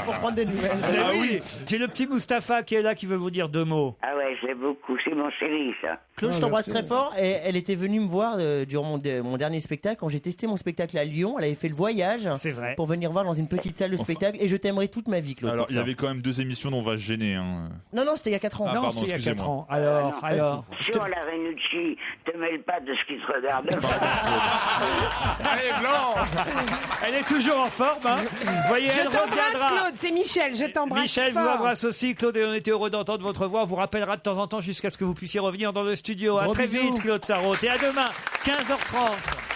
Pour prendre des nouvelles. Ah oui, j'ai le petit Mustapha qui est là qui veut vous dire 2 mots. Ah ouais, je l'aime beaucoup. C'est mon chéri, ça. Claude, je t'embrasse très fort. Et elle était venue me voir durant mon dernier spectacle. Quand j'ai testé mon spectacle à Lyon, elle avait fait le voyage. C'est vrai. Pour venir voir dans une petite salle de spectacle. Et je t'aimerais toute ma vie, Claude. Alors, il y avait quand même 2 émissions dont on va se gêner. Hein. Non, c'était il y a 4 ans. Ah, non, pardon, c'était il y a 4 excusez-moi. ans. Alors. Sur la Renucci, te mêle pas de ce qui te regarde. Allez, Blanc. Elle est toujours en forme, hein. Vous voyez, Je elle t'embrasse, reviendra. Claude, c'est Michel, je t'embrasse. Michel vous fort. embrasse aussi, Claude, et on était heureux d'entendre votre voix. On vous rappellera de temps en temps jusqu'à ce que vous puissiez revenir dans le studio. À Gros très bisous. vite, Claude Sarraute. Et à demain, 15h30.